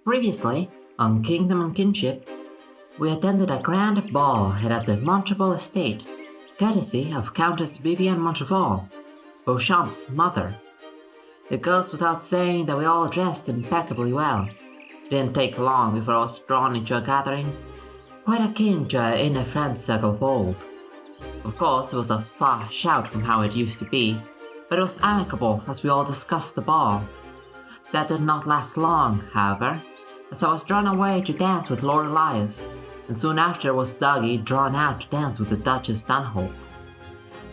Previously, on Kingdom and Kinship, we attended a grand ball held at the Montreval estate, courtesy of Countess Vivienne Montreval, Beauchamp's mother. It goes without saying that we all dressed impeccably well. It didn't take long before I was drawn into a gathering, quite akin to an inner friend circle fold. Of course, it was a far shout from how it used to be, but it was amicable as we all discussed the ball. That did not last long, however, as I was drawn away to dance with Lord Elias, and soon after was Dougie drawn out to dance with the Duchess Dunholt.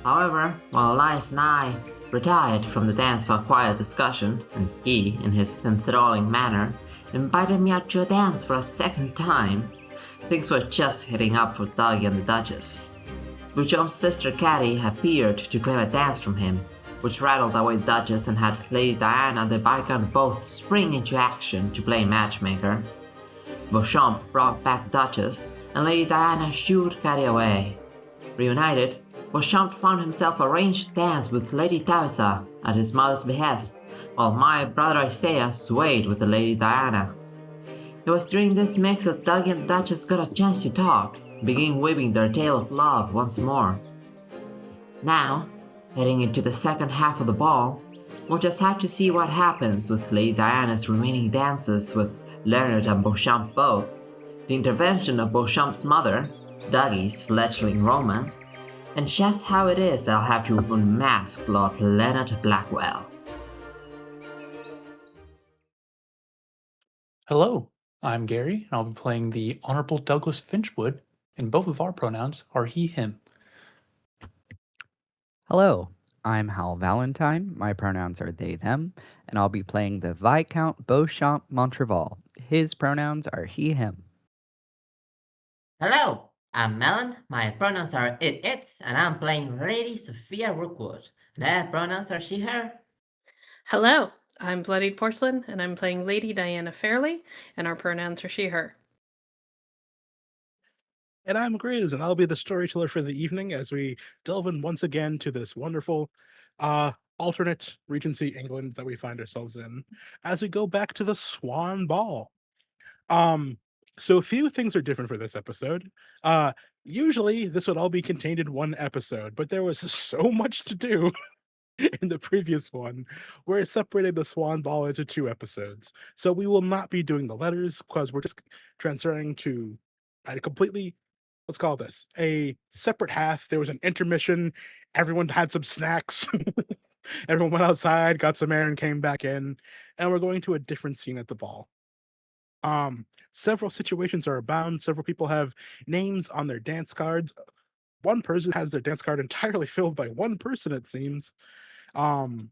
However, while Elias and I retired from the dance for a quiet discussion, and he, in his enthralling manner, invited me out to a dance for a second time, things were just heating up for Dougie and the Duchess. Beauchamp's sister Caddy appeared to claim a dance from him, which rattled away the Duchess and had Lady Diana and the Viscount both spring into action to play matchmaker. Beauchamp brought back Duchess, and Lady Diana shooed Caddy away. Reunited, Beauchamp found himself arranged to dance with Lady Tabitha at his mother's behest, while my brother Isaiah swayed with the Lady Diana. It was during this mix that Dougie and the Duchess got a chance to talk, and began weaving their tale of love once more. Now, heading into the second half of the ball, we'll just have to see what happens with Lady Diana's remaining dances with Leonard and Beauchamp both, the intervention of Beauchamp's mother, Dougie's fledgling romance, and just how it is that I'll have to unmask Lord Leonard Blackwell. Hello, I'm Gary, and I'll be playing the Honorable Douglas Finchwood, and both of our pronouns are he, him. Hello, I'm Howl Valentine, my pronouns are they, them, and I'll be playing the Viscount Beauchamp Montreval. His pronouns are he, him. Hello, I'm Melon, my pronouns are it, its, and I'm playing Lady Sophia Rookward, and her pronouns are she, her. Hello, I'm Bloodied Porcelain, and I'm playing Lady Diana Fairlee, and our pronouns are she, her. And I'm Grizz, and I'll be the storyteller for the evening as we delve in once again to this wonderful alternate Regency England that we find ourselves in as we go back to the Swan Ball. So a few things are different for this episode. Usually this would all be contained in one episode, but there was so much to do in the previous one where it separated the Swan Ball into 2 episodes. So we will not be doing the letters because we're just transferring to a completely, let's call this a separate half. There was an intermission. Everyone had some snacks. Everyone went outside, got some air, and came back in. And we're going to a different scene at the ball. Several situations are abound. Several people have names on their dance cards. One person has their dance card entirely filled by one person, it seems. There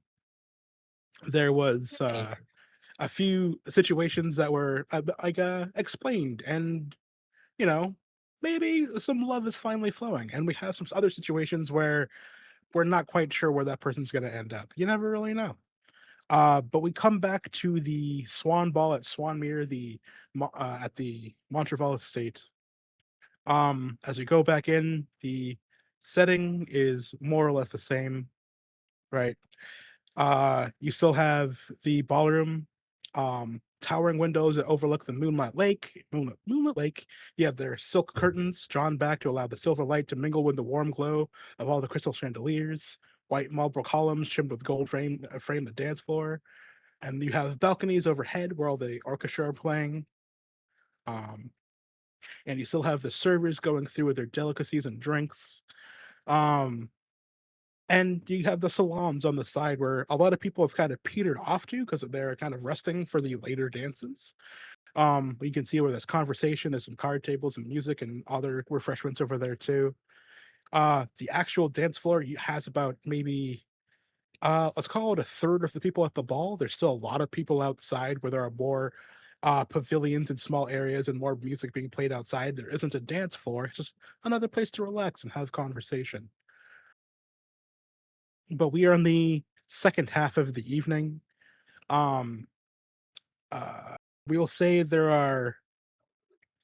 was a few situations that were explained, and you know, maybe some love is finally flowing. And we have some other situations where we're not quite sure where that person's going to end up. You never really know. But we come back to the Swan Ball at Swanmere, at the Montreval estate. As we go back in, the setting is more or less the same, right? You still have the ballroom, towering windows that overlook the Moonlit Lake. You have their silk curtains drawn back to allow the silver light to mingle with the warm glow of all the crystal chandeliers. White marble columns trimmed with gold frame the dance floor, and you have balconies overhead where all the orchestra are playing. And you still have the servers going through with their delicacies and drinks. And you have the salons on the side where a lot of people have kind of petered off to because they're kind of resting for the later dances. You can see where there's conversation, there's some card tables and music and other refreshments over there too. The actual dance floor has about maybe let's call it a third of the people at the ball. There's still a lot of people outside where there are more pavilions in small areas and more music being played outside. There isn't a dance floor, it's just another place to relax and have conversation. But we are in the second half of the evening. We will say there are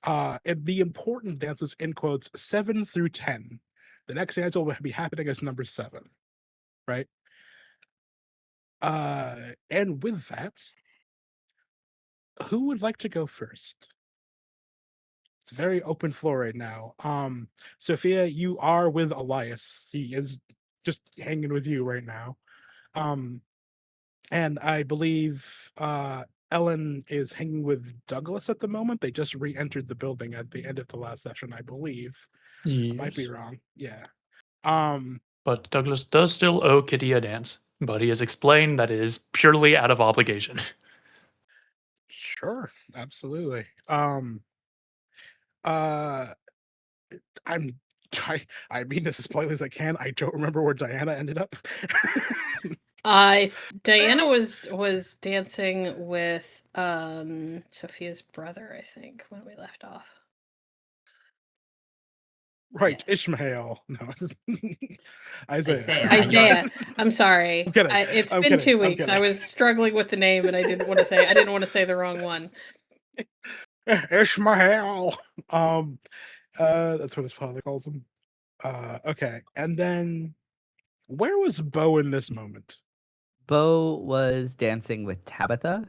the important dances in quotes 7 through 10. The next dance will be happening as number 7, right? And with that, who would like to go first? It's a very open floor right now. Sophia, you are with Elias. He is just hanging with you right now. And I believe Ellen is hanging with Douglas at the moment. They just re-entered the building at the end of the last session, I believe. I might be Yes. wrong. Yeah. But Douglas does still owe Kitty a dance, but he has explained that it is purely out of obligation. Sure, absolutely. Uh I mean this as politely as I can. I don't remember where Diana ended up. Diana was dancing with Sophia's brother, I think, when we left off. Right, Yes. Ishmael. No, Isaiah. Isaiah. I'm sorry. I'm kidding. It's I'm been kidding. 2 I'm weeks. I kidding. was struggling with the name, and I didn't want to say the wrong one. Ishmael. That's what his father calls him. Okay, and then where was Bo in this moment? Bo was dancing with Tabitha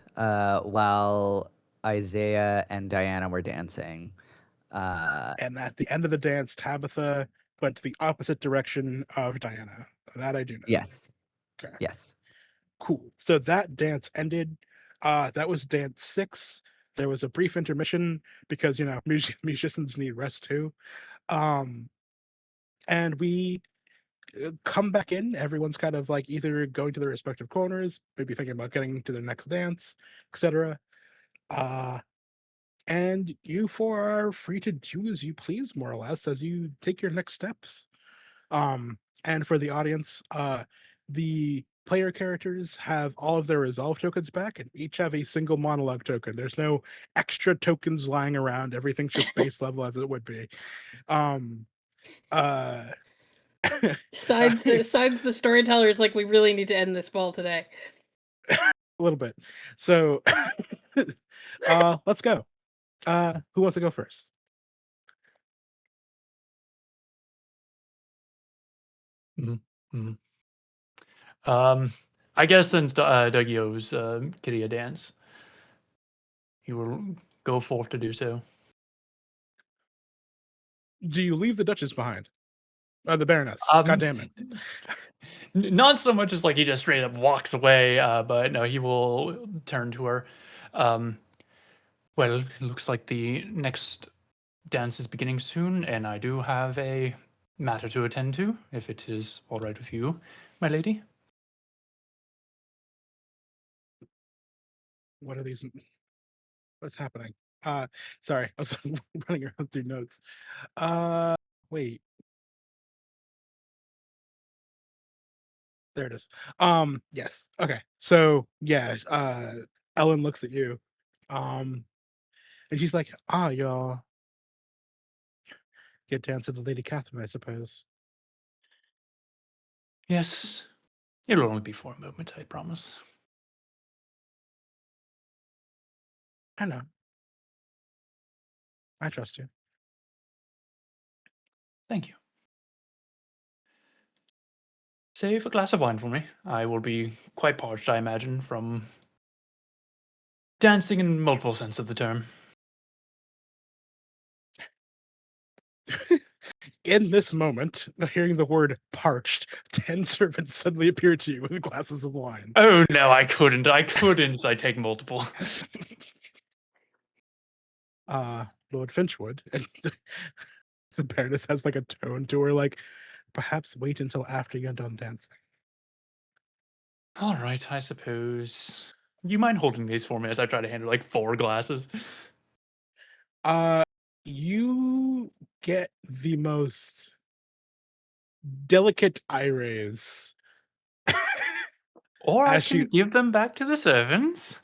while Isaiah and Diana were dancing. And at the end of the dance, Tabitha went to the opposite direction of Diana. That I do know. Yes. Okay. Yes. Cool. So that dance ended. That was dance 6. There was a brief intermission because musicians need rest too. And we come back in. Everyone's kind of like either going to their respective corners, maybe thinking about getting to their next dance, etc. And you four are free to do as you please, more or less, as you take your next steps. And for the audience, the player characters have all of their resolve tokens back and each have a single monologue token. There's no extra tokens lying around. Everything's just base level as it would be. Besides the storytellers, like, we really need to end this ball today. A little bit. So let's go. Who wants to go first? I guess since Dougie owes Kitty a dance, he will go forth to do so. Do you leave the Duchess behind? The Baroness. God damn it. Not so much as like he just straight up walks away, but no, he will turn to her. Well, it looks like the next dance is beginning soon, and I do have a matter to attend to, if it is all right with you, my lady. What are these? What's happening? Sorry, I was running around through notes. Wait. There it is. Yes. Okay. So yeah, Ellen looks at you. And she's like, you'll get to answer the Lady Catherine, I suppose. Yes. It'll only be for a moment, I promise. I know. I trust you. Thank you. Save a glass of wine for me. I will be quite parched, I imagine, from dancing in multiple sense of the term. In this moment, hearing the word parched, 10 servants suddenly appear to you with glasses of wine. Oh no, I couldn't. I take multiple. Lord Finchwood, and the Baroness has like a tone to her, like, perhaps wait until after you're done dancing. All right, I suppose. You mind holding these for me as I try to handle like 4 glasses? You get the most delicate eye raise. Or I As can give them back to the servants.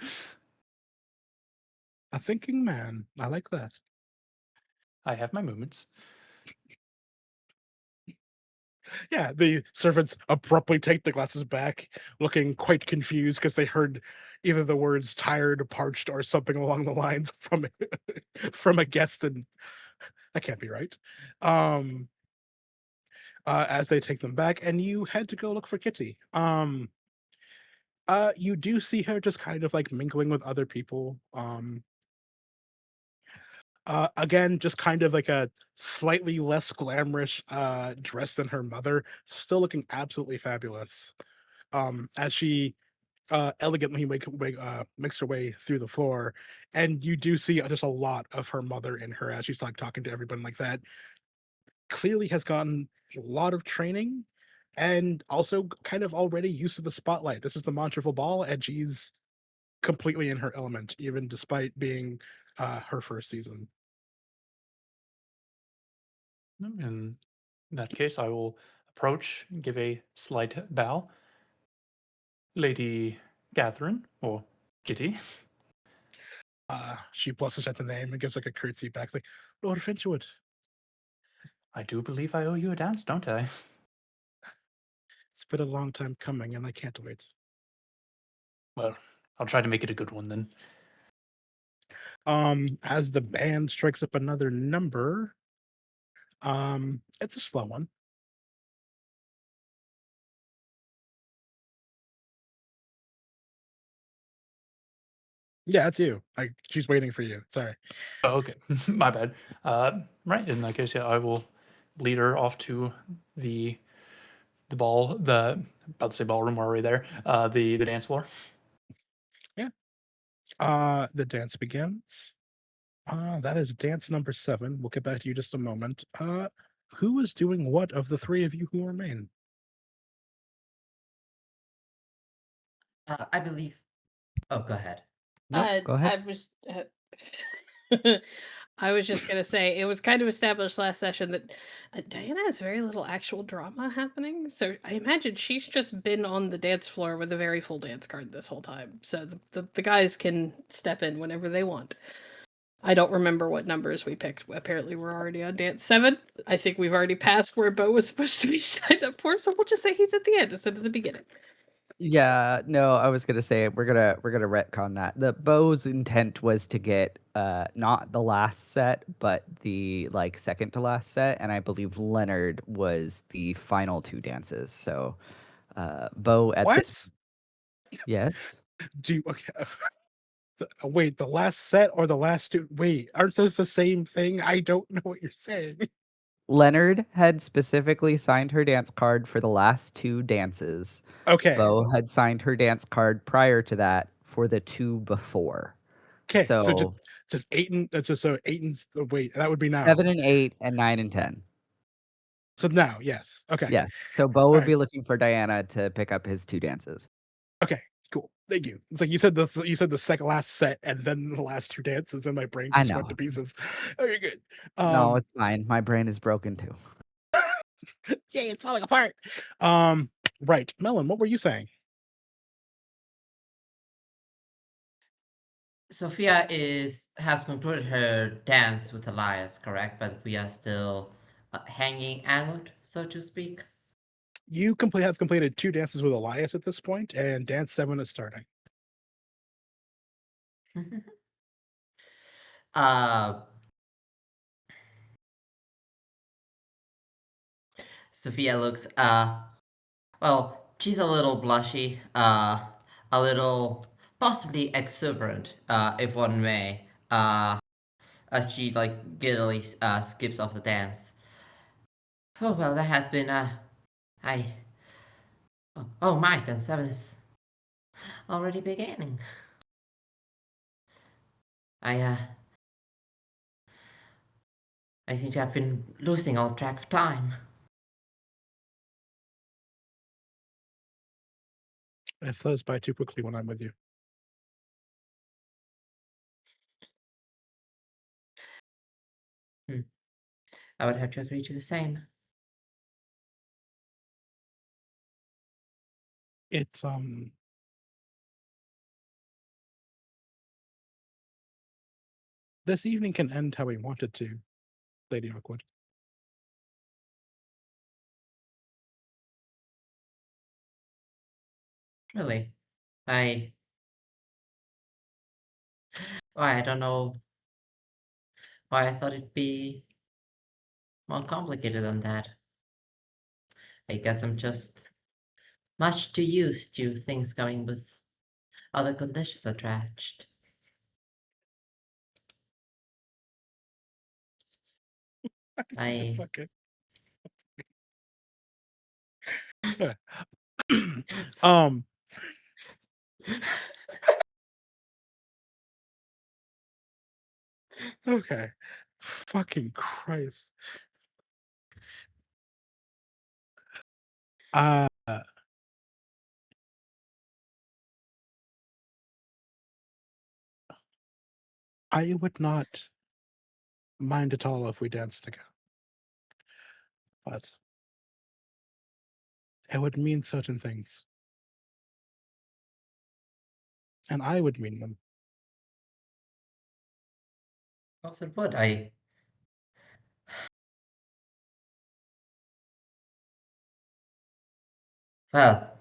A thinking man. I like that. I have my moments. Yeah, the servants abruptly take the glasses back, looking quite confused because they heard either the words tired, parched, or something along the lines from a guest, and that can't be right. As they take them back, and you head to go look for Kitty. You do see her just kind of like mingling with other people. Again, just kind of like a slightly less glamorous dress than her mother, still looking absolutely fabulous. As she elegantly makes her way through the floor, and you do see just a lot of her mother in her as she's like talking to everybody like that. Clearly has gotten a lot of training, and also kind of already used to the spotlight. This is the Montreval Ball, and she's completely in her element, even despite being her first season. In that case, I will approach, give a slight bow. Lady Catherine, or Kitty. She blushes at the name and gives like a curtsy back, like, Lord Finchwood. I do believe I owe you a dance, don't I? It's been a long time coming, and I can't wait. Well, I'll try to make it a good one then. As the band strikes up another number, it's a slow one. Yeah, that's you. Like she's waiting for you. Sorry. Oh, okay. My bad. Right, in that case, yeah, I will lead her off to the ball, about to say ballroom, we're already there. The dance floor. Yeah. The dance begins. That is dance number 7. We'll get back to you just a moment. Who is doing what of the 3 of you who remain? I believe. Oh, go ahead. Nope, go ahead. I was just gonna say it was kind of established last session that Diana has very little actual drama happening. So I imagine she's just been on the dance floor with a very full dance card this whole time. So the guys can step in whenever they want. I don't remember what numbers we picked. Apparently, we're already on dance 7. I think we've already passed where Bo was supposed to be signed up for. So we'll just say he's at the end instead of the beginning. Yeah, no, I was gonna say we're gonna retcon that. The Bo's intent was to get not the last set, but the like second to last set, and I believe Leonard was the final 2 dances. So Bo at What? this yes. Do you, okay. Wait, the last set or the last 2? Wait, aren't those the same thing? I don't know what you're saying. Leonard had specifically signed her dance card for the last 2 dances. Okay. Bo had signed her dance card prior to that for the 2 before. Okay. So So just 8 and that's just so 8 and wait, that would be now. 7 and 8 and 9 and 10. So now, yes. Okay. Yes. So Bo All would right. be looking for Diana to pick up his 2 dances. Okay. Cool. Thank you. It's like you said the second last set and then the last 2 dances, and my brain I just know. went to pieces. Oh, you're good. No, it's fine. My brain is broken too. Yay, it's falling apart. Right. Melon, what were you saying? Sophia has concluded her dance with Elias, correct? But we are still hanging out, so to speak. You have completed 2 dances with Elias at this point, and dance 7 is starting. uh, Sophia looks well, she's a little blushy, a little possibly exuberant, if one may, as she like giddily skips off the dance. Oh well, that has been oh my, then 7 is already beginning. I seem to have been losing all track of time. It flows by too quickly when I'm with you. I would have to agree to the same. It's this evening can end how we want it to, Lady Rookward. Really, I don't know why I thought it'd be more complicated than that. I guess I'm just much too used to things going with other conditions attached. I Fucking. um. Okay. Fucking Christ. I would not mind at all if we danced together. But it would mean certain things. And I would mean them. also would. I well,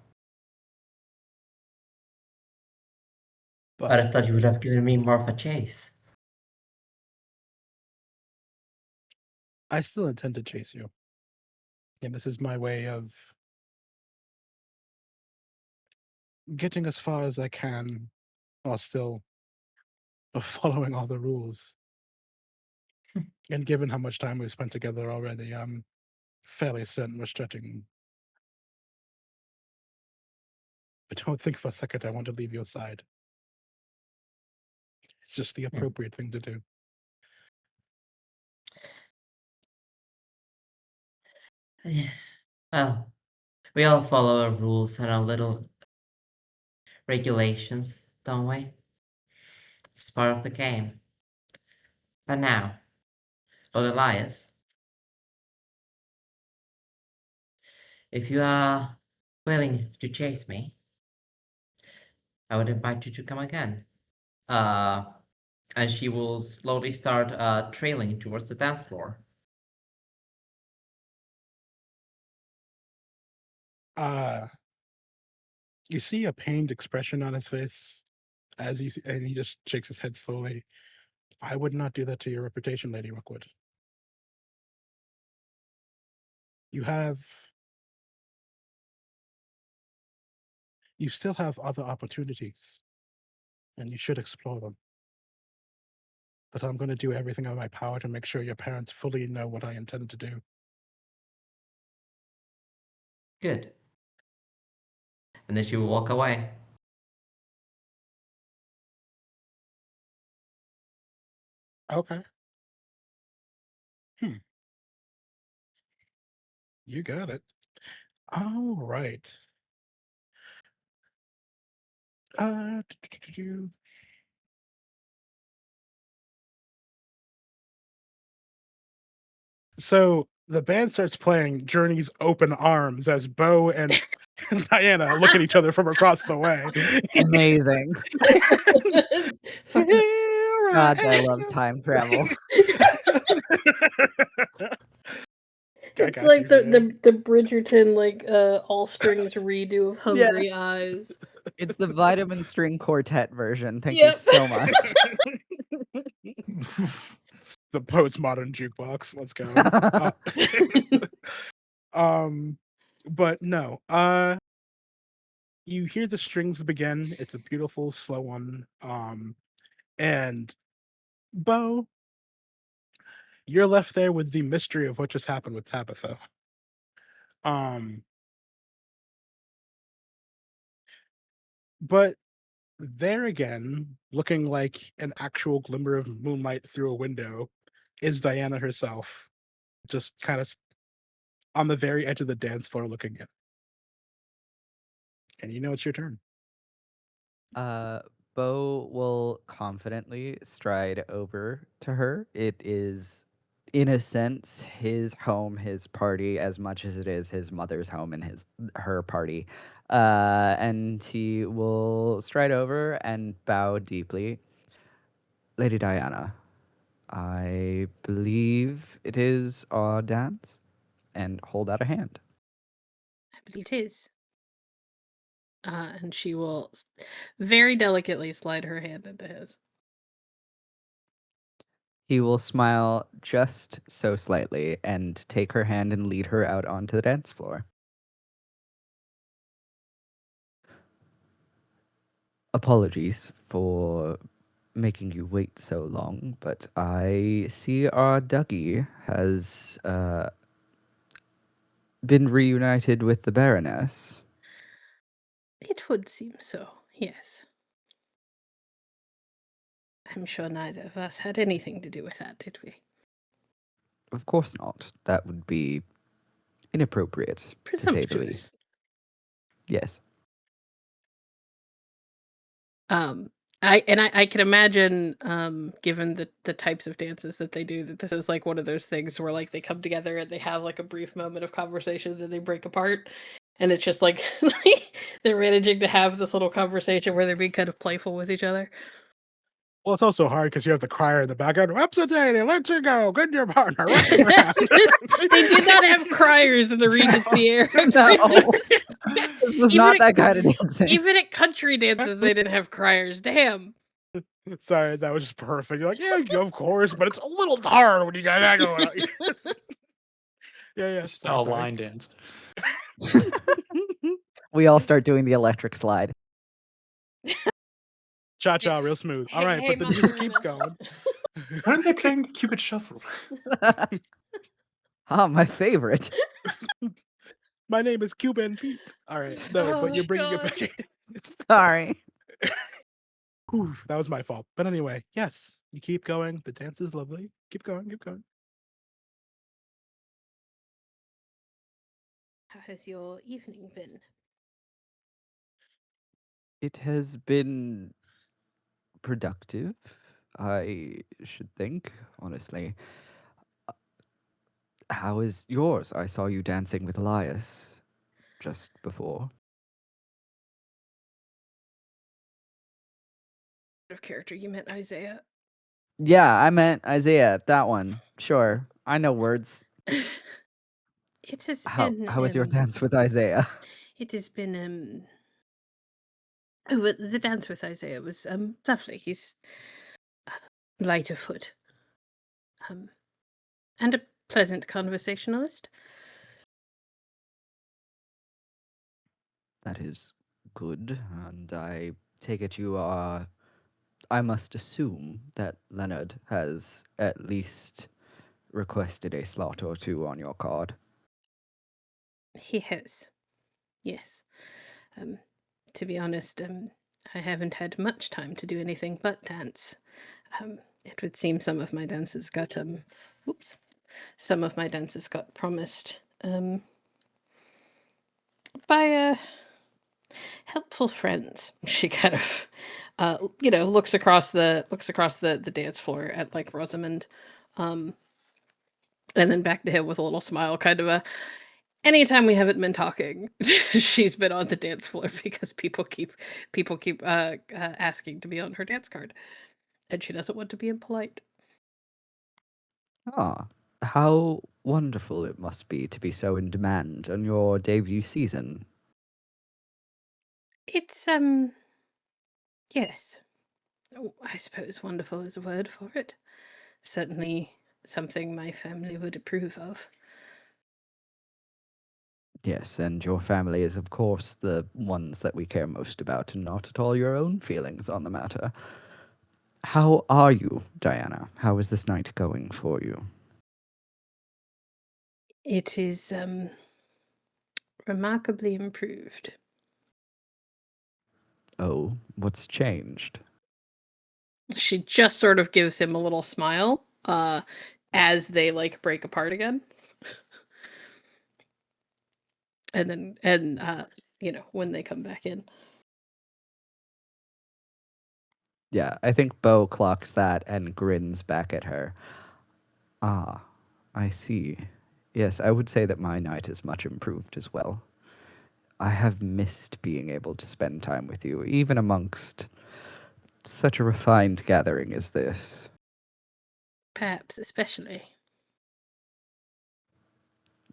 but I But thought you would have given me more of a chase. I still intend to chase you. And this is my way of getting as far as I can while still following all the rules. And given how much time we've spent together already, I'm fairly certain we're stretching. But don't think for a second I want to leave your side. It's just the appropriate thing to do. Yeah. Well, we all follow our rules and our little regulations, don't we? It's part of the game. But now, Lord Elias, if you are willing to chase me, I would invite you to come again. And she will slowly start trailing towards the dance floor. You see a pained expression on his face as and he just shakes his head slowly. I would not do that to your reputation, Lady Rookwood. You still have other opportunities, and you should explore them. But I'm going to do everything in my power to make sure your parents fully know what I intend to do. Good. And then she will walk away. Okay. You got it. All right. Uh, So the band starts playing Journey's Open Arms as Bo and Diana look at each other from across the way. Amazing. Fucking- Here God, I love am. time travel. It's got like you, man. the Bridgerton all strings redo of Hungry Eyes. It's the Vitamin String Quartet version. Thank Yep. you so much. The postmodern jukebox. Let's go. But no. You hear the strings begin. It's a beautiful, slow one. And Bo, you're left there with the mystery of what just happened with Tabitha. But there again, looking like an actual glimmer of moonlight through a window, is Diana herself, just kind of on the very edge of the dance floor looking in. And you know it's your turn. Bo will confidently stride over to her. It is, in a sense, his home, his party, as much as it is his mother's home and her party. And he will stride over and bow deeply. Lady Diana, I believe it is our dance, and hold out a hand. I believe it is. And she will very delicately slide her hand into his. He will smile just so slightly and take her hand and lead her out onto the dance floor. Apologies for making you wait so long, but I see our Dougie has been reunited with the Baroness. It would seem so, yes. I'm sure neither of us had anything to do with that, did we? Of course not. That would be inappropriate, to say the Presumptuous. least. Yes. I can imagine, given the types of dances that they do, that this is like one of those things where like they come together and they have like a brief moment of conversation, then they break apart, and it's just like they're managing to have this little conversation where they're being kind of playful with each other. Well, it's also hard because you have the crier in the background. Upside let's go. Good your partner. They did not have criers in the Regency era. No. This was Even not at- that kind of dancing. Even at country dances, they didn't have criers. Damn. Sorry, that was just perfect. You're like, yeah, of course, but it's a little hard when you got that going on. Yeah. Just sorry, all sorry. line dance. We all start doing the electric slide. Cha-cha, real smooth. All right, Hey, but the Mama music keeps Mama. going. Why aren't they playing the Cupid Shuffle? Ah, my favorite. My name is Cuban Pete. All right, no, Oh but you're bringing it God. back in. Sorry. Whew, that was my fault. But anyway, yes, you keep going. The dance is lovely. Keep going, keep going. How has your evening been? It has been productive, I should think, honestly. How is yours? I saw you dancing with Elias just before. Out of character, you meant Isaiah. Yeah, I meant Isaiah, that one. Sure. I know words. It has How been. was your dance with Isaiah? It has been. Oh, but the dance with Isaiah was lovely. He's light of foot, and a pleasant conversationalist. That is good, and I take it you are. I must assume that Leonard has at least requested a slot or two on your card. He has, yes. To be honest, I haven't had much time to do anything but dance. It would seem some of my dances got some of my dances got promised by helpful friends. She kind of looks across the dance floor at like Rosamond, and then back to him with a little smile, kind of a anytime we haven't been talking, she's been on the dance floor because people keep asking to be on her dance card, and she doesn't want to be impolite. Ah, how wonderful it must be to be so in demand on your debut season. It's yes. Oh, I suppose wonderful is a word for it. Certainly something my family would approve of. Yes, and your family is, of course, the ones that we care most about, and not at all your own feelings on the matter. How are you, Diana? How is this night going for you? It is remarkably improved. Oh, what's changed? She just sort of gives him a little smile as they like break apart again. And when they come back in. Yeah, I think Bo clocks that and grins back at her. Ah, I see. Yes, I would say that my night is much improved as well. I have missed being able to spend time with you, even amongst such a refined gathering as this. Perhaps especially.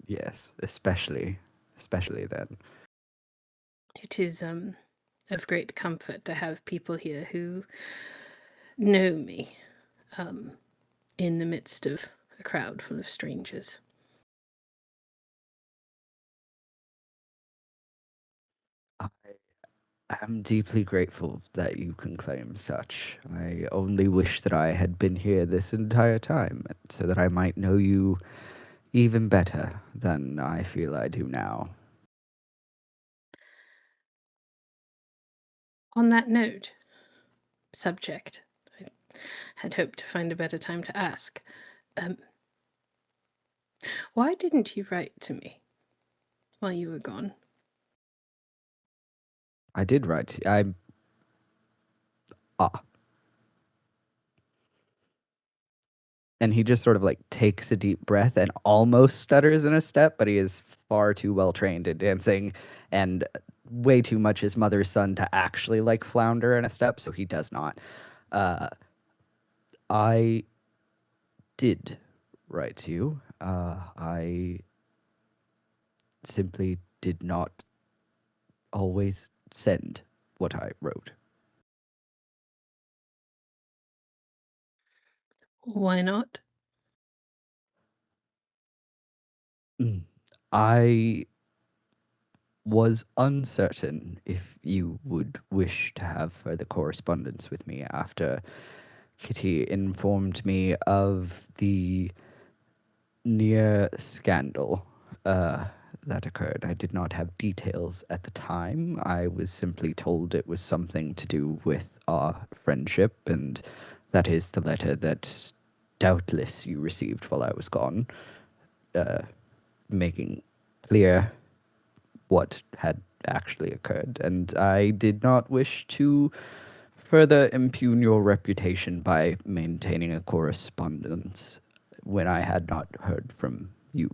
Yes, especially then. It is of great comfort to have people here who know me in the midst of a crowd full of strangers. I'm deeply grateful that you can claim such. I only wish that I had been here this entire time, so that I might know you even better than I feel I do now. On that note, subject, I had hoped to find a better time to ask. Why didn't you write to me while you were gone? I did write. And he just sort of like takes a deep breath and almost stutters in a step, but he is far too well trained in dancing and way too much his mother's son to actually like flounder in a step, so he does not. I did write to you. I simply did not always send what I wrote. Why not? I was uncertain if you would wish to have further correspondence with me after Kitty informed me of the near scandal that occurred. I did not have details at the time. I was simply told it was something to do with our friendship, and that is the letter that doubtless you received while I was gone, making clear what had actually occurred. And I did not wish to further impugn your reputation by maintaining a correspondence when I had not heard from you.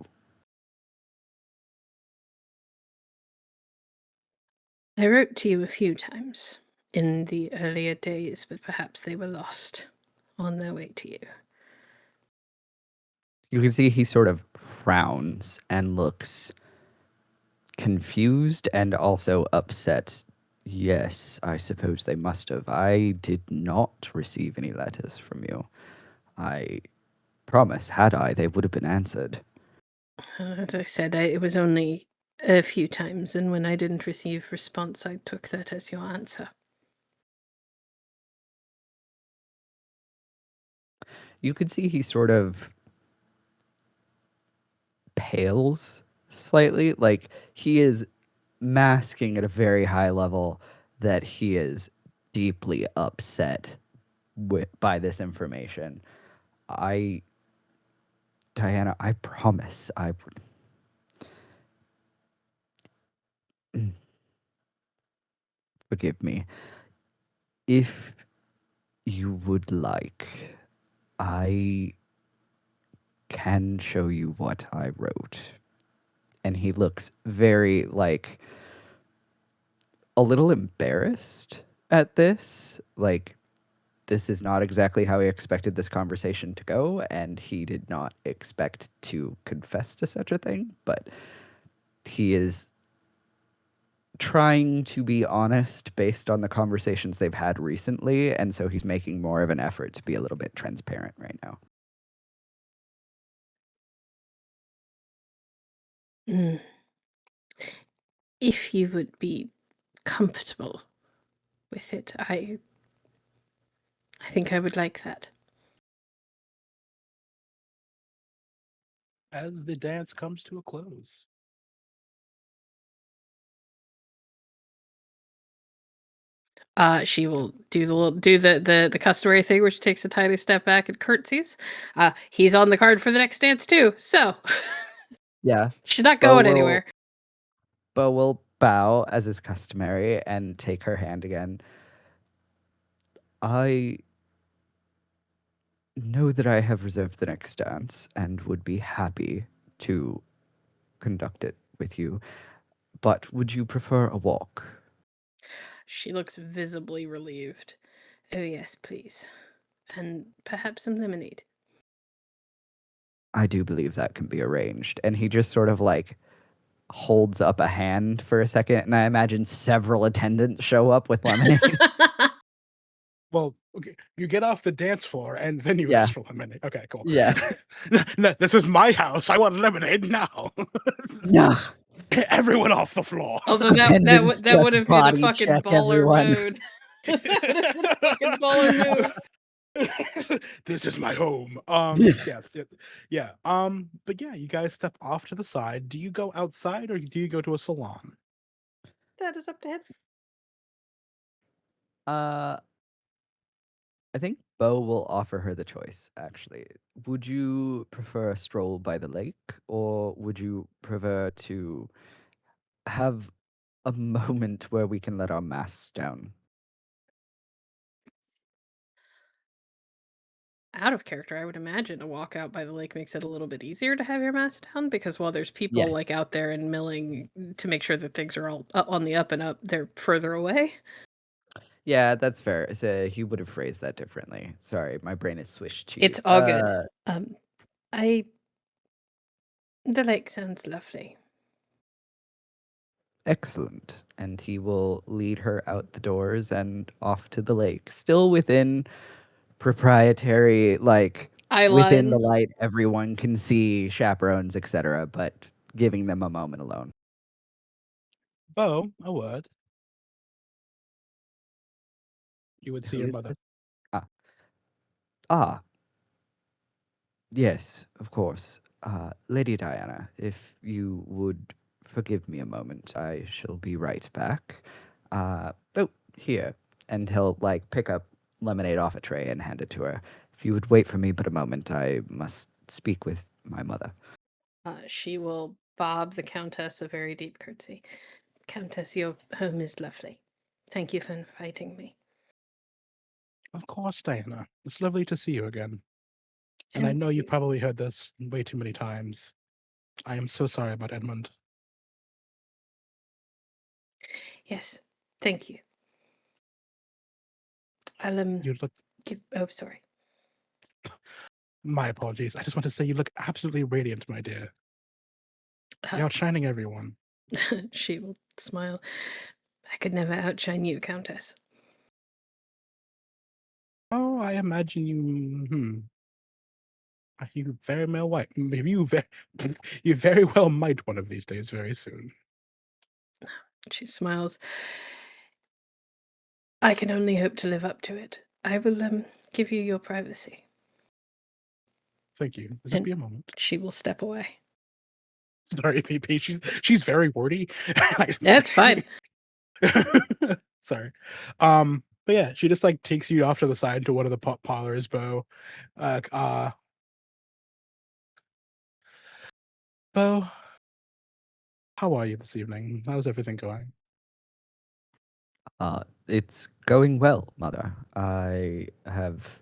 I wrote to you a few times in the earlier days, but perhaps they were lost on their way to you. You can see he sort of frowns and looks confused and also upset. Yes, I suppose they must have. I did not receive any letters from you. I promise, had I, they would have been answered. As I said, it was only a few times, and when I didn't receive response, I took that as your answer. You could see he sort of pales slightly. Like, he is masking at a very high level that he is deeply upset by this information. Diana, I promise I would. Forgive me. If you would like, I can show you what I wrote. And he looks very, like, a little embarrassed at this. Like, this is not exactly how he expected this conversation to go, and he did not expect to confess to such a thing, but he is trying to be honest based on the conversations they've had recently, and so he's making more of an effort to be a little bit transparent right now. If you would be comfortable with it, I think I would like that. As the dance comes to a close. She will do the customary thing where she takes a tiny step back and curtsies. He's on the card for the next dance too, so Yeah. she's not going anywhere. Bo will bow as is customary and take her hand again. I know that I have reserved the next dance and would be happy to conduct it with you, but would you prefer a walk? She looks visibly relieved. Oh yes, please. And perhaps some lemonade. I do believe that can be arranged. And he just sort of like holds up a hand for a second, and I imagine several attendants show up with lemonade. Well, okay, you get off the dance floor and then you ask for lemonade. Okay, cool. Yeah. No, this is my house. I want lemonade now. No. Everyone off the floor. Although that Attendants that would just have been a body fucking check baller everyone. move. That would have been a fucking baller move. This is my home. Yes, yeah. But yeah, you guys step off to the side. Do you go outside or do you go to a salon? That is up to him. I think Bo will offer her the choice, actually. Would you prefer a stroll by the lake, or would you prefer to have a moment where we can let our masks down? Out of character, I would imagine a walk out by the lake makes it a little bit easier to have your mask down because while there's people Yes. like out there and milling to make sure that things are all on the up and up, they're further away. Yeah, that's fair. So he would have phrased that differently. Sorry, my brain is swish cheese. It's all good. The lake sounds lovely. Excellent. And he will lead her out the doors and off to the lake, still within proprietary, like Eye within the line. light, everyone can see chaperones, etc., but giving them a moment alone. Bo, a word. You would see Who your is mother. this? Ah. Yes, of course. Lady Diana, if you would forgive me a moment, I shall be right back. Oh, here. And he'll, like, pick up lemonade off a tray and hand it to her. If you would wait for me but a moment, I must speak with my mother. She will bob the Countess a very deep curtsy. Countess, your home is lovely. Thank you for inviting me. Of course, Diana. It's lovely to see you again. And I And know you. you've probably heard this way too many times. I am so sorry about Edmund. Yes, thank you. I'll You look. oh, sorry. My apologies. I just want to say you look absolutely radiant, my dear. You're outshining everyone. She will smile. I could never outshine you, Countess. Oh, I imagine you. You very well might. You very well might one of these days, very soon. She smiles. I can only hope to live up to it. I will give you your privacy. Thank you. Just be a moment. She will step away. Sorry, PP. She's very wordy. That's fine. Sorry. But yeah, she just like takes you off to the side to one of the parlors, Bo. Bo, how are you this evening? How's everything going? It's going well, Mother. I have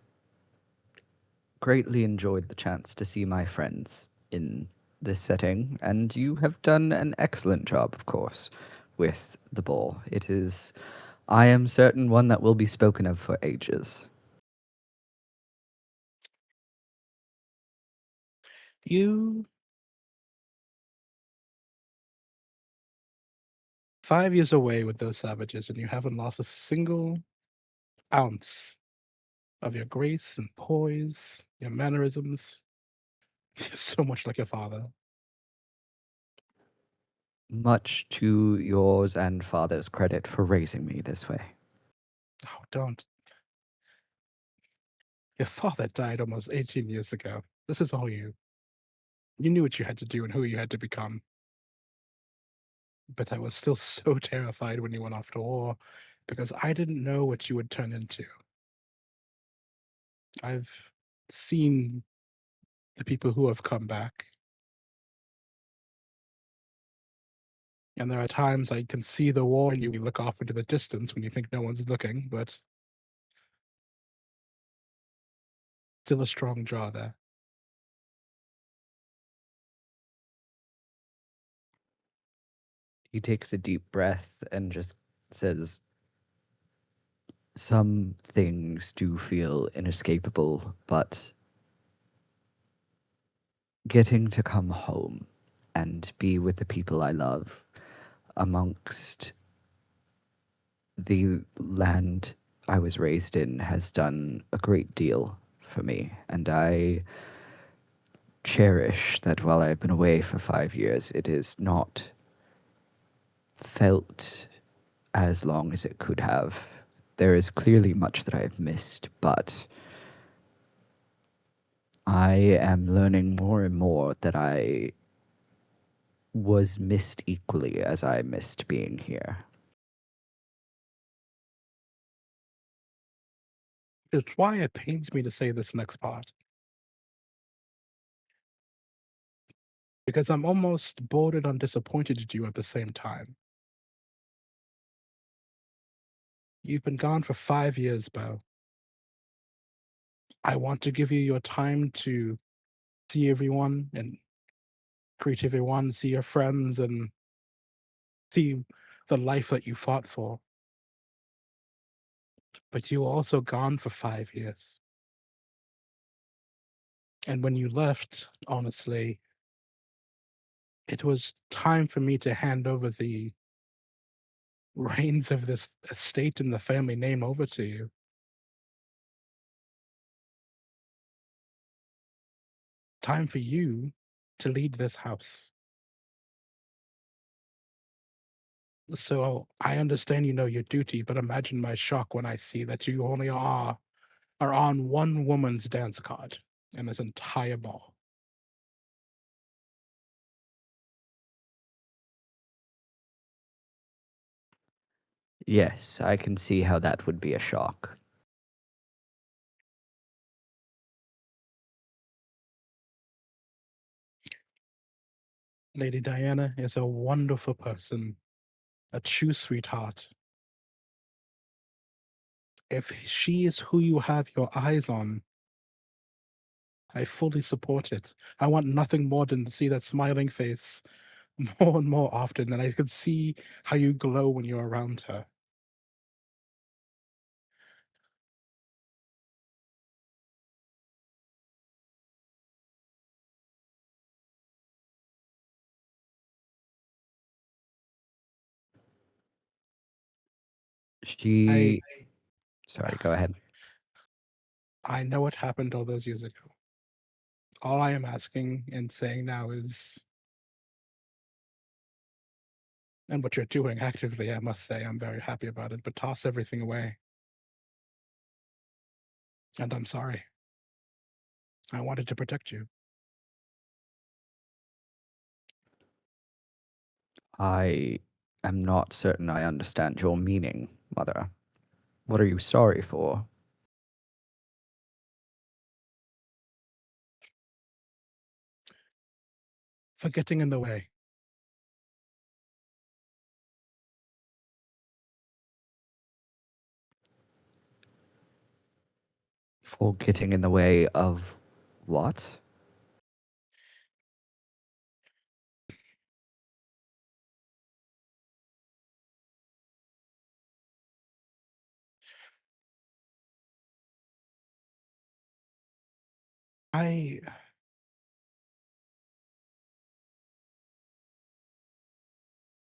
greatly enjoyed the chance to see my friends in this setting, and you have done an excellent job, of course, with the ball. It is, I am certain, one that will be spoken of for ages. You 5 years away with those savages, and you haven't lost a single ounce of your grace and poise, your mannerisms. You're so much like your father. Much to yours and father's credit for raising me this way. Oh, don't. Your father died almost 18 years ago. This is all you. You knew what you had to do and who you had to become. But I was still so terrified when you went off to war because I didn't know what you would turn into. I've seen the people who have come back. And there are times I can see the war in you. You look off into the distance when you think no one's looking, but still a strong jaw there. He takes a deep breath and just says, some things do feel inescapable, but getting to come home and be with the people I love amongst the land I was raised in has done a great deal for me, and I cherish that while I've been away for 5 years, it is not felt as long as it could have. There is clearly much that I have missed, but I am learning more and more that I was missed equally as I missed being here. It's why it pains me to say this next part. Because I'm almost bordered on disappointed at you at the same time. You've been gone for 5 years, Bo. I want to give you your time to see everyone and greet everyone, see your friends, and see the life that you fought for. But you were also gone for 5 years. And when you left, honestly, it was time for me to hand over the reins of this estate and the family name over to you. Time for you to lead this house. So I understand you know your duty, but imagine my shock when I see that you only are on one woman's dance card in this entire ball. Yes, I can see how that would be a shock. Lady Diana is a wonderful person, a true sweetheart. If she is who you have your eyes on, I fully support it. I want nothing more than to see that smiling face more and more often, and I could see how you glow when you're around her. She. Sorry, go ahead. I know what happened all those years ago. All I am asking and saying now is, and what you're doing actively, I must say, I'm very happy about it, but toss everything away. And I'm sorry. I wanted to protect you. I am not certain I understand your meaning, Mother. What are you sorry for? For getting in the way. For getting in the way of what?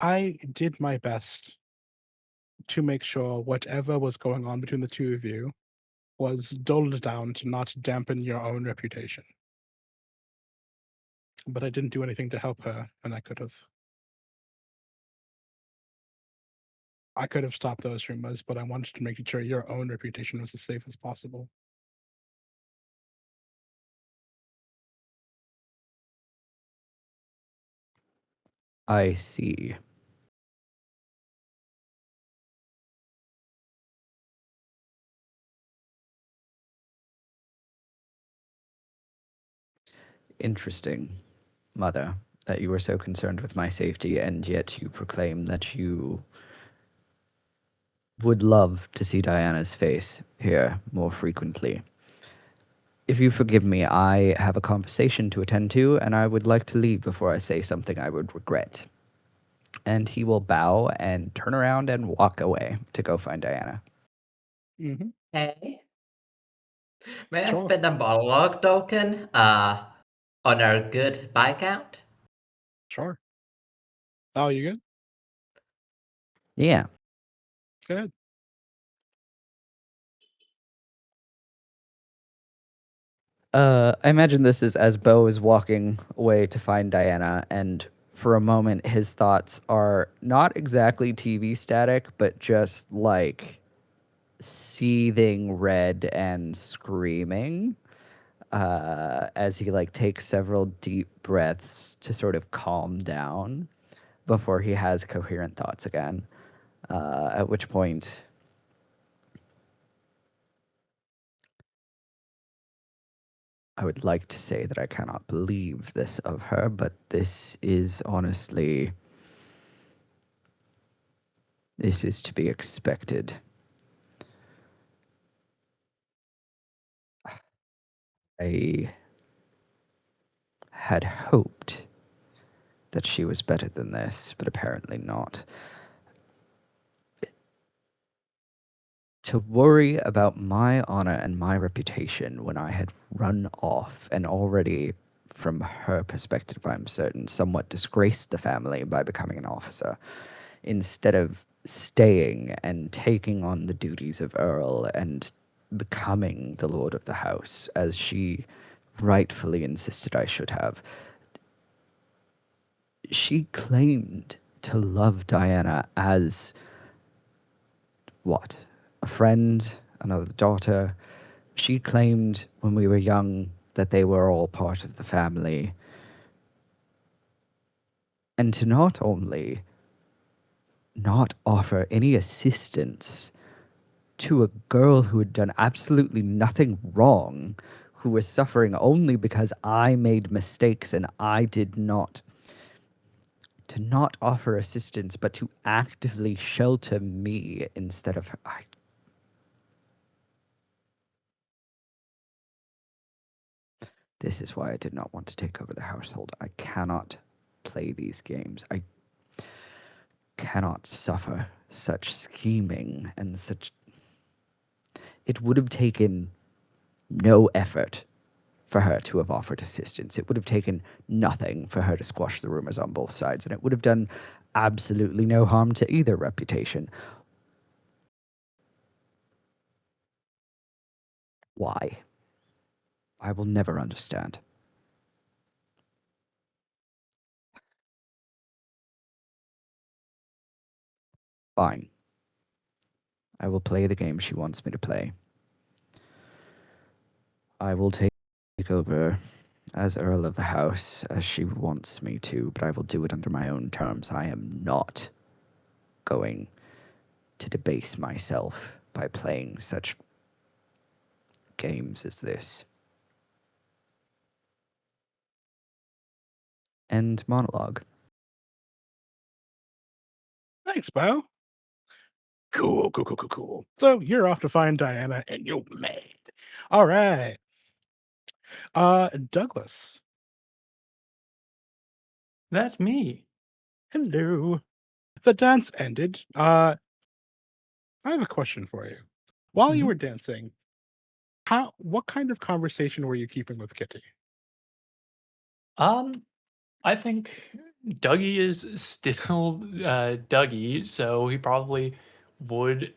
I did my best to make sure whatever was going on between the two of you was dulled down to not dampen your own reputation. But I didn't do anything to help her, and I could have. I could have stopped those rumors, but I wanted to make sure your own reputation was as safe as possible. I see. Interesting, Mother, that you were so concerned with my safety, and yet you proclaim that you would love to see Diana's face here more frequently. If you forgive me, I have a conversation to attend to, and I would like to leave before I say something I would regret. And he will bow and turn around and walk away to go find Diana. Mm-hmm. Hey, may I Sure. spend a monologue token on our good Viscount? Sure. Oh, you good? Yeah. Good. I imagine this is as Bo is walking away to find Diana, and for a moment, his thoughts are not exactly TV static, but just like seething red and screaming as he like takes several deep breaths to sort of calm down before he has coherent thoughts again. At which point, I would like to say that I cannot believe this of her, but this is honestly, this is to be expected. I had hoped that she was better than this, but apparently not. To worry about my honor and my reputation when I had run off and already, from her perspective, I'm certain, somewhat disgraced the family by becoming an officer, instead of staying and taking on the duties of Earl and becoming the lord of the house, as she rightfully insisted I should have. She claimed to love Diana as what? A friend, another daughter. She claimed when we were young that they were all part of the family. And to not only not offer any assistance to a girl who had done absolutely nothing wrong, who was suffering only because I made mistakes and I did not. To not offer assistance, but to actively shelter me instead of her. This is why I did not want to take over the household. I cannot play these games. I cannot suffer such scheming and such. It would have taken no effort for her to have offered assistance. It would have taken nothing for her to squash the rumors on both sides, and it would have done absolutely no harm to either reputation. Why? I will never understand. Fine. I will play the game she wants me to play. I will take over as Earl of the House as she wants me to, but I will do it under my own terms. I am not going to debase myself by playing such games as this. End monologue. Thanks, Bo. Cool, cool, cool, cool, cool. So you're off to find Diana and you're mad. All right. Douglas. That's me. Hello. The dance ended. I have a question for you. While you Mhm. were dancing, what kind of conversation were you keeping with Kitty? I think Dougie is still Dougie, so he probably would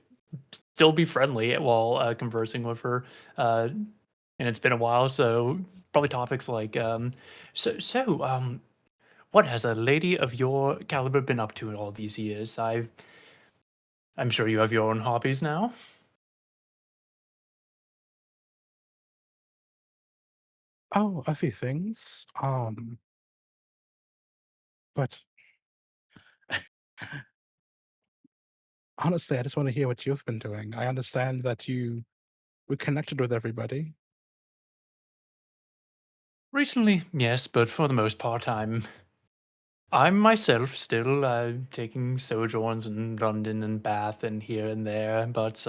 still be friendly while conversing with her. And it's been a while, so probably topics like, what has a lady of your caliber been up to in all these years? I'm sure you have your own hobbies now. Oh, a few things. But honestly, I just want to hear what you've been doing. I understand that you reconnected with everybody. Recently, yes, but for the most part, I'm myself still taking sojourns in London and Bath and here and there, but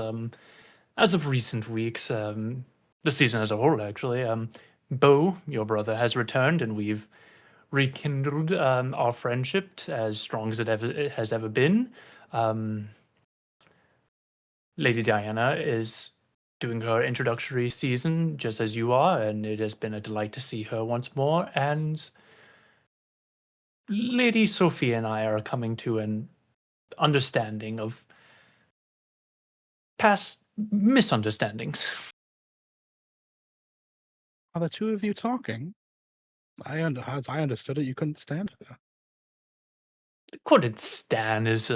as of recent weeks, the season as a whole actually, Bo, your brother, has returned and we've rekindled our friendship as strong as it has ever been. Um, Lady Diana is doing her introductory season just as you are, and it has been a delight to see her once more. And Lady Sophia and I are coming to an understanding of past misunderstandings. Are the two of you talking? As I understood it, you couldn't stand her. couldn't stand is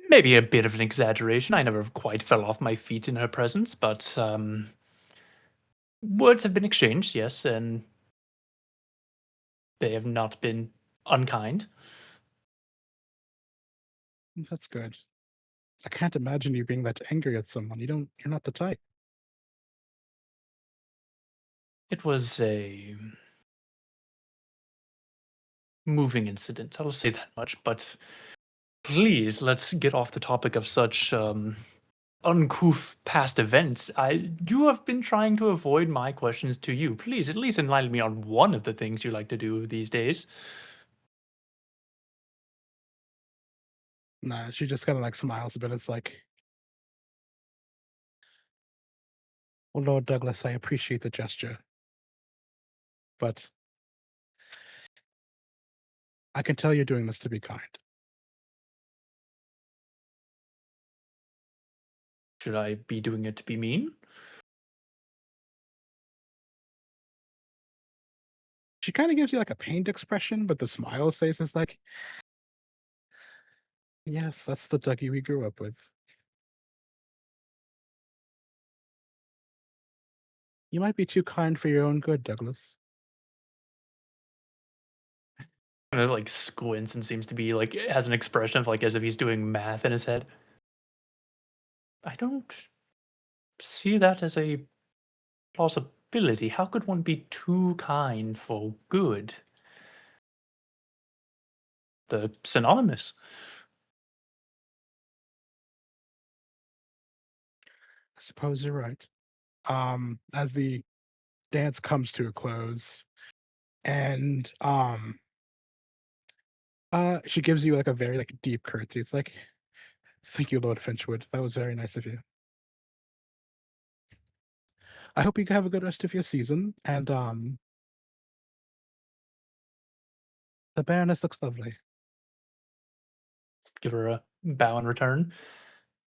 maybe a bit of an exaggeration. I never quite fell off my feet in her presence, but words have been exchanged, yes, and they have not been unkind. That's good. I can't imagine you being that angry at someone. You're not the type. It was a moving incident, I'll say that much, but please, let's get off the topic of such uncouth past events. You have been trying to avoid my questions to you. Please, at least enlighten me on one of the things you like to do these days. Nah, she just kind of like smiles a bit. It's like, well, Lord Douglas, I appreciate the gesture, but I can tell you're doing this to be kind. Should I be doing it to be mean? She kind of gives you like a pained expression, but the smile stays. It's like, yes, that's the Dougie we grew up with. You might be too kind for your own good, Douglas. Kind of like squints and seems to be like has an expression of like as if he's doing math in his head. I don't see that as a plausibility. How could one be too kind for good? The synonymous. I suppose you're right. As the dance comes to a close, and she gives you like a very like deep curtsy. It's like, thank you, Lord Finchwood. That was very nice of you. I hope you have a good rest of your season. And the Baroness looks lovely. Give her a bow in return.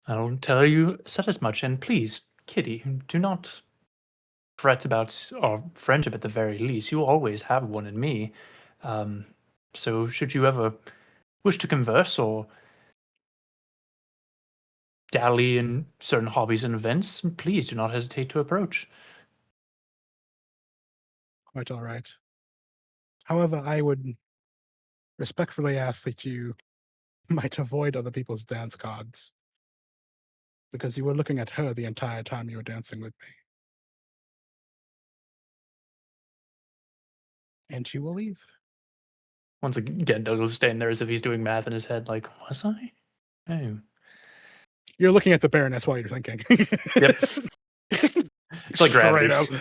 I'll tell you said as much, and please, Kitty, do not fret about our friendship at the very least. You always have one in me. So should you ever wish to converse or dally in certain hobbies and events, please do not hesitate to approach. Quite all right. However, I would respectfully ask that you might avoid other people's dance cards, because you were looking at her the entire time you were dancing with me. And she will leave. Once again, Douglas is standing there as if he's doing math in his head, like, was I? Oh. You're looking at the Baroness while you're thinking. Yep. It's like gravity.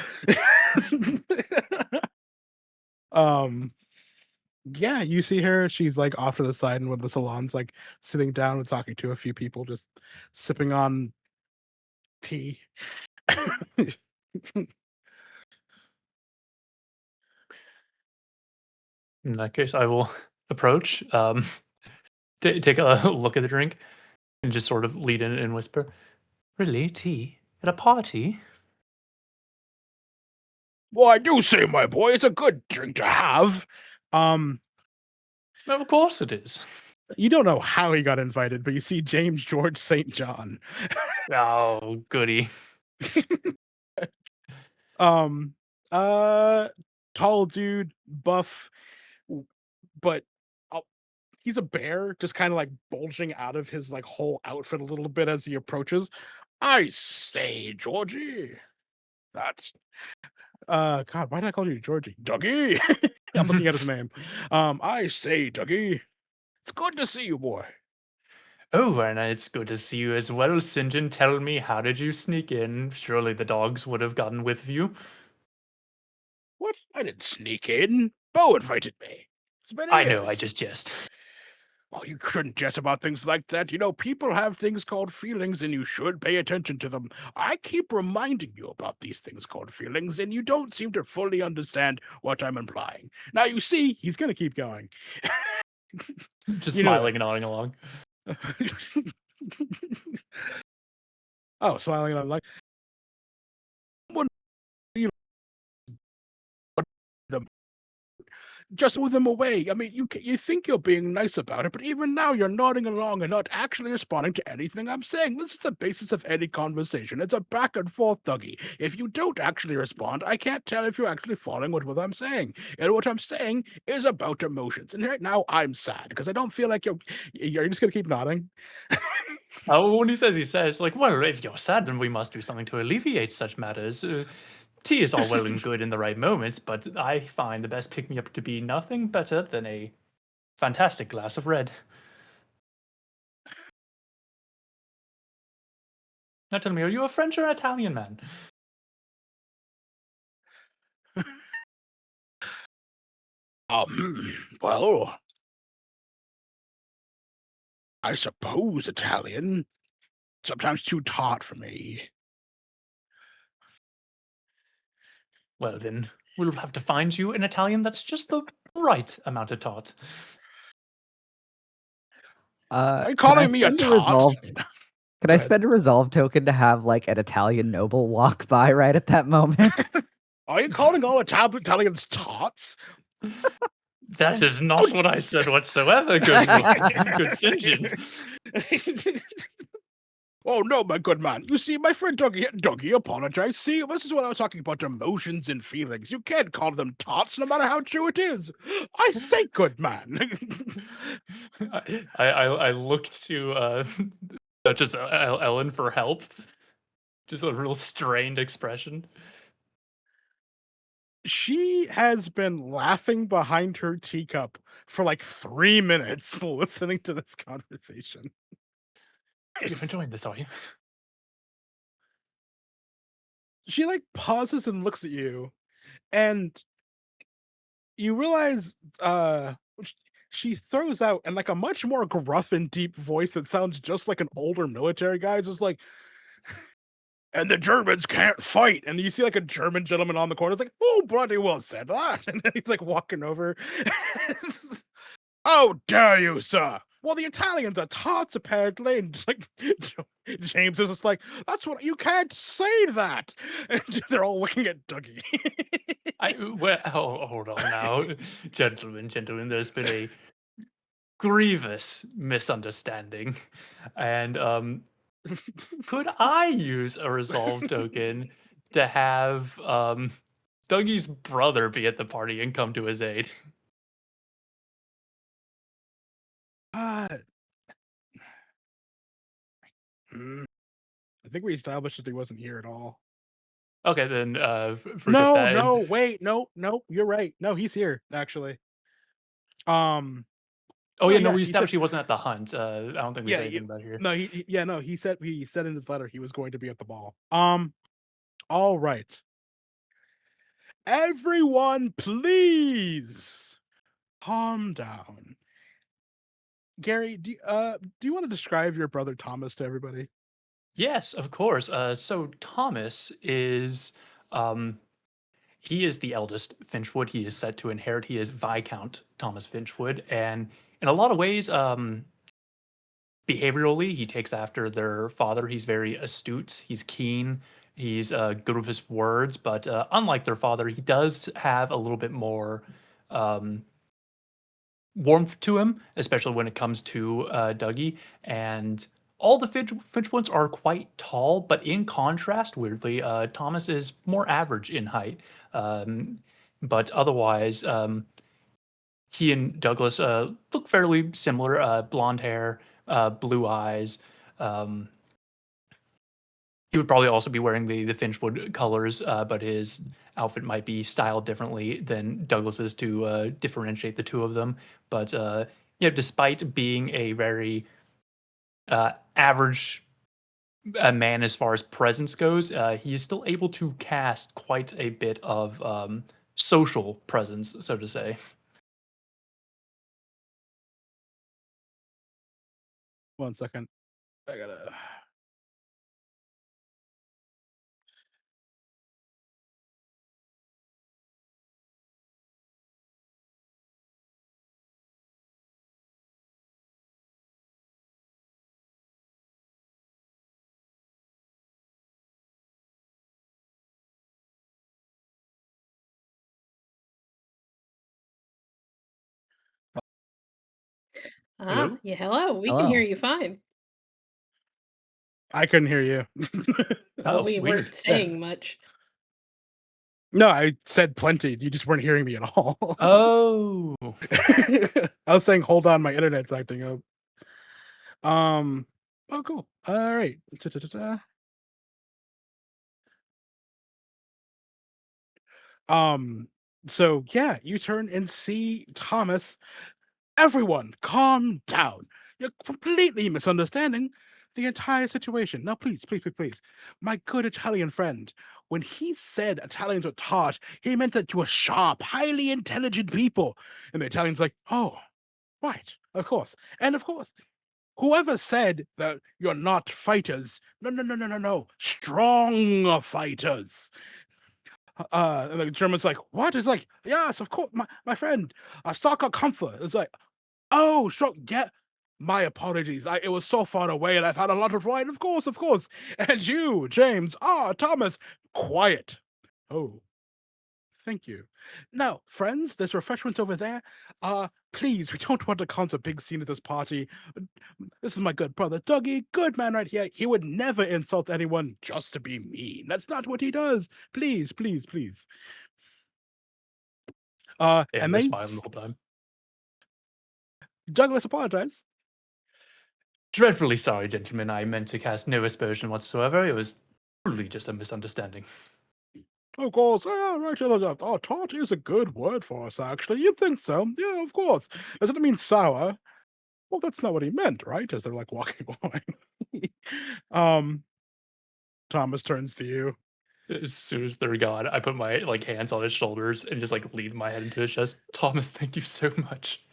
Yeah, you see her. She's like off to the side and with the salons, like sitting down and talking to a few people, just sipping on tea. In that case, I will approach, take a look at the drink, and just sort of lead in and whisper, "Really, tea at a party?" Well, I do say, my boy, it's a good drink to have. Of course it is. You don't know how he got invited, but you see James George St. John. Oh, goody. Tall dude, buff, but he's a bear, just kind of like bulging out of his like whole outfit a little bit as he approaches. I say, Georgie, that's God, why did I call you Georgie? Dougie. I'm looking at his name. I say, Dougie, it's good to see you, boy. Oh, and it's good to see you as well, St. John. Tell me, how did you sneak in? Surely the dogs would have gotten with you. What? I didn't sneak in. Bo invited me. It's been I know, I years. just jest. Oh, you shouldn't jest about things like that. You know, people have things called feelings, and you should pay attention to them. I keep reminding you about these things called feelings, and you don't seem to fully understand what I'm implying. Now, you see, he's going to keep going. Just You know smiling and nodding along. Oh, smiling and I'm like, just move them away. I mean, you think you're being nice about it, but even now you're nodding along and not actually responding to anything I'm saying. This is the basis of any conversation. It's a back and forth, Dougie. If you don't actually respond, I can't tell if you're actually following with what I'm saying. And what I'm saying is about emotions. And right now I'm sad because I don't feel like you're just gonna keep nodding. When he says, like, well, if you're sad, then we must do something to alleviate such matters. Tea is all well and good in the right moments, but I find the best pick-me-up to be nothing better than a fantastic glass of red. Now tell me, are you a French or Italian man? Well, I suppose Italian. Sometimes too taut for me. Well, then we'll have to find you an Italian that's just the right amount of taut. Are you Can I calling me a spend taut? resolved? Can Go I ahead. spend a resolve token to have like an Italian noble walk by right at that moment? Are you calling all Italians tots? That is not what I said whatsoever, good St. John. Oh no, my good man. You see, my friend Dougie apologized. See, this is what I was talking about, emotions and feelings. You can't call them tots, no matter how true it is. I say, good man. I look to Duchess Ellen for help. Just a real strained expression. She has been laughing behind her teacup for like 3 minutes listening to this conversation. You're enjoying this, are you? She like pauses and looks at you, and you realize she throws out in like a much more gruff and deep voice that sounds just like an older military guy, just like, and the Germans can't fight. And you see like a German gentleman on the corner. It's like, oh, bloody well said that. And then he's like walking over. How dare you, sir? Well, the Italians are tots, apparently. And like James is just like, that's what you can't say that. And they're all looking at Dougie. Hold on now, gentlemen. There's been a grievous misunderstanding, and could I use a resolve token to have Dougie's brother be at the party and come to his aid? I think we established that he wasn't here at all. Okay, then forget No, that. no, wait, no, you're right. No, he's here actually. Oh no, yeah, no, yeah, we he established said- he wasn't at the hunt. I don't think we said anything about here. No, he said in his letter he was going to be at the ball. All right. Everyone, please calm down. Gary, do you want to describe your brother Thomas to everybody? Yes, of course. So Thomas is he is the eldest Finchwood. He is set to inherit. He is Viscount Thomas Finchwood, and in a lot of ways, behaviorally, he takes after their father. He's very astute. He's keen. He's good with his words. But unlike their father, he does have a little bit more warmth to him, especially when it comes to Dougie. And all the Finchwoods are quite tall, but in contrast, weirdly, Thomas is more average in height. But otherwise, he and Douglas look fairly similar. Blonde hair, blue eyes. He would probably also be wearing the Finchwood colors, but his outfit might be styled differently than Douglas's to differentiate the two of them. But despite being a very average man as far as presence goes, he is still able to cast quite a bit of social presence, so to say. One second. I gotta. Hello? Yeah, hello. We can hear Hello. you fine. I couldn't hear you. Oh, We weird. weren't saying much. No, I said plenty. You just weren't hearing me at all. Oh. I was saying, hold on, my internet's acting up. Oh, cool. All right. So yeah, you turn and see Thomas. Everyone, calm down. You're completely misunderstanding the entire situation. Now, please, please, please, please. My good Italian friend, when he said Italians were taught, he meant that you were sharp, highly intelligent people. And the Italian's like, oh, right, of course. And of course, whoever said that you're not fighters, no, strong fighters. And the German's like, what? It's like, yes, of course, my friend, a stock of comfort. It's like, oh, sure, yeah. My apologies. It was so far away and I've had a lot of wine. Of course, of course. And you, James, Thomas, quiet. Oh, thank you. Now, friends, there's refreshments over there. Please, we don't want to cause a big scene at this party. This is my good brother, Dougie, good man right here. He would never insult anyone just to be mean. That's not what he does. Please, please, please. Yeah, And they they, smile the whole time. Douglas apologized. Dreadfully sorry, gentlemen. I meant to cast no aspersion whatsoever. It was totally just a misunderstanding. Of course, yeah, right. Tart is a good word for us, actually. You'd think so. Yeah, of course. Doesn't it mean sour? Well, that's not what he meant, right? As they're like walking away. Thomas turns to you. As soon as they're gone, I put my hands on his shoulders and just lean my head into his chest. Thomas, thank you so much.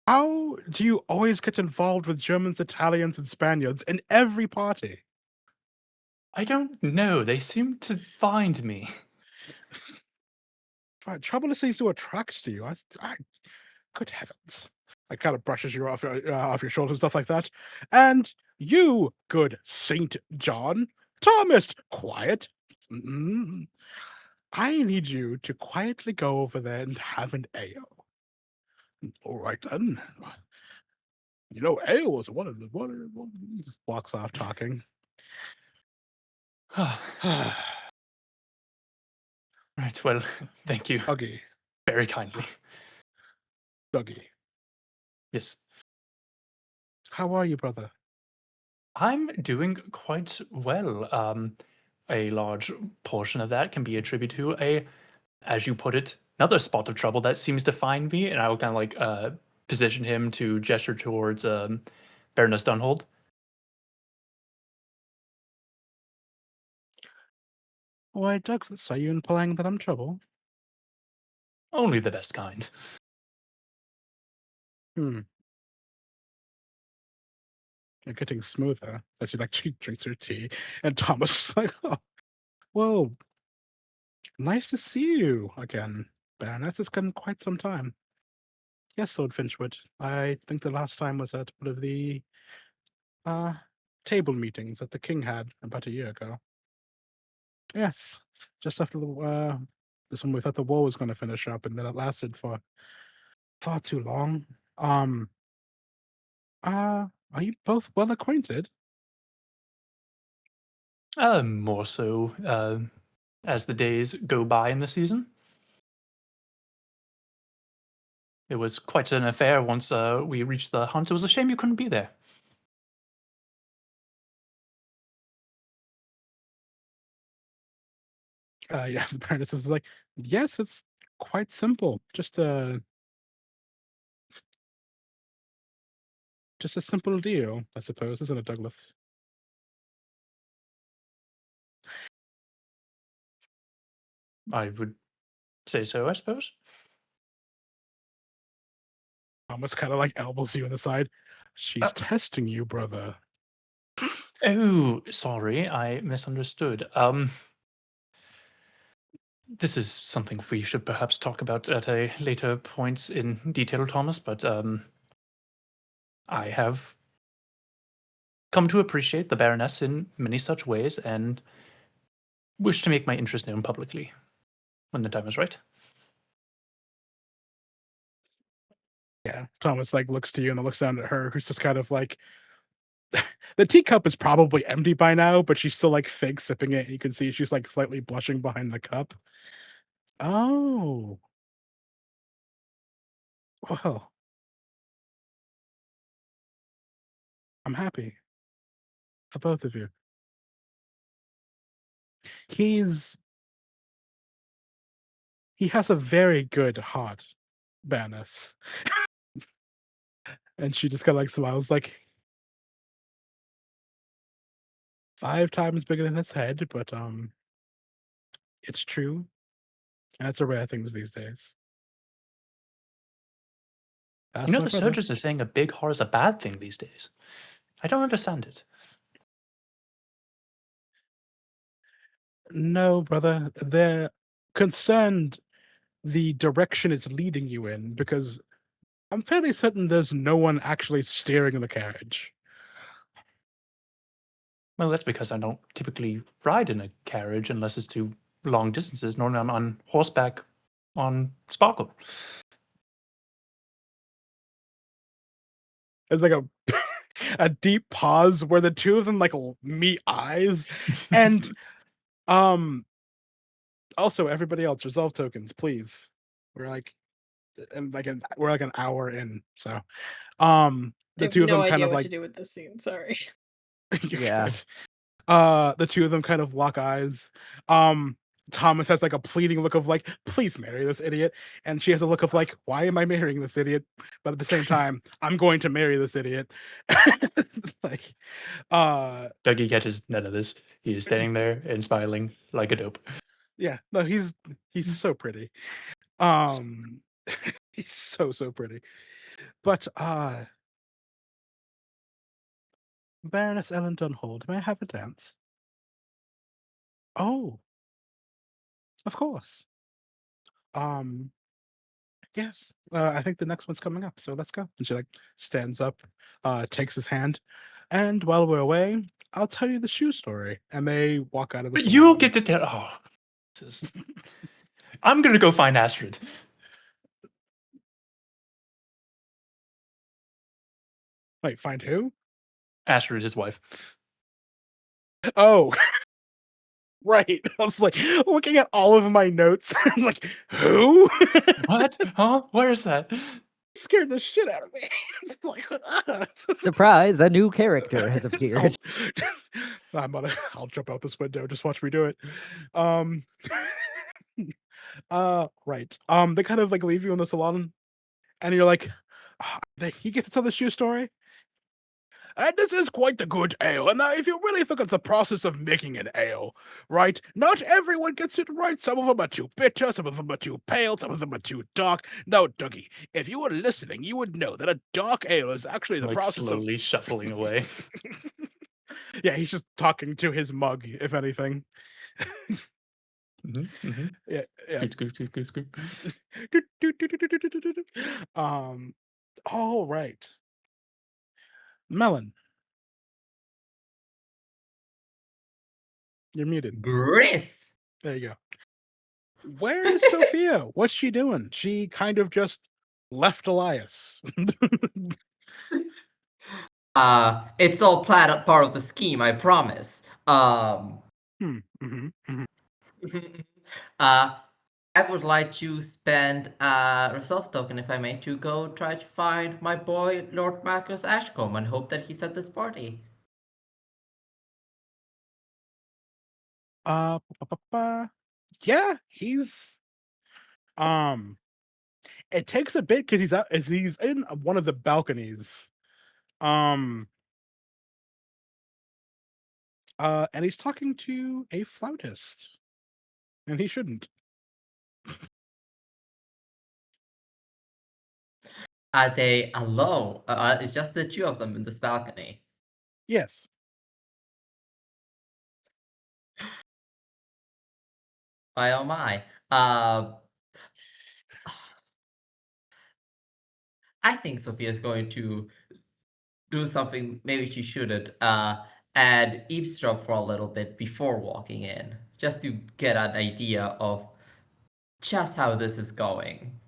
How do you always get involved with Germans, Italians, and Spaniards in every party? I don't know. They seem to find me. Trouble seems to attract to you. Good heavens. Like kind of brushes you off your shoulders, stuff like that. And you, good Saint John, Thomas, quiet. I need you to quietly go over there and have an ale. All right then. You know, ale is one of the just walks off talking. Right, well, thank you. Dougie. Very kindly. Dougie. Yes. How are you, brother? I'm doing quite well. A large portion of that can be attributed to as you put it, another spot of trouble that seems to find me, and I will kind of position him to gesture towards Baroness Dunhold. Why, Douglas, are you implying that I'm trouble? Only the best kind. You're getting smoother as she drinks her tea. And Thomas is like, oh, whoa. Nice to see you again, Baroness. It's been quite some time. Yes, Lord Finchwood. I think the last time was at one of the table meetings that the king had about a year ago. Yes, just after this one we thought the war was going to finish up, and then it lasted for far too long. Are you both well acquainted? More so as the days go by in the season. It was quite an affair once we reached the hunt. It was a shame you couldn't be there. Yeah, the Baroness is like, yes, it's quite simple. Just a simple deal, I suppose, isn't it, Douglas? I would say so, I suppose. Thomas kind of elbows you in the side. She's testing you, brother. Oh, sorry, I misunderstood. This is something we should perhaps talk about at a later point in detail, Thomas, but I have come to appreciate the Baroness in many such ways and wish to make my interest known publicly when the time is right. Yeah, Thomas like looks to you and then looks down at her, who's just kind of like the teacup is probably empty by now, but she's still like fake sipping it. You can see she's like slightly blushing behind the cup. Oh, well, I'm happy for both of you. He's he has a very good heart, Banis. And she just kind of like smiles like 5 times bigger than its head, but it's true. And it's a rare things these days. That's You know, my the brother. soldiers are saying a big heart is a bad thing these days. I don't understand it. No, brother. They're concerned the direction it's leading you in because I'm fairly certain there's no one actually steering the carriage. Well, that's because I don't typically ride in a carriage unless it's to long distances. Normally I'm on horseback on Sparkle. There's like a a deep pause where the two of them like meet eyes, and also everybody else resolve tokens, please. We're like, we're like an hour in, so I the have two of no them kind idea of what like to do with this scene. Sorry. You're Yeah. good. The two of them kind of lock eyes. Thomas has like a pleading look of like, please marry this idiot. And she has a look of like, why am I marrying this idiot? But at the same time, I'm going to marry this idiot. Like, Dougie catches none of this. He is standing there and smiling like a dope. yeah, no, he's so pretty. He's so pretty. But Baroness Ellen Dunhold, may I have a dance? Oh, of course. Yes, I think the next one's coming up, so let's go. And she like stands up, takes his hand, and while we're away, I'll tell you the shoe story. And they walk out of the But salon. you get to tell. Oh, Jesus. I'm gonna go find Astrid. Wait, find who? Astrid, his wife. Oh, right. I was like looking at all of my notes. I'm like, who? What? Huh? Where's that? Scared the shit out of me. Like, Surprise, a new character has appeared. I'll jump out this window. Just watch me do it. Right. They kind of like leave you in the salon, and you're like, he gets to tell the shoe story. And this is quite a good ale. And now, if you really think of the process of making an ale, right? Not everyone gets it right. Some of them are too bitter, some of them are too pale, some of them are too dark. Now, Dougie, if you were listening, you would know that a dark ale is actually the Like process slowly shuffling away. Yeah, he's just talking to his mug, if anything. Yeah. Scoop. All right. Melon. You're muted. Grizz! There you go. Where is Sophia? What's she doing? She kind of just left Elias. It's all part of the scheme, I promise. I would like to spend a resolve token, if I may, to go try to find my boy, Lord Marcus Ashcombe, and hope that he's at this party. Yeah, he's it takes a bit because he's in one of the balconies. And he's talking to a flautist. And he shouldn't. Are they alone? It's just the two of them in this balcony. Yes. My oh my. I think Sophia's going to do something maybe she shouldn't, and eavesdrop for a little bit before walking in, just to get an idea of just how this is going.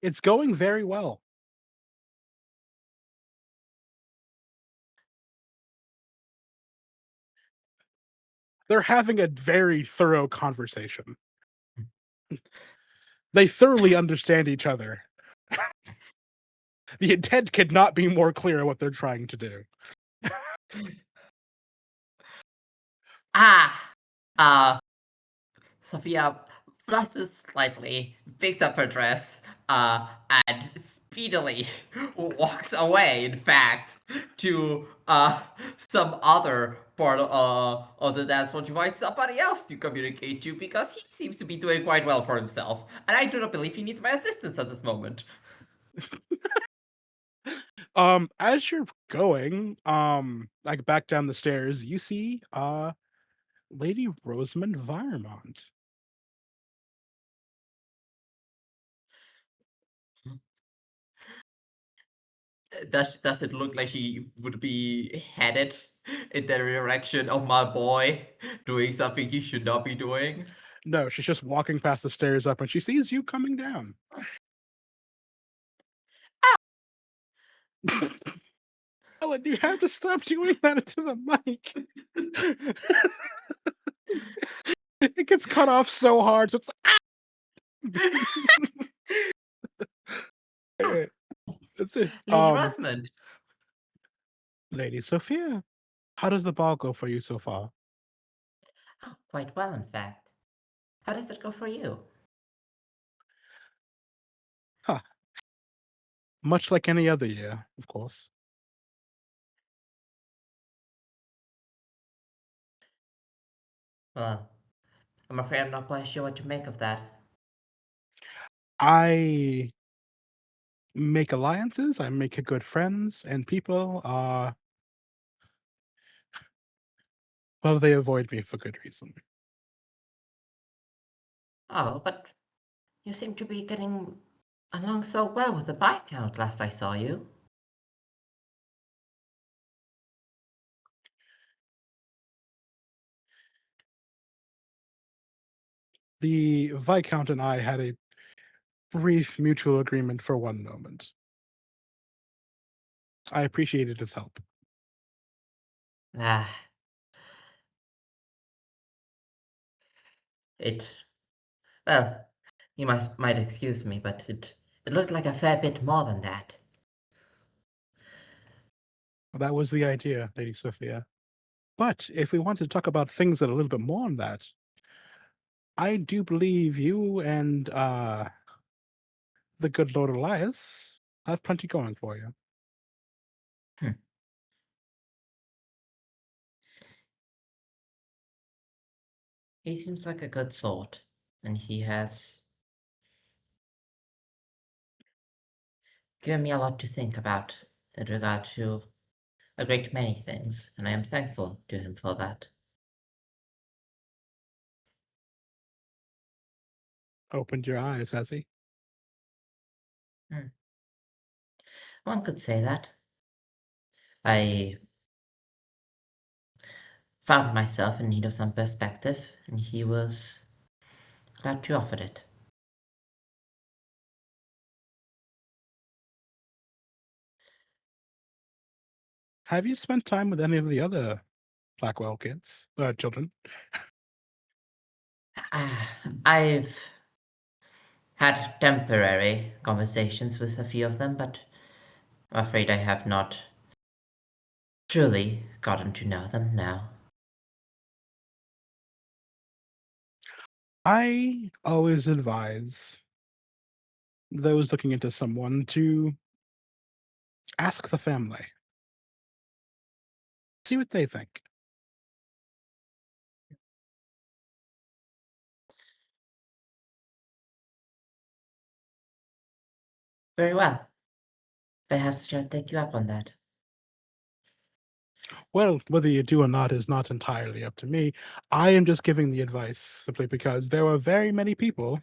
It's going very well. They're having a very thorough conversation. They thoroughly understand each other. The intent could not be more clear what they're trying to do. Ah! Sophia flutters slightly, picks up her dress, and speedily walks away, in fact, to some other part of the dance floor to find somebody else to communicate to, because he seems to be doing quite well for himself, and I do not believe he needs my assistance at this moment. As you're going, like back down the stairs, you see Lady Rosamond Viremont. Does it look like she would be headed in the direction of my boy doing something he should not be doing? No, she's just walking past the stairs up and she sees you coming down. Ellen, you have to stop doing that into the mic. It gets cut off so hard, so it's Alright. That's it. Lady Rosamond. Lady Sophia, how does the ball go for you so far? Oh, quite well, in fact. How does it go for you? Much like any other year, of course. Well, I'm afraid I'm not quite sure what to make of that. I make alliances, I make good friends, and people well, they avoid me for good reason. Oh, but you seem to be getting along so well with the Viscount last I saw you. The Viscount and I had a brief mutual agreement for one moment. I appreciated his help. Ah. Well, you might excuse me, but it looked like a fair bit more than that. That was the idea, Lady Sophia. But if we want to talk about things that are a little bit more than that, I do believe you and the good Lord Elias have plenty going for you. He seems like a good sort, and he has given me a lot to think about in regard to a great many things, and I am thankful to him for that. Opened your eyes, has he? One could say that. I found myself in need of some perspective, and he was glad to offer it. Have you spent time with any of the other Blackwell kids, children? I've had temporary conversations with a few of them, but I'm afraid I have not truly gotten to know them now. I always advise those looking into someone to ask the family. See what they think. Very well. Perhaps I shall take you up on that. Well, whether you do or not is not entirely up to me. I am just giving the advice simply because there are very many people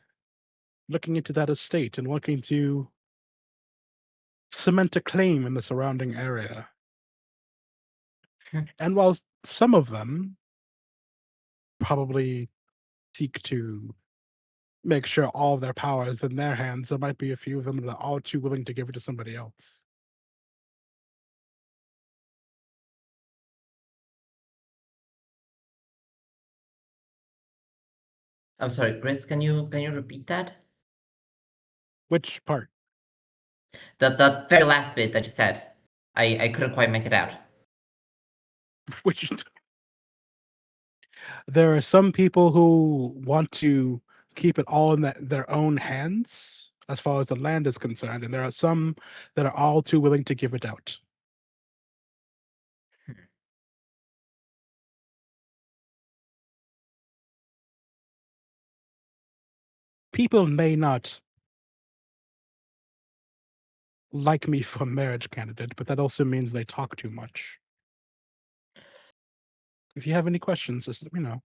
looking into that estate and looking to cement a claim in the surrounding area. And while some of them probably seek to make sure all of their power is in their hands, there might be a few of them that are all too willing to give it to somebody else. I'm sorry, Grizz, can you repeat that? Which part? The very last bit that you said. I couldn't quite make it out. Which there are some people who want to keep it all in their own hands as far as the land is concerned, and there are some that are all too willing to give it out. People may not like me for marriage candidate, but that also means they talk too much. If you have any questions, just let me know.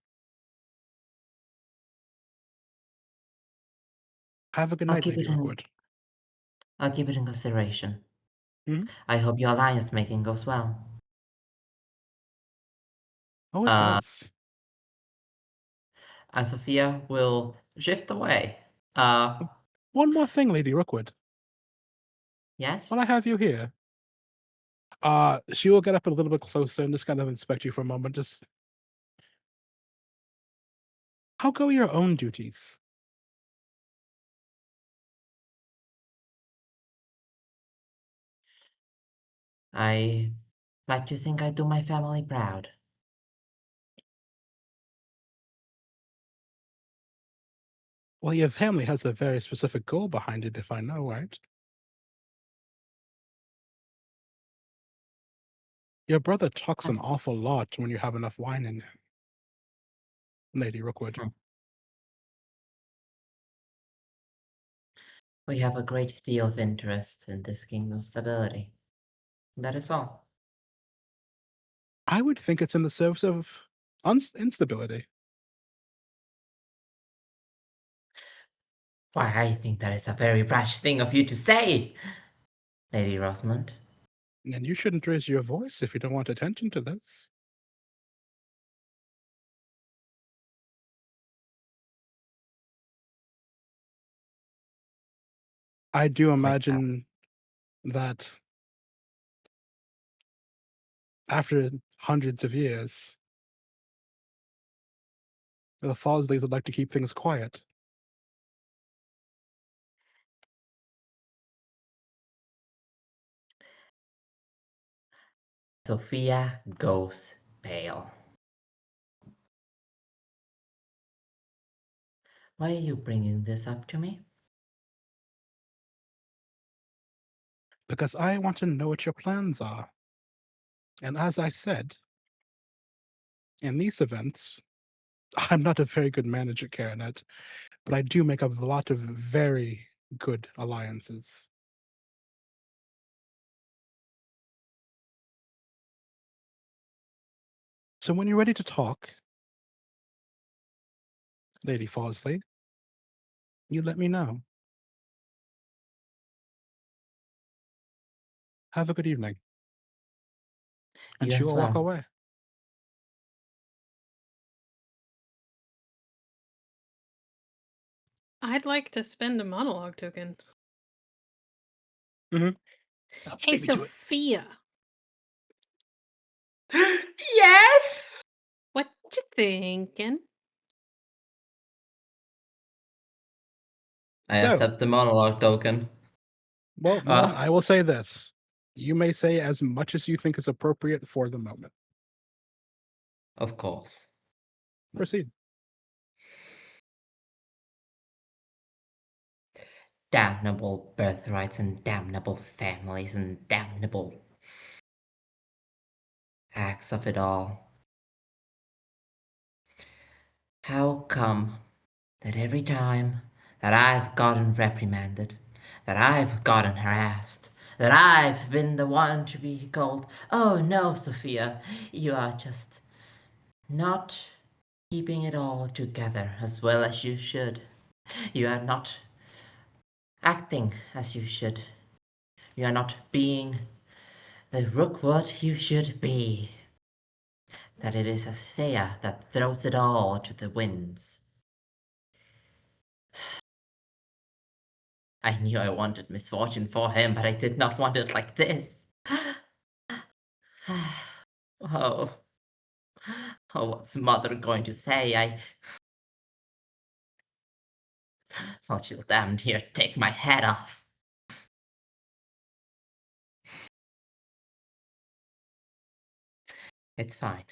Have a good I'll night, keep Lady it in. Rookward. I'll keep it in consideration. Mhm. I hope your alliance making goes well. Oh, it Uh, does. And Sophia will shift away. One more thing, Lady Rookwood. Yes? While I have you here, she will get up a little bit closer and just kind of inspect you for a moment. Just how go your own duties? I like to think I do my family proud. Well, your family has a very specific goal behind it, if I know right. Your brother talks an Yes. awful lot when you have enough wine in him, Lady Rookwood. Hmm. We have a great deal of interest in this kingdom's stability. That is all. I would think it's in the service of instability. Why, I think that is a very rash thing of you to say, Lady Rosamond. And you shouldn't raise your voice if you don't want attention to this. I do imagine that after hundreds of years, the Fosleys would like to keep things quiet. Sophia goes pale. Why are you bringing this up to me? Because I want to know what your plans are. And as I said, in these events, I'm not a very good manager, Karanet, but I do make a lot of very good alliances. So when you're ready to talk, Lady Fosley, you let me know. Have a good evening. And You she as will walk well. away. I'd like to spend a monologue token. Mhm. Hey, beat me to it. Sophia, Yes! what you thinking? I So, accept the monologue token. well, Melon, Uh, I will say this. You may say as much as you think is appropriate for the moment. Of course. Proceed. Damnable birthrights and damnable families and damnable acts of it all. How come that every time that I've gotten reprimanded, that I've gotten harassed, that I've been the one to be called, oh no, Sophia, you are just not keeping it all together as well as you should. You are not acting as you should. You are not being the Rookwood you should be. That it is Asea that throws it all to the winds. I knew I wanted misfortune for him, but I did not want it like this. Oh. Oh, what's Mother going to say? Well, she'll damn near take my head off. It's fine.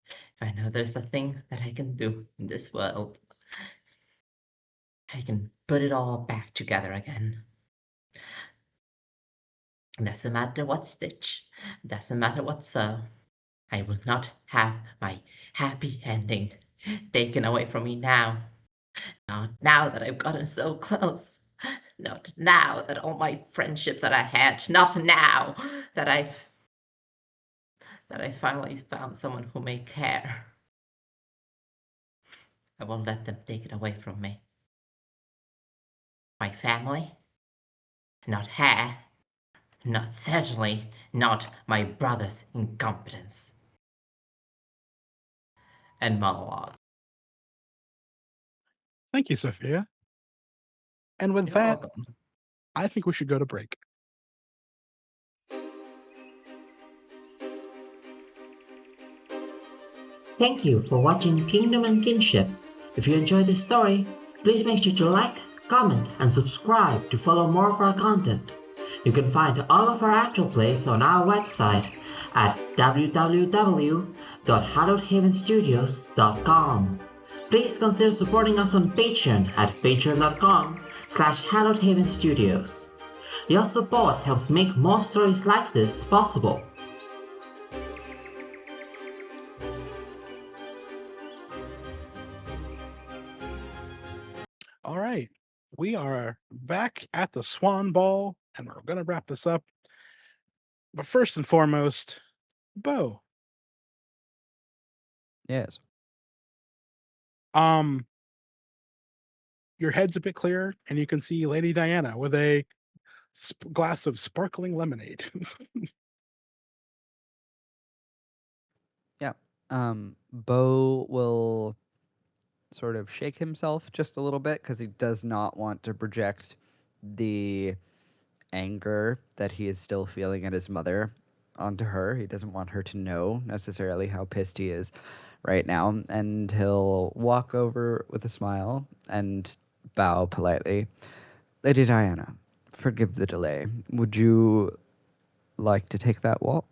If I know there's a thing that I can do in this world, I can put it all back together again. Doesn't matter what stitch, doesn't matter what sew. I will not have my happy ending taken away from me now. Not now that I've gotten so close. Not now that all my friendships that I had. Not now that I finally found someone who may care. I won't let them take it away from me. My family? Not her. Not certainly not my brother's incompetence. And monologue. Thank you, Sophia. And with You're that, welcome. I think we should go to break. Thank you for watching Kingdom and Kinship. If you enjoyed this story, please make sure to like, comment, and subscribe to follow more of our content. You can find all of our actual plays on our website at www.hallowedhavenstudios.com. Please consider supporting us on Patreon at patreon.com/hallowedhavenstudios. Your support helps make more stories like this possible. All right. We are back at the Swan Ball, and we're going to wrap this up. But first and foremost, Bo. Yes. Your head's a bit clearer, and you can see Lady Diana with a glass of sparkling lemonade. Yeah. Bo will sort of shake himself just a little bit because he does not want to project the anger that he is still feeling at his mother onto her. He doesn't want her to know necessarily how pissed he is right now. And he'll walk over with a smile and bow politely. Lady Diana, forgive the delay. Would you like to take that walk?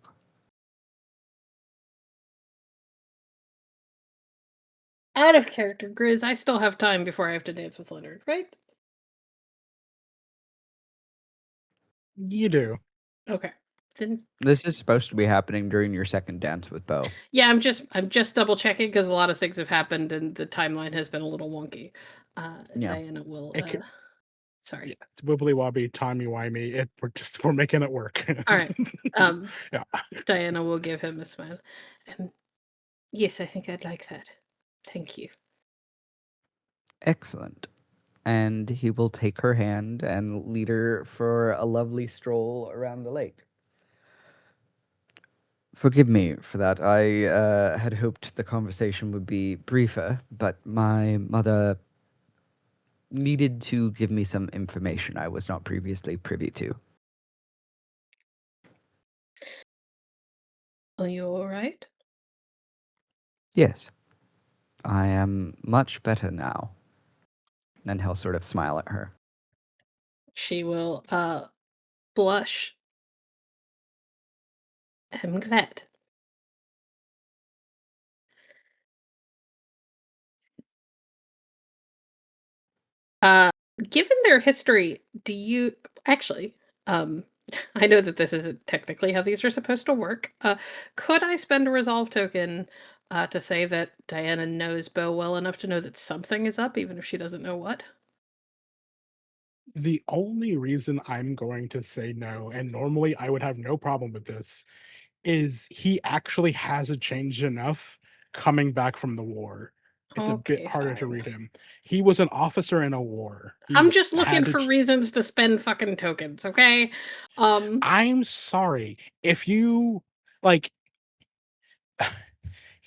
Out of character, Grizz, I still have time before I have to dance with Leonard, right? You do. Okay. Then This is supposed to be happening during your second dance with Bo. yeah, I'm just double checking because a lot of things have happened and the timeline has been a little wonky. Yeah. Diana will sorry. Yeah, it's wibbly wobbly, timey wimey. We're making it work. All right. Yeah. Diana will give him a smile. Yes, I think I'd like that. Thank you. Excellent. And he will take her hand and lead her for a lovely stroll around the lake. Forgive me for that. I had hoped the conversation would be briefer, but my mother needed to give me some information I was not previously privy to. Are you all right? Yes. I am much better now. And he'll sort of smile at her. She will blush. I'm glad. Given their history, do you actually I know that this isn't technically how these are supposed to work. Could I spend a resolve token to say that Diana knows Bo well enough to know that something is up, even if she doesn't know what? The only reason I'm going to say no, and normally I would have no problem with this, is he actually hasn't changed enough coming back from the war. It's a bit Okay, harder to fine. read him. He was an officer in a war. I'm He's just looking had to for reasons to spend fucking tokens, okay? I'm sorry. If you like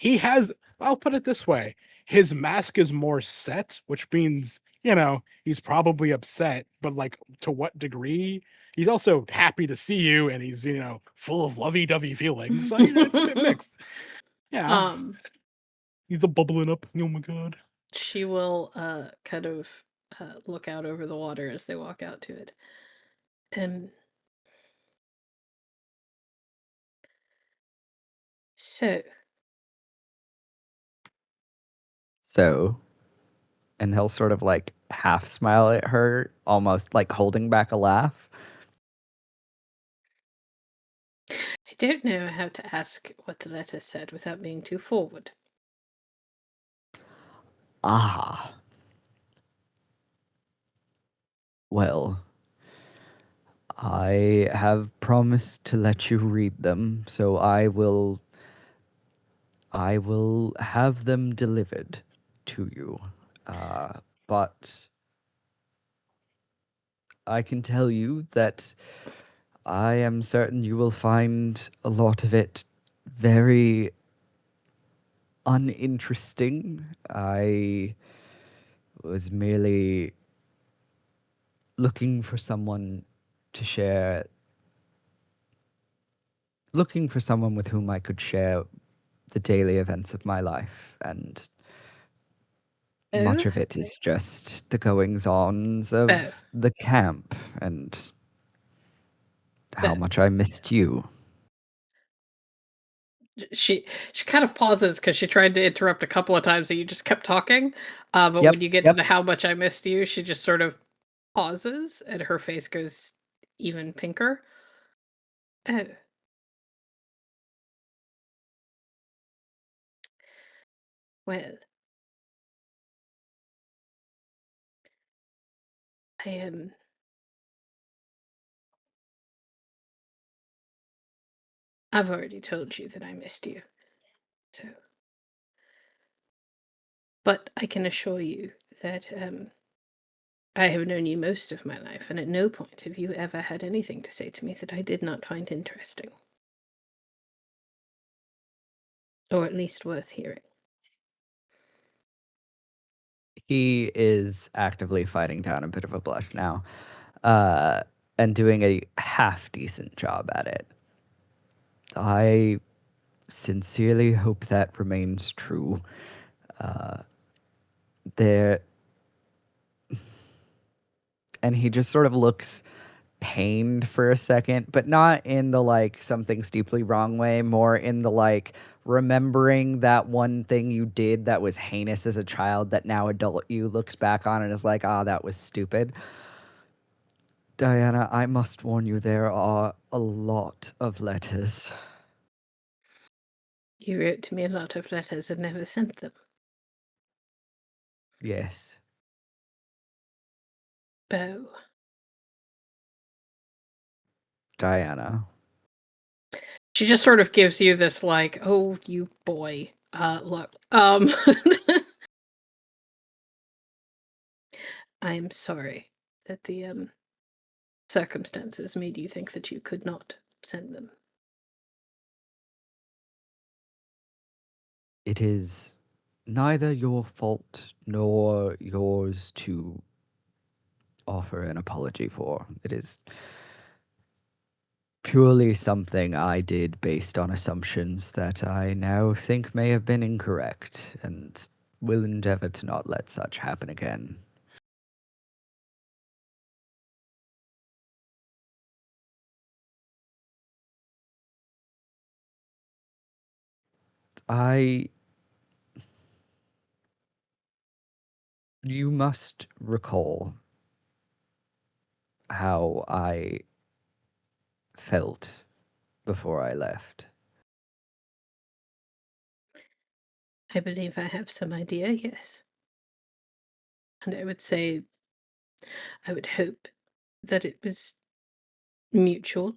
he has, I'll put it this way, his mask is more set, which means, he's probably upset, but like to what degree? He's also happy to see you, and he's, full of lovey-dovey feelings. So, it's a bit mixed. Yeah. He's a bubbling up. Oh my god. She will kind of look out over the water as they walk out to it. So, and he'll sort of like half smile at her, almost like holding back a laugh. I don't know how to ask what the letter said without being too forward. Ah. Well, I have promised to let you read them, so I will have them delivered to you. But I can tell you that I am certain you will find a lot of it very uninteresting. I was merely looking for someone with whom I could share the daily events of my life, and much of it is just the goings-ons of the camp and how much I missed you. She kind of pauses because she tried to interrupt a couple of times and you just kept talking. But when you get to the how much I missed you, she just sort of pauses and her face goes even pinker. Oh. Well. I am... I've already told you that I missed you. So... But I can assure you that I have known you most of my life, and at no point have you ever had anything to say to me that I did not find interesting. Or at least worth hearing. He is actively fighting down a bit of a blush now, and doing a half-decent job at it. I sincerely hope that remains true. And he just sort of looks pained for a second, but not in the like something's deeply wrong way, more in the like remembering that one thing you did that was heinous as a child that now adult you looks back on and is like, that was stupid. Diana, I must warn you, there are a lot of letters. You wrote to me a lot of letters and never sent them. Yes. Beau. Diana. She just sort of gives you this like, oh, you boy, look. I am sorry that the circumstances made you think that you could not send them. It is neither your fault nor yours to offer an apology for. It is purely something I did based on assumptions that I now think may have been incorrect, and will endeavor to not let such happen again. You must recall how I felt before I left. I believe I have some idea, yes. And I would say, I would hope that it was mutual.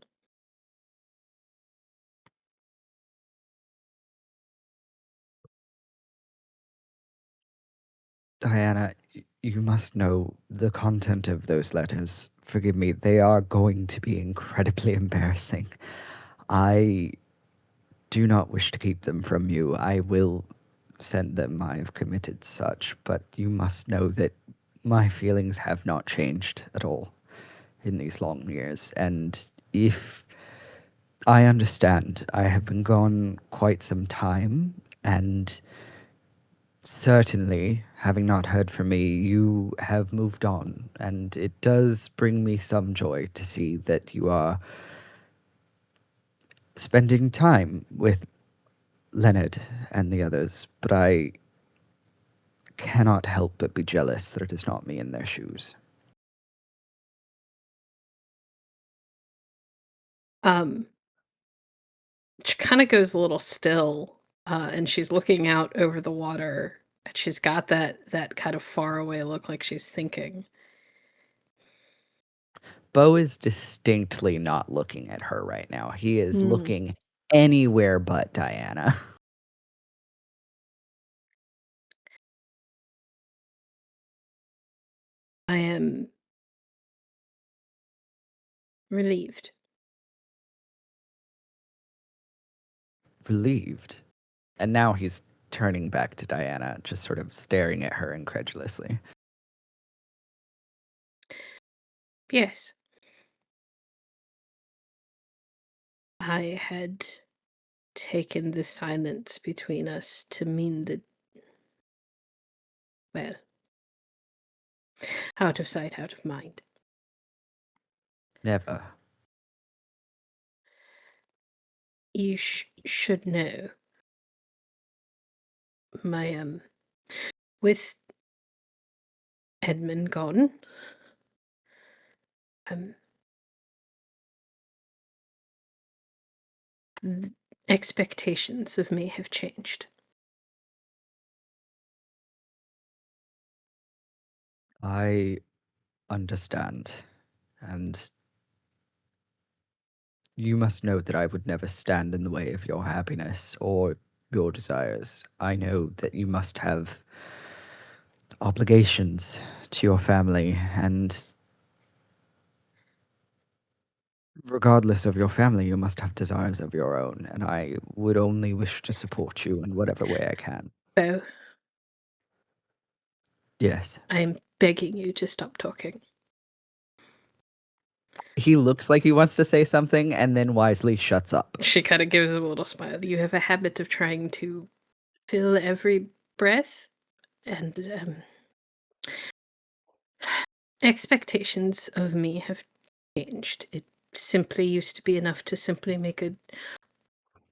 Diana, you must know the content of those letters. Forgive me, they are going to be incredibly embarrassing. I do not wish to keep them from you. I will send them. I have committed such, but you must know that my feelings have not changed at all in these long years. And if I understand, I have been gone quite some time, and certainly, having not heard from me, you have moved on, and it does bring me some joy to see that you are spending time with Leonard and the others, but I cannot help but be jealous that it is not me in their shoes. She kind of goes a little still, and she's looking out over the water. And she's got that kind of faraway look, like she's thinking. Bo is distinctly not looking at her right now. He is Hmm. looking anywhere but Diana. I am relieved. Relieved. And now he's turning back to Diana, just sort of staring at her incredulously. Yes. I had taken the silence between us to mean that, well, out of sight, out of mind. Never. You should know, my, with Edmund gone, expectations of me have changed. I understand. And you must know that I would never stand in the way of your happiness or your desires. I know that you must have obligations to your family, and regardless of your family, you must have desires of your own, and I would only wish to support you in whatever way I can. Bo, Yes. I am begging you to stop talking. He looks like he wants to say something and then wisely shuts up. She kind of gives him a little smile. You have a habit of trying to fill every breath, and expectations of me have changed. It simply used to be enough to simply make a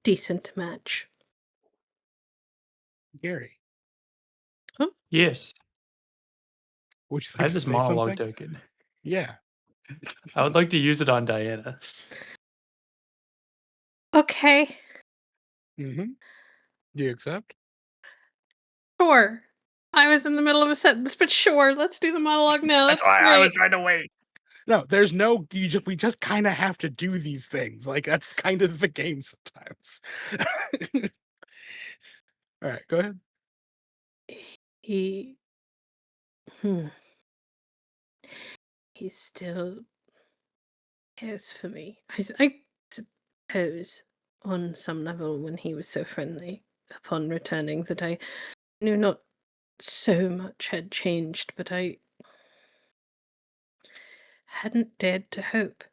decent match. Gary, Yes, would you I like have to this say monologue something? token. Yeah. I would like to use it on Diana. Okay, Mm-hmm. Do you accept? sure. I was in the middle of a sentence, but sure, let's do the monologue now. That's why great. I was trying to wait. No, there's no. We just kind of have to do these things. Like that's kind of the game sometimes. All right, go ahead. He he still cares for me. I suppose on some level when he was so friendly upon returning that I knew not so much had changed, but I hadn't dared to hope.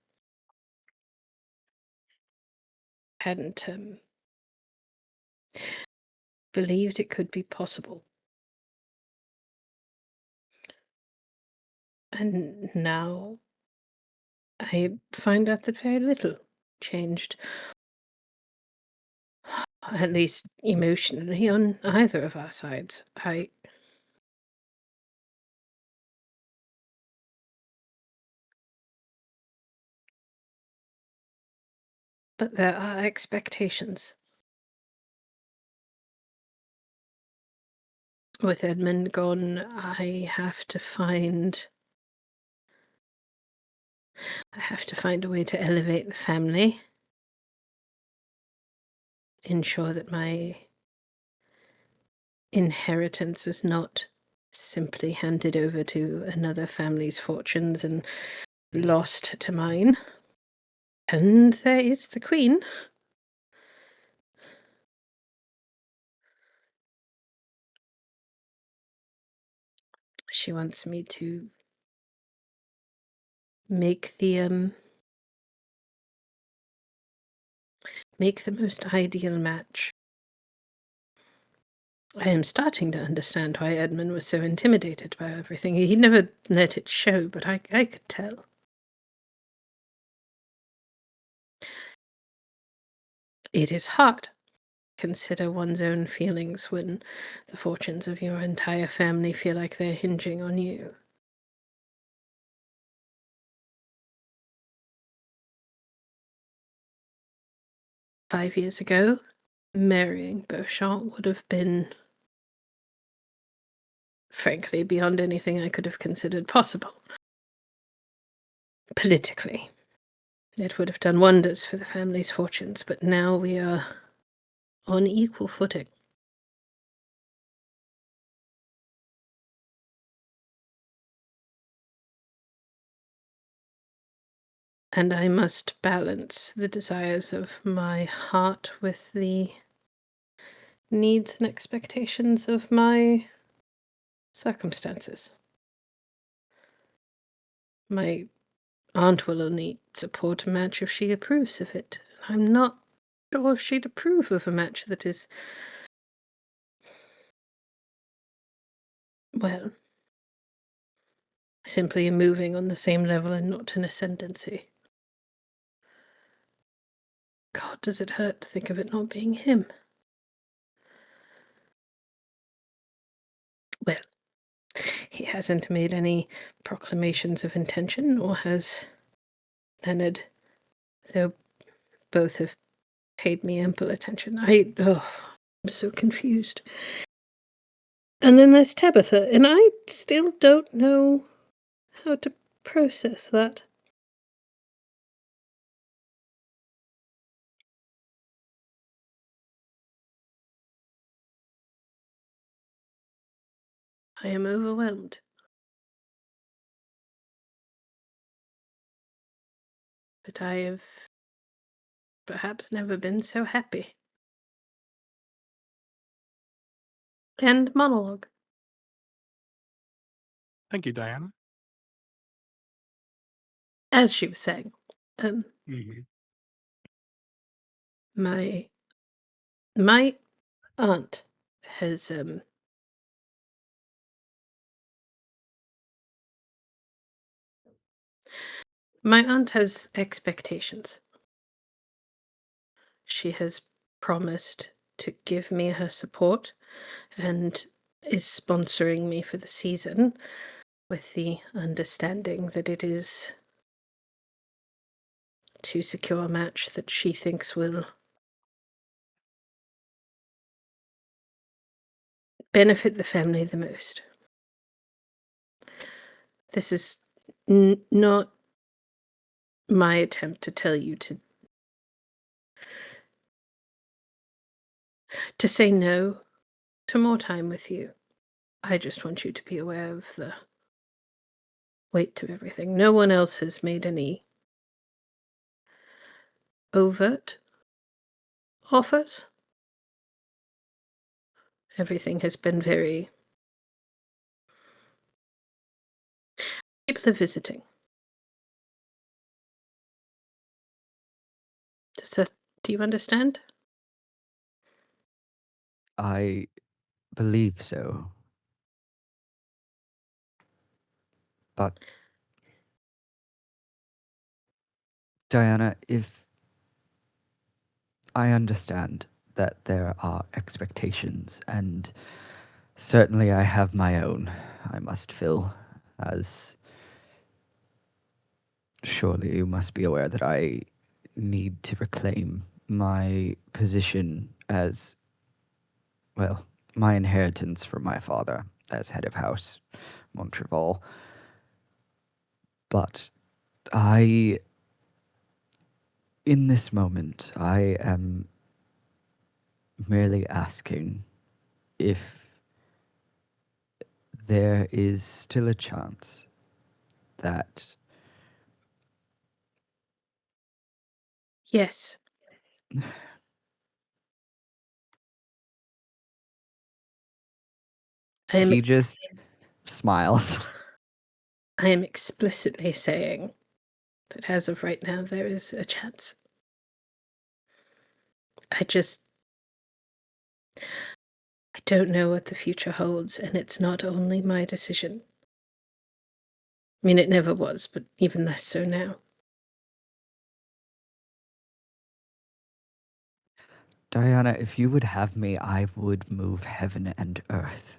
Hadn't believed it could be possible. And now I find out that very little changed. At least emotionally on either of our sides. But there are expectations. With Edmund gone, I have to find a way to elevate the family. Ensure that my inheritance is not simply handed over to another family's fortunes and lost to mine. And there is the Queen. She wants me to make the most ideal match. I am starting to understand why Edmund was so intimidated by everything. He never let it show, but I could tell. It is hard. Consider one's own feelings when the fortunes of your entire family feel like they're hinging on you. "5 years ago, marrying Beauchamp would have been, frankly, beyond anything I could have considered possible. Politically, it would have done wonders for the family's fortunes, but now we are on equal footing. And I must balance the desires of my heart with the needs and expectations of my circumstances. My aunt will only support a match if she approves of it. I'm not sure if she'd approve of a match that is, well, simply moving on the same level and not an ascendancy. God, does it hurt to think of it not being him? Well, he hasn't made any proclamations of intention, nor has Leonard, though both have paid me ample attention. I'm so confused. And then there's Tabitha, and I still don't know how to process that. I am overwhelmed. But I have perhaps never been so happy. End monologue. Thank you, Diana. As she was saying, Mhm. my aunt has expectations. She has promised to give me her support and is sponsoring me for the season with the understanding that it is to secure a match that she thinks will benefit the family the most. This is not my attempt to tell you to say no to more time with you. I just want you to be aware of the weight of everything. No one else has made any overt offers. Everything has been very... People are visiting. Do you understand? I believe so. But Diana, if I understand that there are expectations, and certainly I have my own I must fill, as surely you must be aware that I need to reclaim my position as, well, my inheritance from my father as head of house Montreval. But in this moment, I am merely asking if there is still a chance that... Yes. He just smiles. I am explicitly saying that as of right now, there is a chance. I don't know what the future holds, and it's not only my decision. I mean, it never was, but even less so now. Diana, if you would have me, I would move heaven and earth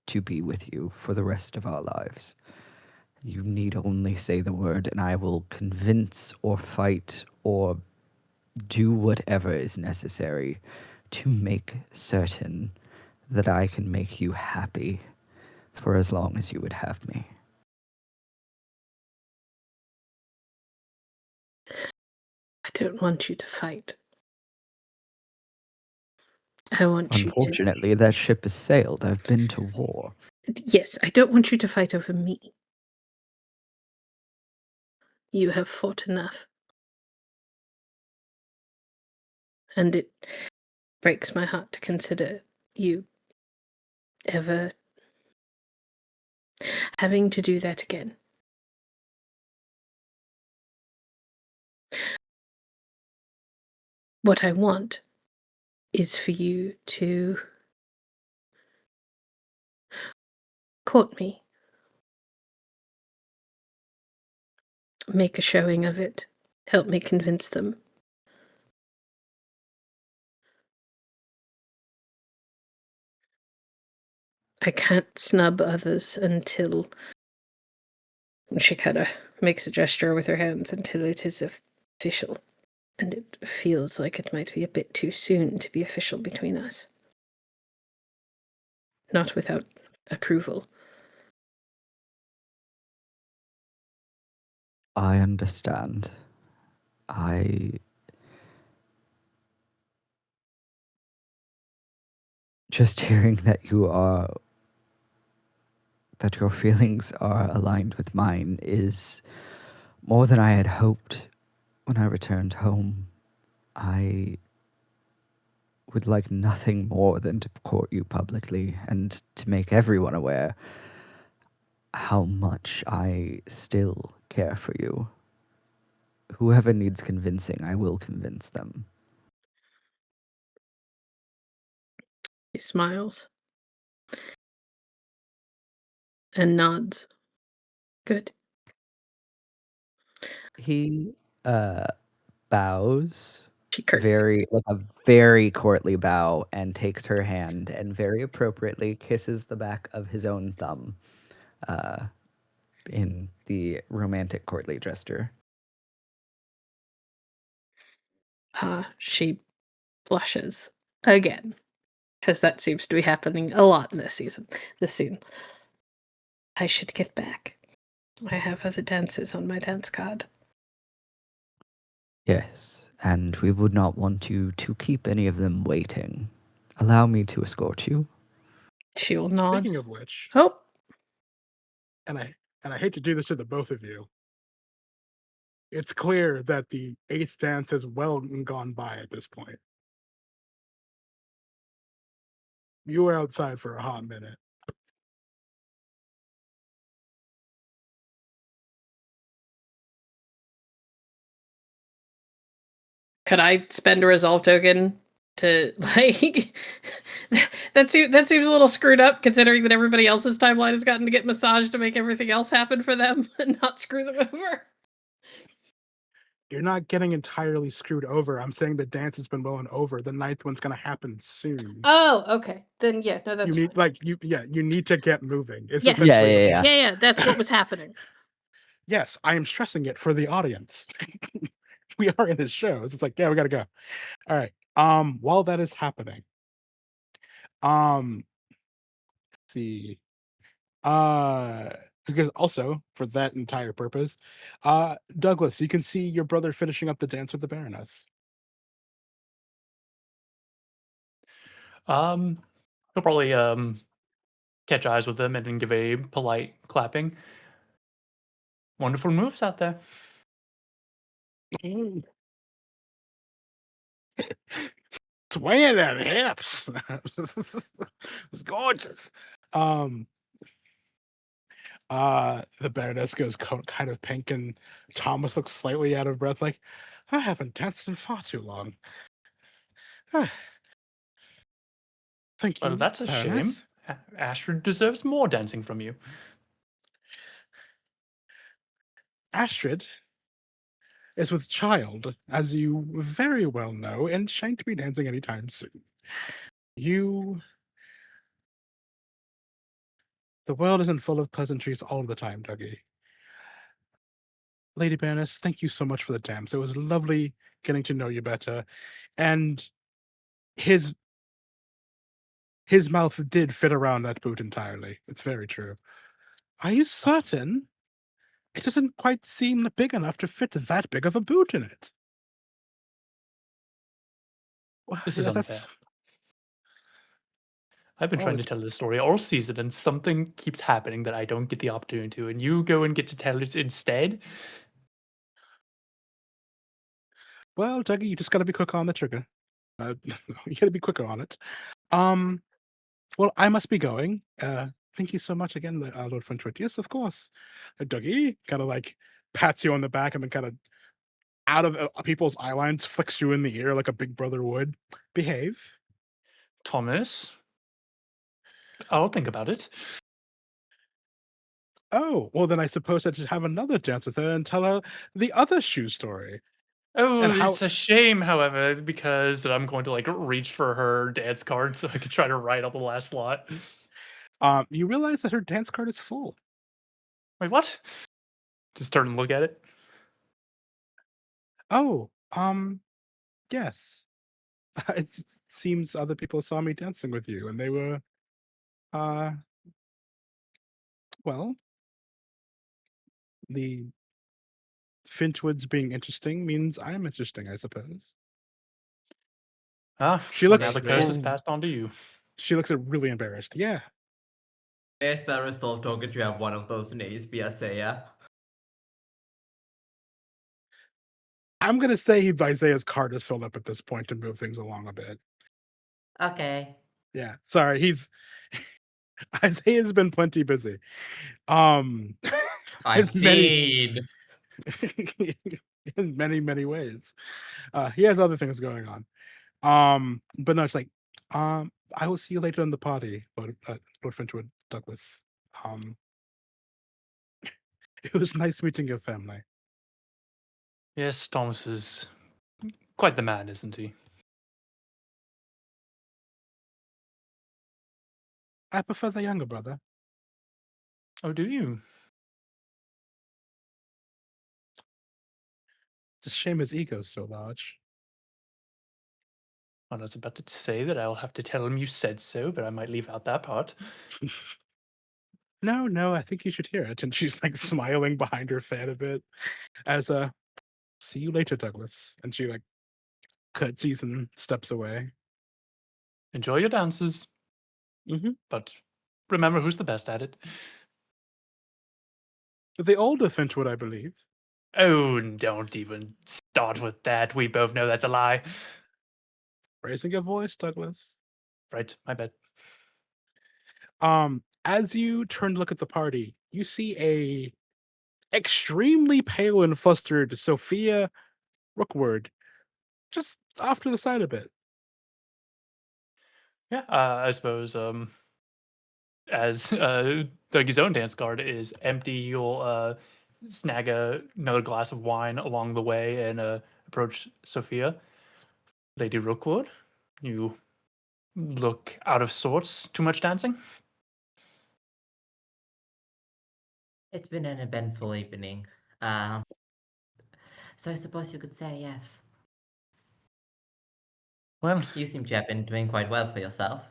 to be with you for the rest of our lives. You need only say the word, and I will convince or fight or do whatever is necessary to make certain that I can make you happy for as long as you would have me. I don't want you to fight. I want you to... Unfortunately, that ship has sailed. I've been to war. Yes, I don't want you to fight over me. You have fought enough. And it breaks my heart to consider you ever having to do that again. What I want is for you to court me. Make a showing of it. Help me convince them. I can't snub others until... She kind of makes a gesture with her hands until it is official. And it feels like it might be a bit too soon to be official between us. Not without approval. I understand. Just hearing that your feelings are aligned with mine is more than I had hoped when I returned home. I would like nothing more than to court you publicly and to make everyone aware how much I still care for you. Whoever needs convincing, I will convince them. He smiles. And nods. Good. He bows She curtsies. a very courtly bow, and takes her hand and very appropriately kisses the back of his own thumb in the romantic courtly gesture. She blushes again, because that seems to be happening a lot in this scene. I should get back. I have other dances on my dance card. Yes, and we would not want you to keep any of them waiting. Allow me to escort you. She will nod. Speaking of which, Oh, and I hate to do this to the both of you, it's clear that the 8th dance has well gone by at this point. You were outside for a hot minute. could I spend a resolve token to like that seems a little screwed up considering that everybody else's timeline has gotten to get massaged to make everything else happen for them and not screw them over? You're not getting entirely screwed over. I'm saying the dance has been well and over. The 9th one's gonna happen soon. Oh, okay. Then yeah, no, that's you need fine. you need to get moving. It's Yes. essentially the Yeah. point. Yeah, that's what was happening. Yes, I am stressing it for the audience. We are in this show. It's like, yeah, we gotta go. All right. While that is happening, let's see. Because also for that entire purpose, Douglas, you can see your brother finishing up the dance with the Baroness. He'll probably catch eyes with them and then give a polite clapping. Wonderful moves out there. swaying them hips. It was gorgeous. The Baroness goes kind of pink, and Thomas looks slightly out of breath, like, I haven't danced in far too long. Thank you. Well, that's a shame. Baroness. Astrid deserves more dancing from you. Astrid is with child, as you very well know, and shan't be dancing anytime soon. The world isn't full of pleasantries all the time, Dougie. Lady Baroness, thank you so much for the dance. It was lovely getting to know you better. And his mouth did fit around that boot entirely. It's very true. Are you certain? It doesn't quite seem big enough to fit that big of a boot in it. Well, This is unfair. that's... I've been trying to tell this story all season, and something keeps happening that I don't get the opportunity to, and you go and get to tell it instead. Well, Dougie, you just gotta be quicker on the trigger. You gotta be quicker on it. Well, I must be going. Thank you so much again, Lord Finchwood. Yes, of course. Dougie kind of like pats you on the back and then kind of out of people's eye lines flicks you in the ear like a big brother would. Behave. Thomas, I'll think about it. Oh, well, then I suppose I should have another dance with her and tell her the other shoe story. Oh, And how- it's a shame, however, because I'm going to like reach for her dance card so I can try to write out the last slot. You realize that her dance card is full. Wait, what? Just turn and look at it. Oh, yes. It seems other people saw me dancing with you, and they were, well, the Finchwoods being interesting means I'm interesting, I suppose. She looks. Now the curse is passed on to you. She looks really embarrassed. Yeah. It's better resolve token to have one of those names be Isaiah. I'm gonna say Isaiah's card is filled up at this point to move things along a bit. Okay. Yeah. Sorry, Isaiah's been plenty busy. I've seen in many ways. He has other things going on. But no, it's like, I will see you later in the party, Lord Finchwood Douglas. It was nice meeting your family. Yes, Thomas is quite the man, isn't he? I prefer the younger brother. Oh, do you? It's a shame his ego's so large. Well, I was about to say that I'll have to tell him you said so, but I might leave out that part. No, I think you should hear it. And she's like smiling behind her fan a bit as see you later, Douglas. And she like curtsies and steps away. Enjoy your dances. But remember who's the best at it. The older Finchwood, I believe. Oh, don't even start with that. We both know that's a lie. Raising your voice, Douglas. Right, my bad. As you turn to look at the party, you see a extremely pale and flustered Sophia Rookward just off to the side a bit. Yeah, I suppose as Dougie's own dance card is empty, you'll snag another glass of wine along the way and approach Sophia. Lady Rookward, you look out of sorts. Too much dancing? It's been an eventful evening. So I suppose you could say yes. Well, You seem to have been doing quite well for yourself.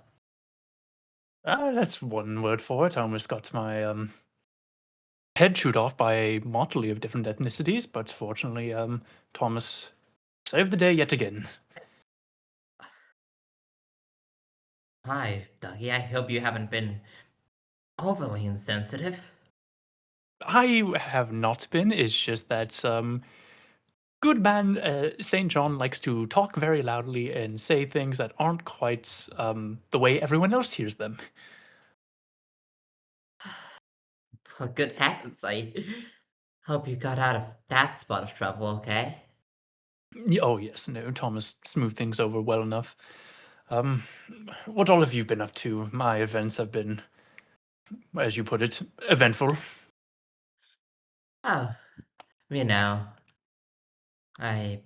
that's one word for it. I almost got my head chewed off by a motley of different ethnicities, but fortunately, Thomas saved the day yet again. Hi, Dougie. I hope you haven't been overly insensitive. I have not been. It's just that good man St. John likes to talk very loudly and say things that aren't quite the way everyone else hears them. Well, good heavens, I hope you got out of that spot of trouble, okay? Oh yes, no, Thomas smoothed things over well enough. What all have you been up to? My events have been, as you put it, eventful. Oh, you know, I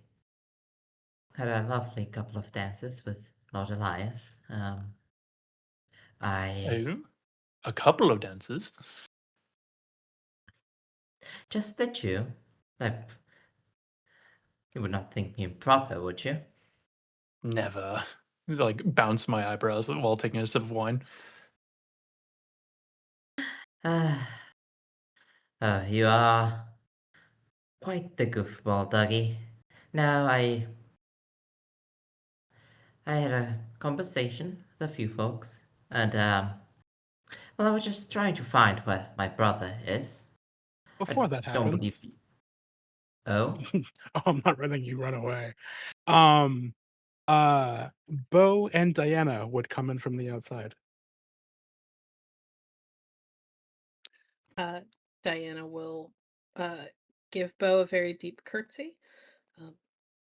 had a lovely couple of dances with Lord Elias. I Oh, a couple of dances. just the two. Like, you would not think me improper, would you? Never. Like bounce my eyebrows while taking a sip of wine. You are quite the goofball, Dougie. Now, I had a conversation with a few folks, and well, I was just trying to find where my brother is. Before I that don't believe. happens, Oh, I'm not letting you run away. Um, Bo and Diana would come in from the outside. Diana will give Bo a very deep curtsy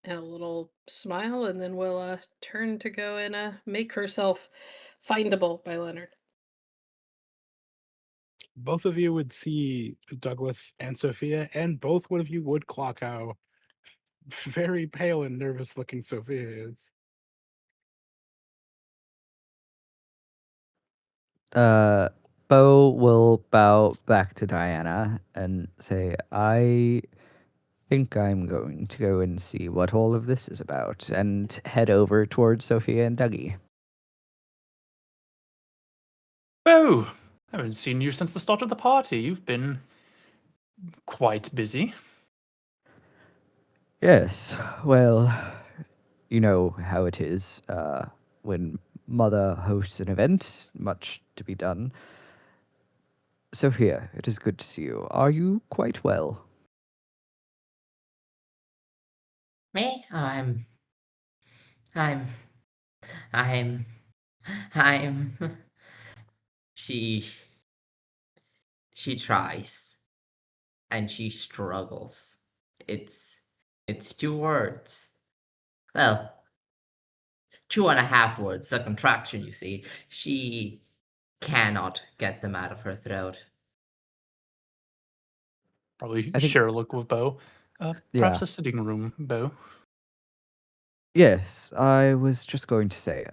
and a little smile, and then will turn to go and make herself findable by Leonard. Both of you would see Douglas and Sophia, and both of you would clock how very pale and nervous looking Sophia is. Bo will bow back to Diana and say, I think I'm going to go and see what all of this is about, and head over towards Sophia and Dougie. Oh, I haven't seen you since the start of the party. You've been quite busy. Yes, well, you know how it is when Mother hosts an event, much to be done. Sophia, it is good to see you. Are you quite well? me? I'm, I'm, I'm. She, she tries, and she struggles. It's 2 words. Well, 2.5 words. The contraction, you see. She cannot get them out of her throat. Probably I think- share a look with Bo. Perhaps Yeah. a sitting room, Bo. Yes, I was just going to say,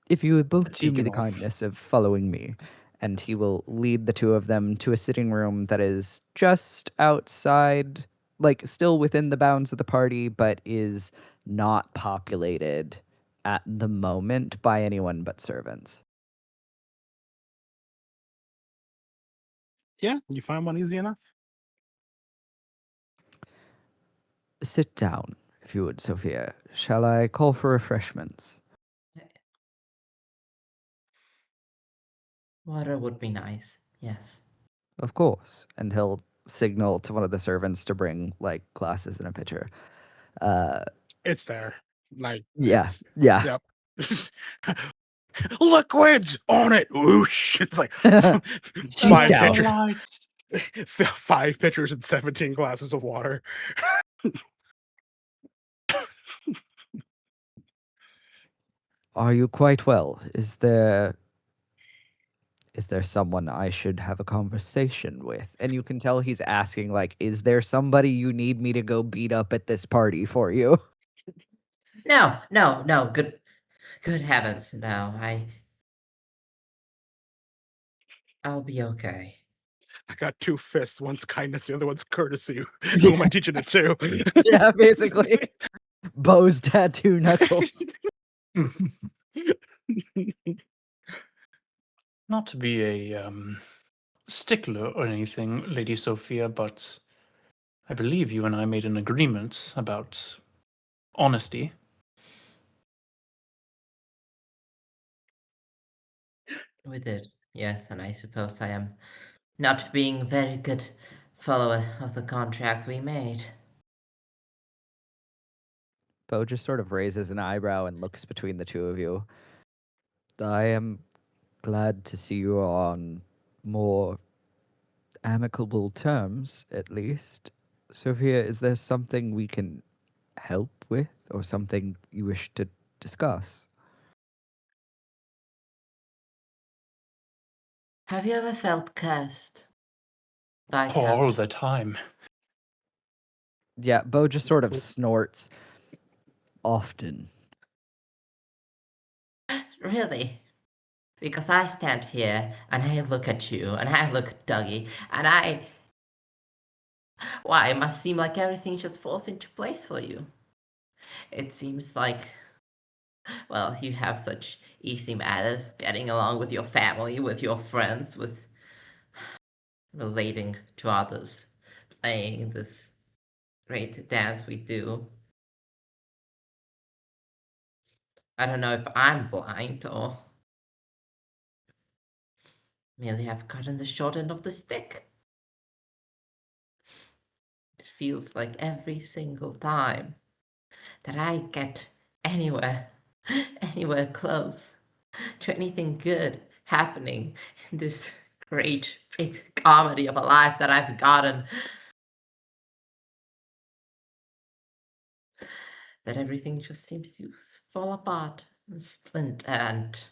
if you would both do Fatigue me and the all. kindness of following me, and he will lead the two of them to a sitting room that is just outside, like still within the bounds of the party, but is not populated at the moment by anyone but servants. Yeah, you find one easy enough. Sit down, if you would, Sophia. Shall I call for refreshments? Water would be nice. Yes. Of course. And he'll signal to one of the servants to bring like glasses and a pitcher. It's there. Like, Yeah, it's, yeah. yep. Liquids on it. Whoosh. It's like She's five down. pitchers, Lights. 5 pitchers and 17 glasses of water. Are you quite well? Is there someone I should have a conversation with? And you can tell he's asking like, is there somebody you need me to go beat up at this party for you? No, no, no. Good heavens, no. I'll be okay. I got 2 fists. One's kindness, the other one's courtesy. Who am I teaching it to? Yeah, basically. Bo's tattoo knuckles. Not to be a stickler or anything, Lady Sophia, but I believe you and I made an agreement about honesty. We did, yes, and I suppose I am not being a very good follower of the contract we made. Bo just sort of raises an eyebrow and looks between the two of you. I am glad to see you on more amicable terms, at least. Sophia, is there something we can help with or something you wish to discuss? Have you ever felt cursed? Viscount? All the time. Yeah, Bo just sort of snorts. Often. Really? Because I stand here and I look at you and I look at Dougie and I. Why, it must seem like everything just falls into place for you. It seems like, well, you have such easy matters getting along with your family, with your friends, with relating to others, playing this great dance we do. I don't know if I'm blind or merely have gotten the short end of the stick. It feels like every single time that I get anywhere close to anything good happening in this great big comedy of a life that I've gotten, that everything just seems to fall apart and splint and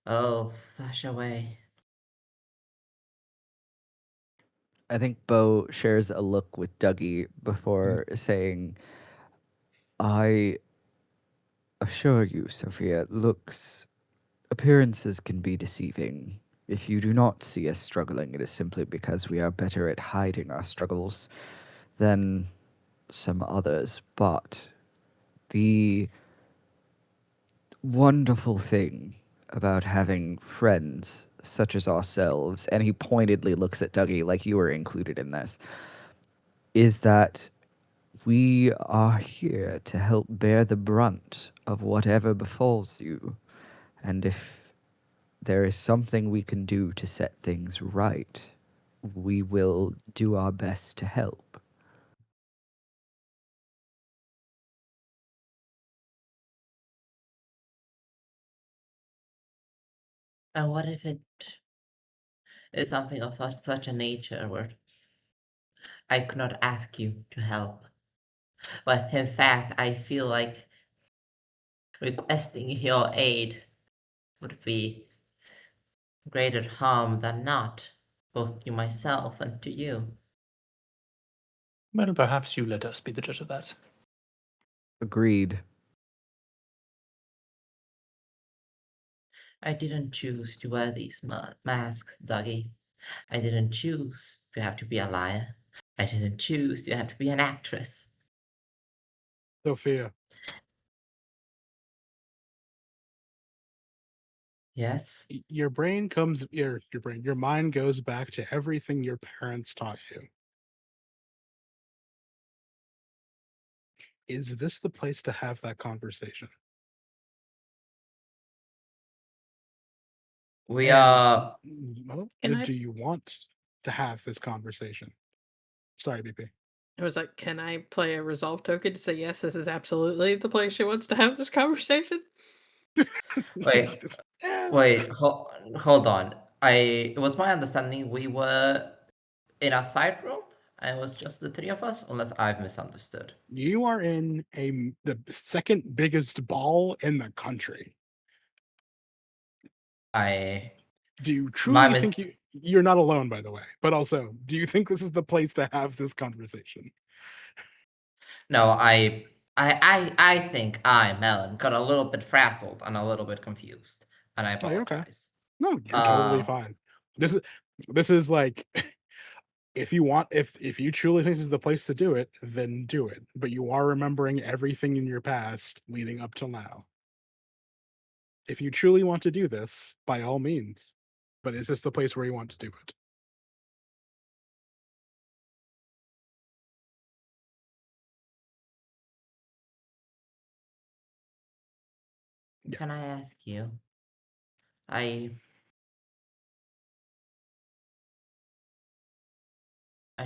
flash away. I think Bo shares a look with Dougie before saying, I assure you, Sophia, appearances can be deceiving. If you do not see us struggling, it is simply because we are better at hiding our struggles than some others. But the wonderful thing about having friends such as ourselves, and he pointedly looks at Dougie like you were included in this, is that we are here to help bear the brunt of whatever befalls you. And if there is something we can do to set things right, we will do our best to help. And what if it is something of such a nature where I could not ask you to help? But in fact, I feel like requesting your aid would be greater harm than not, both to myself and to you. Well, perhaps you let us be the judge of that. Agreed. I didn't choose to wear these masks, Dougie. I didn't choose to have to be a liar. I didn't choose to have to be an actress. Sophia, Yes? your mind goes back to everything your parents taught you. Is this the place to have that conversation? We And are. do you want to have this conversation? Sorry, BP. It was like, can I play a resolve token to say yes, this is absolutely the place she wants to have this conversation? Wait, wait, hold on. It was my understanding we were in a side room and it was just the three of us, unless I've misunderstood. You are in the second biggest ball in the country. Do you truly think you're not alone, by the way? But also, do you think this is the place to have this conversation? No, I think I, Melon, got a little bit frazzled and a little bit confused, and I Oh, you're okay. apologize. No, you're totally fine. This is like, if you truly think this is the place to do it, then do it. But you are remembering everything in your past leading up till now. If you truly want to do this, by all means. But is this the place where you want to do it? Yeah. Can I ask you? I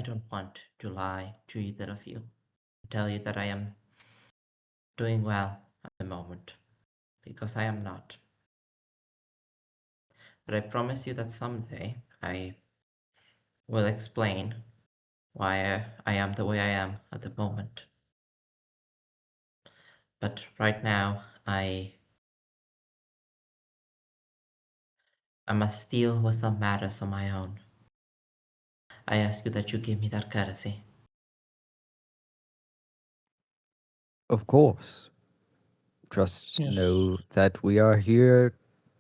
don't want to lie to either of you. tell you that I am doing well at the moment, because I am not. But I promise you that someday I will explain why I am the way I am at the moment. But right now, I must deal with some matters on my own. I ask you that you give me that courtesy. Of course. Just Yes. know that we are here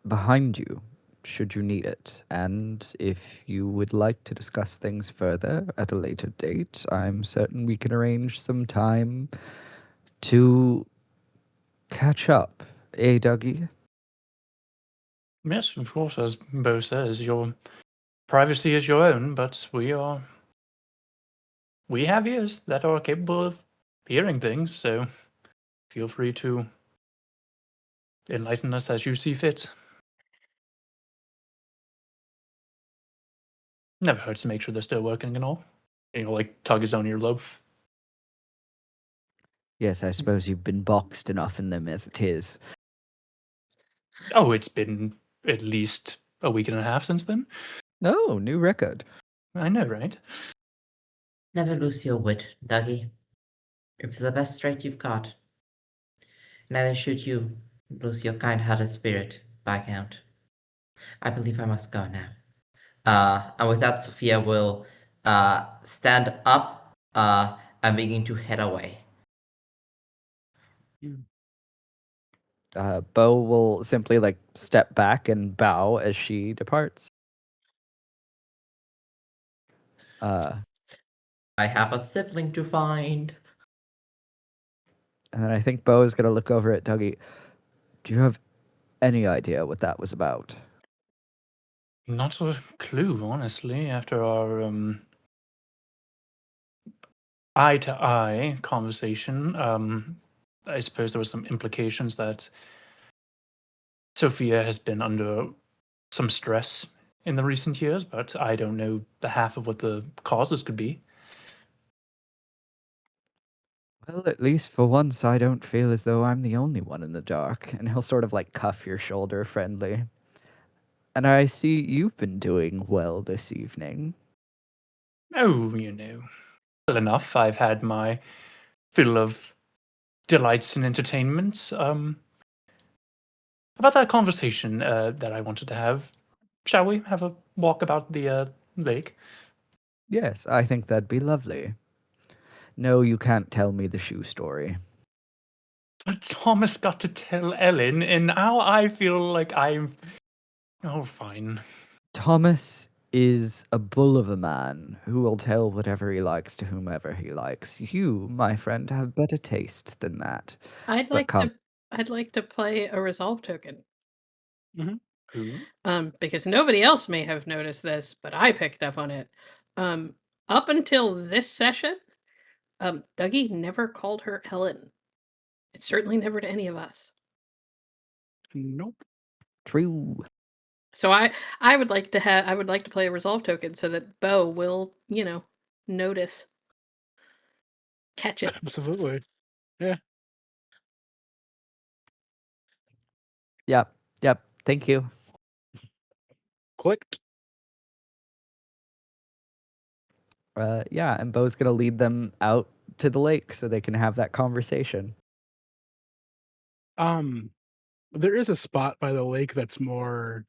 behind you, should you need it. And if you would like to discuss things further at a later date, I'm certain we can arrange some time to catch up. Eh, Dougie? Yes, of course, as Bo says, your privacy is your own, but we have ears that are capable of hearing things, so feel free to enlighten us as you see fit. Never hurts to make sure they're still working and all. Like tug his own earlobe. Yes, I suppose you've been boxed enough in them as it is. Oh, it's been at least a week and a half since then. Oh, new record. I know, right? Never lose your wit, Dougie. It's the best trait you've got. Neither should you lose your kind-hearted spirit, Viscount. I believe I must go now. And with that, Sophia will stand up and begin to head away. Bo will simply step back and bow as she departs. I have a sibling to find. And then I think Bo is going to look over at Dougie. Do you have any idea what that was about? Not a clue, honestly, after our eye-to-eye conversation. I suppose there were some implications that Sophia has been under some stress in the recent years, but I don't know the half of what the causes could be. Well, at least for once, I don't feel as though I'm the only one in the dark. And he'll sort of cuff your shoulder friendly. And I see you've been doing well this evening. Oh, well enough. I've had my fill of delights and entertainments. About that conversation that I wanted to have, shall we have a walk about the lake? Yes, I think that'd be lovely. No, you can't tell me the shoe story. But Thomas got to tell Ellen, and now I feel like I'm... Oh, fine. Thomas is a bull of a man who will tell whatever he likes to whomever he likes. You, my friend, have better taste than that. I'd But like come, I'd like to play a resolve token. Who? Because nobody else may have noticed this, but I picked up on it. Up until this session, Dougie never called her Ellen. It's certainly never to any of us. Nope. true. So I would like to play a resolve token so that Bo will, notice. Catch it. Absolutely. Yeah. Yep. Thank you. Clicked. Yeah, and Bo's gonna lead them out to the lake so they can have that conversation. There is a spot by the lake that's more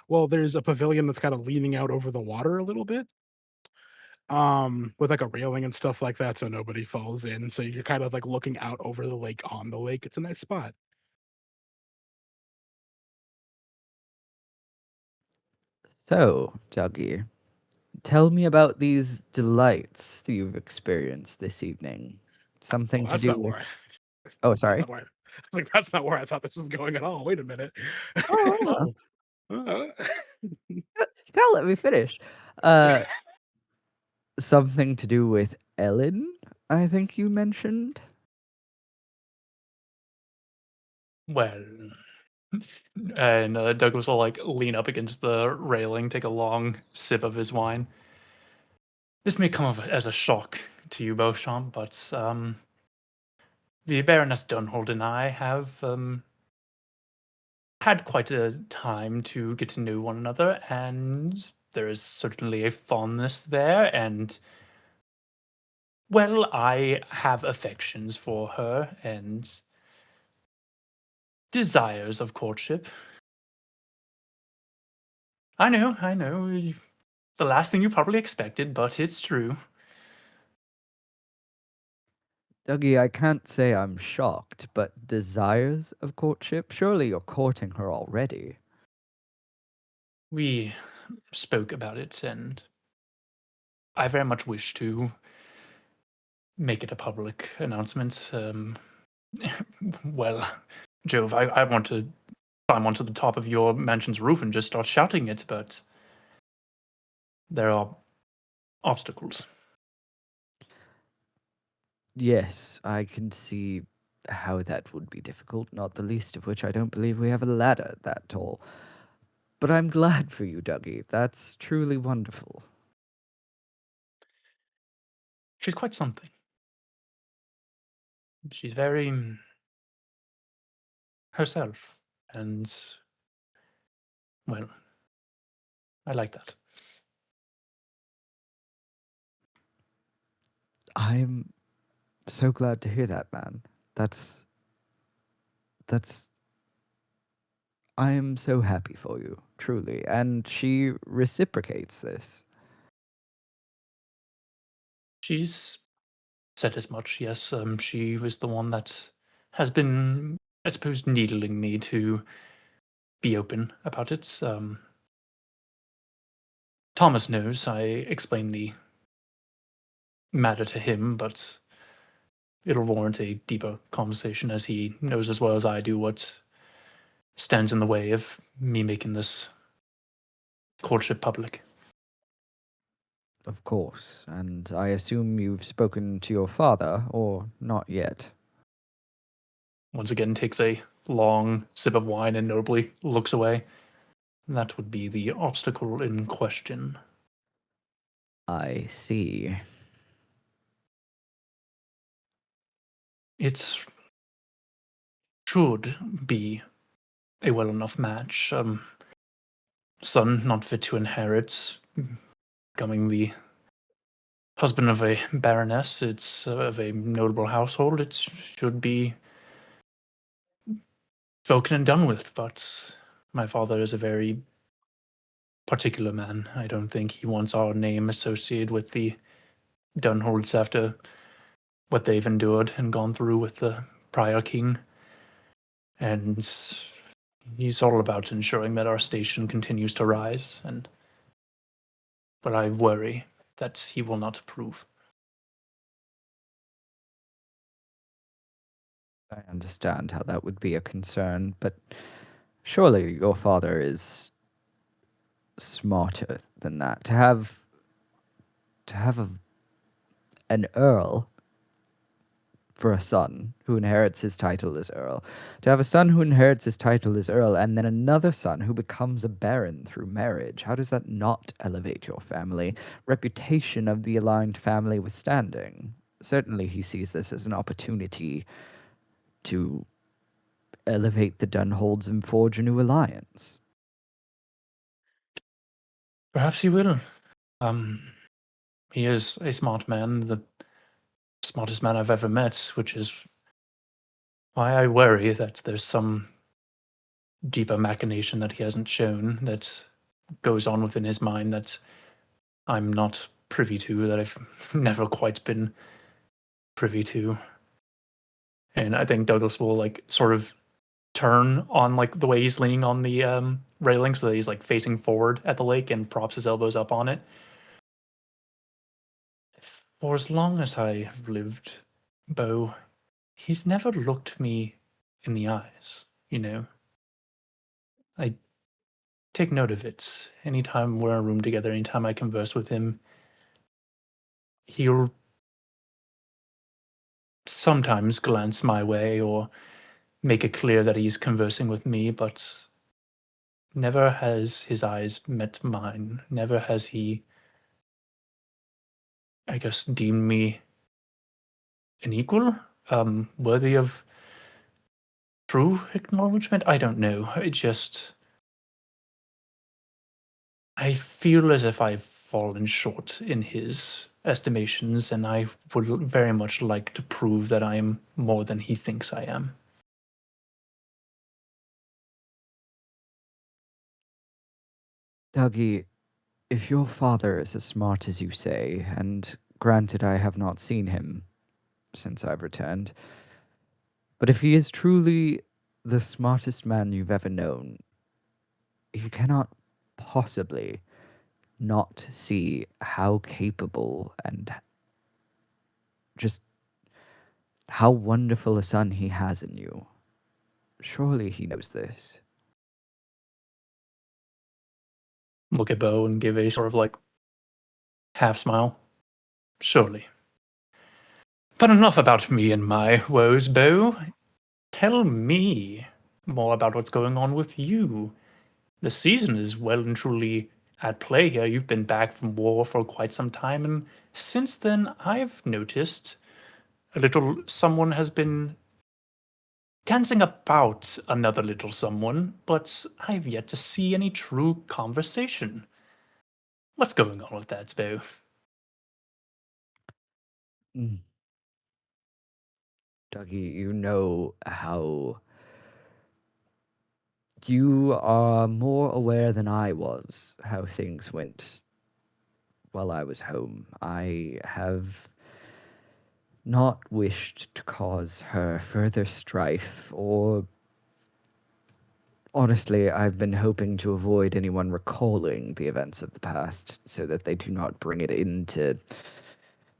well, there's a pavilion that's kind of leaning out over the water a little bit. With a railing and stuff like that so nobody falls in. So you're kind of looking out over the lake on the lake. It's a nice spot. So, Dougie, tell me about these delights that you've experienced this evening. Something Well, to that's do not with... where Oh, that's not sorry. where that's not where I thought this was going at all. Wait a minute. Oh, Uh, you gotta let me finish. Something to do with Ellen, I think you mentioned. Well... And Douglas will lean up against the railing, take a long sip of his wine. This may come as a shock to you, Beauchamp, but the Baroness Dunhold and I have had quite a time to get to know one another, and there is certainly a fondness there, and well, I have affections for her and desires of courtship. I know, the last thing you probably expected, but it's true. Dougie, I can't say I'm shocked, but desires of courtship? Surely you're courting her already. We spoke about it, and I very much wish to make it a public announcement. Well, Jove, I want to climb onto the top of your mansion's roof and just start shouting it, but there are obstacles. Yes, I can see how that would be difficult, not the least of which I don't believe we have a ladder that tall. But I'm glad for you, Dougie. That's truly wonderful. She's quite something. She's very herself, and well, I like that. I'm so glad to hear that, man. That's I am so happy for you, truly. And she reciprocates this. She's said as much, yes. She was the one that has been, I suppose, needling me to be open about it. Thomas knows I explained the matter to him, but it'll warrant a deeper conversation, as he knows as well as I do what stands in the way of me making this courtship public. Of course. And I assume you've spoken to your father, or not yet? Once again, takes a long sip of wine and notably looks away. That would be the obstacle in question. I see. It should be a well enough match. Son not fit to inherit, becoming the husband of a baroness. It's of a notable household. It should be spoken and done with, but my father is a very particular man. I don't think he wants our name associated with the Dunholds after what they've endured and gone through with the prior king. And he's all about ensuring that our station continues to rise, but I worry that he will not approve. I understand how that would be a concern, but surely your father is smarter than that. To have an earl for a son who inherits his title as earl, to have a son who inherits his title as earl, and then another son who becomes a baron through marriage, how does that not elevate your family, reputation of the aligned family withstanding? Certainly he sees this as an opportunity to elevate the Dunholds and forge a new alliance. Perhaps he will. He is a smart man, the smartest man I've ever met, which is why I worry that there's some deeper machination that he hasn't shown that goes on within his mind that I'm not privy to, that I've never quite been privy to. And I think Douglas will sort of turn on the way he's leaning on the railing, so that he's facing forward at the lake and props his elbows up on it. For as long as I have lived, Beau, he's never looked me in the eyes, I take note of it. Anytime we're in a room together, anytime I converse with him, he'll sometimes glance my way or make it clear that he's conversing with me, but never has his eyes met mine. Never has he I guess, deem me an equal, worthy of true acknowledgement. I don't know. I feel as if I've fallen short in his estimations, and I would very much like to prove that I am more than he thinks I am. Dougie, if your father is as smart as you say, and granted I have not seen him since I've returned, but if he is truly the smartest man you've ever known, he cannot possibly not see how capable and just how wonderful a son he has in you. Surely he knows this. Look at Bo and give a sort of like half smile. Surely. But enough about me and my woes, Bo. Tell me more about what's going on with you. The season is well and truly at play here. You've been back from war for quite some time, and since then I've noticed a little someone has been dancing about another little someone, but I've yet to see any true conversation. What's going on with that, Bo? Mm. Dougie, you know how you are more aware than I was how things went while I was home. I have not wished to cause her further strife, or honestly, I've been hoping to avoid anyone recalling the events of the past so that they do not bring it into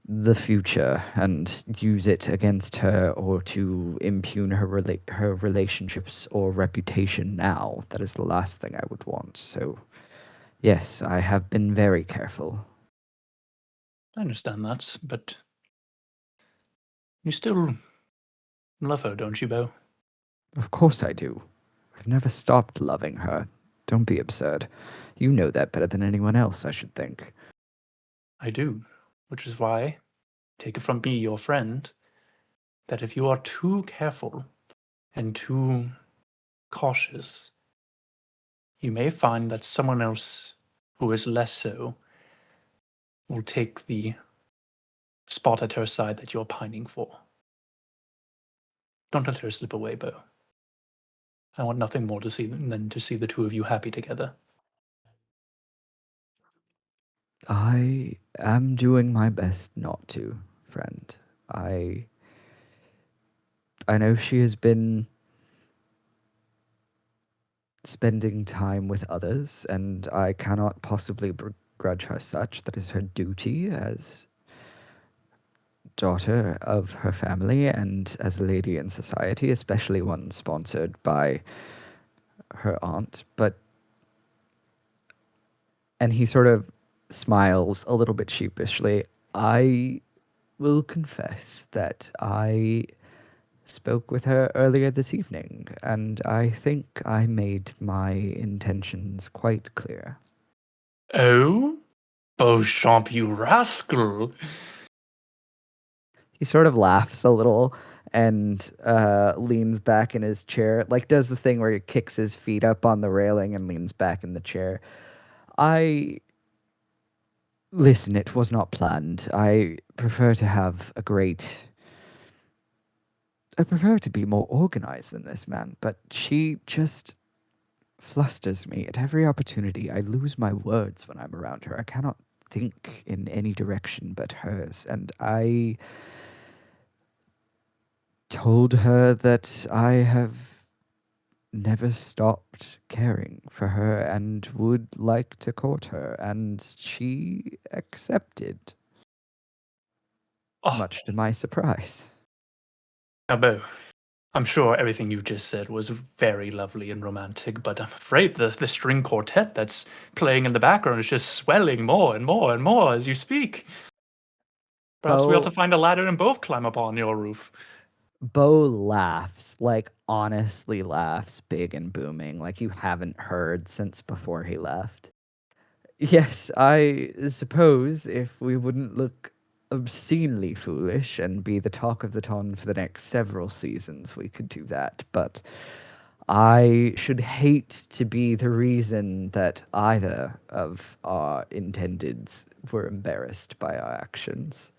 the future and use it against her or to impugn her relationships or reputation now. That is the last thing I would want. So, yes, I have been very careful. I understand that, but you still love her, don't you, Bo? Of course I do. I've never stopped loving her. Don't be absurd. You know that better than anyone else, I should think. I do, which is why, take it from me, your friend, that if you are too careful and too cautious, you may find that someone else who is less so will take the spot at her side that you're pining for. Don't let her slip away, Bo. I want nothing more to see than to see the two of you happy together. I am doing my best not to, friend. I know she has been spending time with others, and I cannot possibly begrudge her such. That is her duty as daughter of her family and as a lady in society, especially one sponsored by her aunt. And he sort of smiles a little bit sheepishly. I will confess that I spoke with her earlier this evening, and I think I made my intentions quite clear. Oh? Beauchamp, you rascal! He sort of laughs a little and leans back in his chair, like does the thing where he kicks his feet up on the railing and leans back in the chair. Listen, it was not planned. I prefer to be more organized than this, man, but she just flusters me at every opportunity. I lose my words when I'm around her. I cannot think in any direction but hers, and I told her that I have never stopped caring for her and would like to court her, and she accepted, Oh, much to my surprise. now, Bo, I'm sure everything you just said was very lovely and romantic, but I'm afraid the string quartet that's playing in the background is just swelling more and more and more as you speak. Perhaps we ought to find a ladder and both climb up on your roof. Bo laughs, like honestly laughs, big and booming, like you haven't heard since before he left. Yes, I suppose if we wouldn't look obscenely foolish and be the talk of the town for the next several seasons, we could do that. But I should hate to be the reason that either of our intendeds were embarrassed by our actions.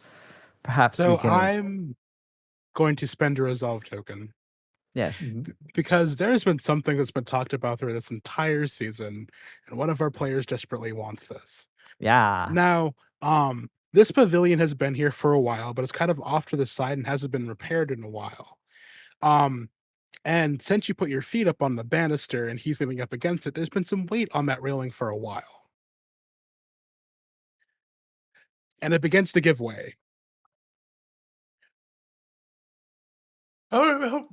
Perhaps we So can. I'm going to spend a resolve token Yes. because there's been something that's been talked about through this entire season, and one of our players desperately wants this. Yeah. Now, this pavilion has been here for a while, but it's kind of off to the side and hasn't been repaired in a while. And since you put your feet up on the banister and he's leaning up against it, there's been some weight on that railing for a while. And it begins to give way. Oh,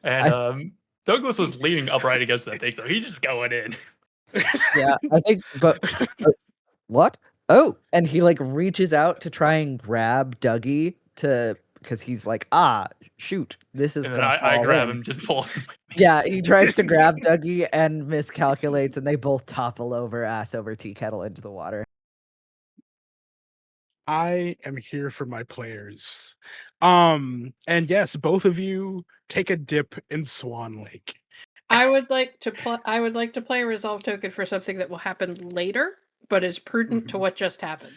and Douglas was leaning upright against that thing, so he's just going in. Yeah, I think, but what? Oh, and he like reaches out to try and grab Dougie because he's like, shoot, this is And gonna then fall I grab in. him, just pull him with me. Yeah, he tries to grab Dougie and miscalculates, and they both topple over, ass over tea kettle into the water. I am here for my players. And yes, both of you take a dip in Swan Lake. I would like to play a resolve token for something that will happen later, but is prudent to what just happened.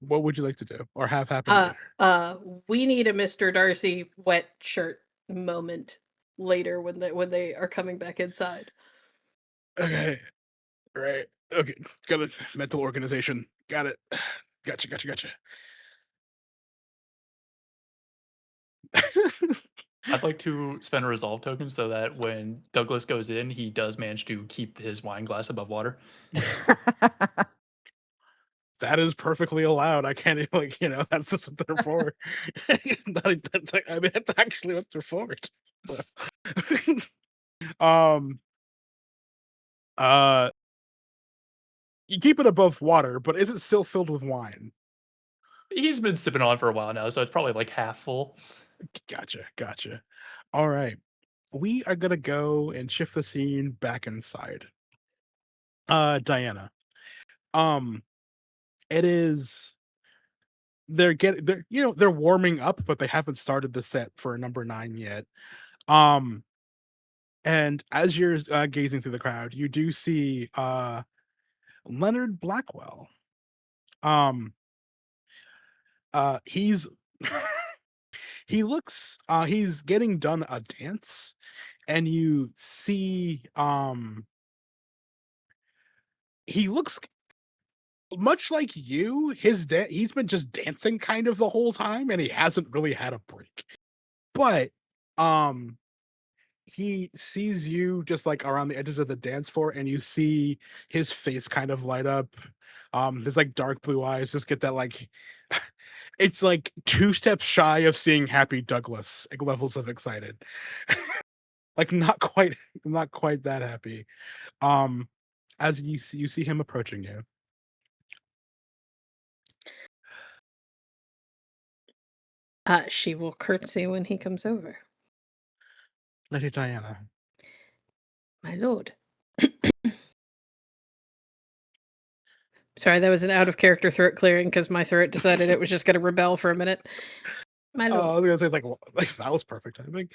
What would you like to do or have happen later? We need a Mr. Darcy wet shirt moment later when they are coming back inside. Okay. Right. Okay. Got a mental organization. Got it. Gotcha. I'd like to spend a resolve token so that when Douglas goes in, he does manage to keep his wine glass above water. That is perfectly allowed. I can't even, that's just what they're for. I mean, that's actually what they're for. You keep it above water, but is it still filled with wine? He's been sipping on for a while now, so it's probably like half full. Gotcha. All right. We are gonna go and shift the scene back inside. Diana. It is they're warming up, but they haven't started the set for number 9 yet. And as you're gazing through the crowd, you do see Leonard Blackwell. He's he looks he's getting done a dance, and you see he looks much like you. He's been just dancing kind of the whole time, and he hasn't really had a break. But he sees you just like around the edges of the dance floor, and you see his face kind of light up. His like dark blue eyes just get that like it's like 2 steps shy of seeing Happy Douglas like levels of excited. Like not quite that happy. As you see him approaching you. She will curtsy when he comes over. Lady Diana. My lord. Sorry, that was an out of character throat clearing because my throat decided it was just going to rebel for a minute. My lord. I was gonna say like that was perfect. I think.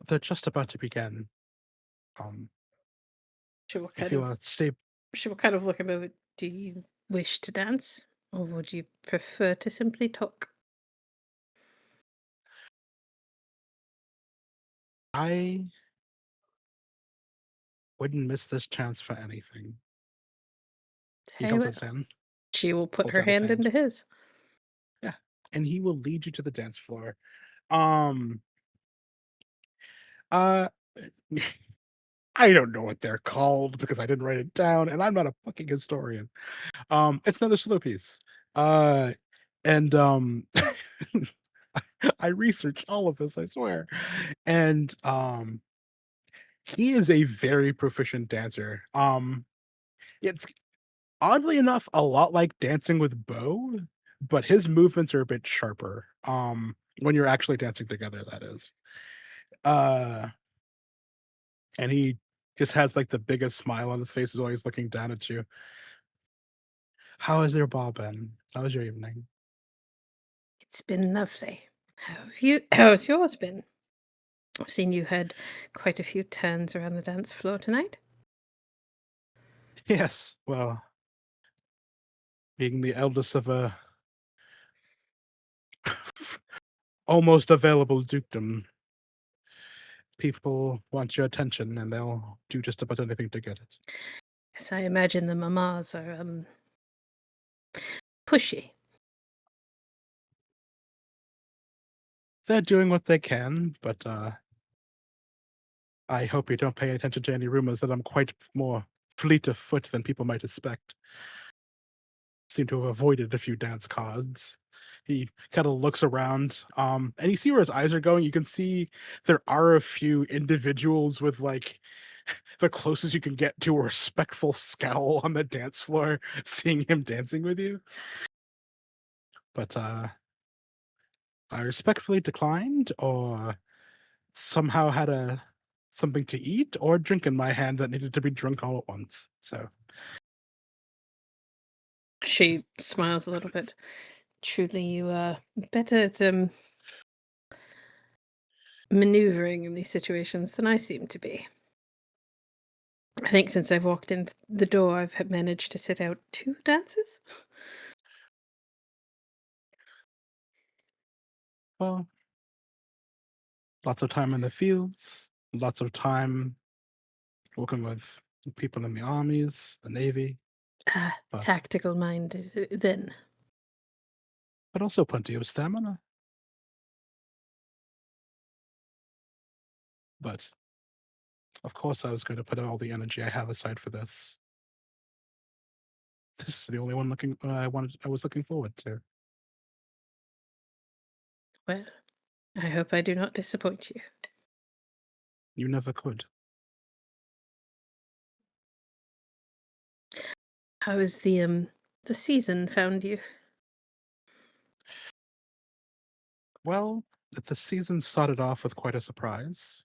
They're just about to begin. She will If you want to stay. She will kind of look at me. Do you wish to dance, or would you prefer to simply talk? I wouldn't miss this chance for anything. He holds his hand. She will put her hand into his. Yeah, and he will lead you to the dance floor. I don't know what they're called because I didn't write it down, and I'm not a fucking historian. It's another slow piece. And I researched all of this, I swear. And he is a very proficient dancer. It's oddly enough a lot like dancing with Bo, but his movements are a bit sharper. When you're actually dancing together, that is. And he just has like the biggest smile on his face, is always looking down at you. How has your ball been? How was your evening? It's been lovely. How's yours been? I've seen you had quite a few turns around the dance floor tonight. Yes, well, being the eldest of a almost available dukedom, people want your attention and they'll do just about anything to get it. Yes, I imagine the mamas are pushy. They're doing what they can, but I hope you don't pay attention to any rumors that I'm quite more fleet of foot than people might suspect. Seem to have avoided a few dance cards. He kind of looks around, and you see where his eyes are going. You can see there are a few individuals with like the closest you can get to a respectful scowl on the dance floor, seeing him dancing with you. But I respectfully declined, or somehow had something to eat or drink in my hand that needed to be drunk all at once. So She smiles a little bit. Truly, you are better at maneuvering in these situations than I seem to be. I think since I've walked in the door, I've managed to sit out 2 dances. well, lots of time in the fields, lots of time working with people in the armies, the navy, but, Tactical minded then. but also plenty of stamina. But of course, I was going to put all the energy I have aside for this. This is the only one I was looking forward to. Well, I hope I do not disappoint you. You never could. How has the season found you? Well, the season started off with quite a surprise.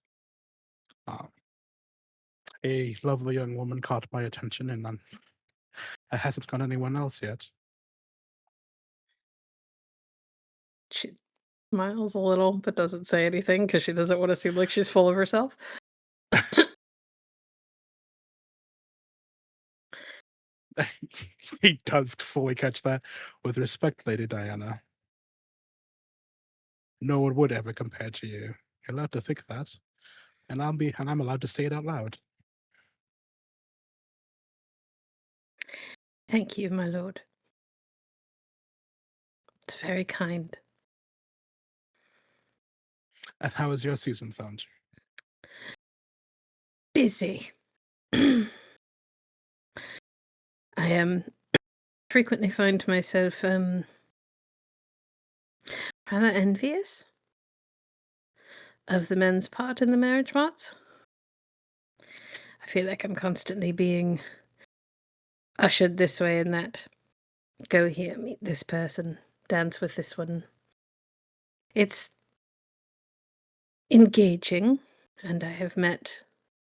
A lovely young woman caught my attention, and it hasn't gone anyone else yet. She smiles a little, but doesn't say anything because she doesn't want to seem like she's full of herself. He does fully catch that. With respect, Lady Diana, no one would ever compare to you. You're allowed to think that, and I'm allowed to say it out loud. Thank you, my lord. It's very kind. And how has your season found you? Busy. I frequently find myself rather envious of the men's part in the marriage marts. I feel like I'm constantly being ushered this way and that. Go here, meet this person, dance with this one. It's engaging, and I have met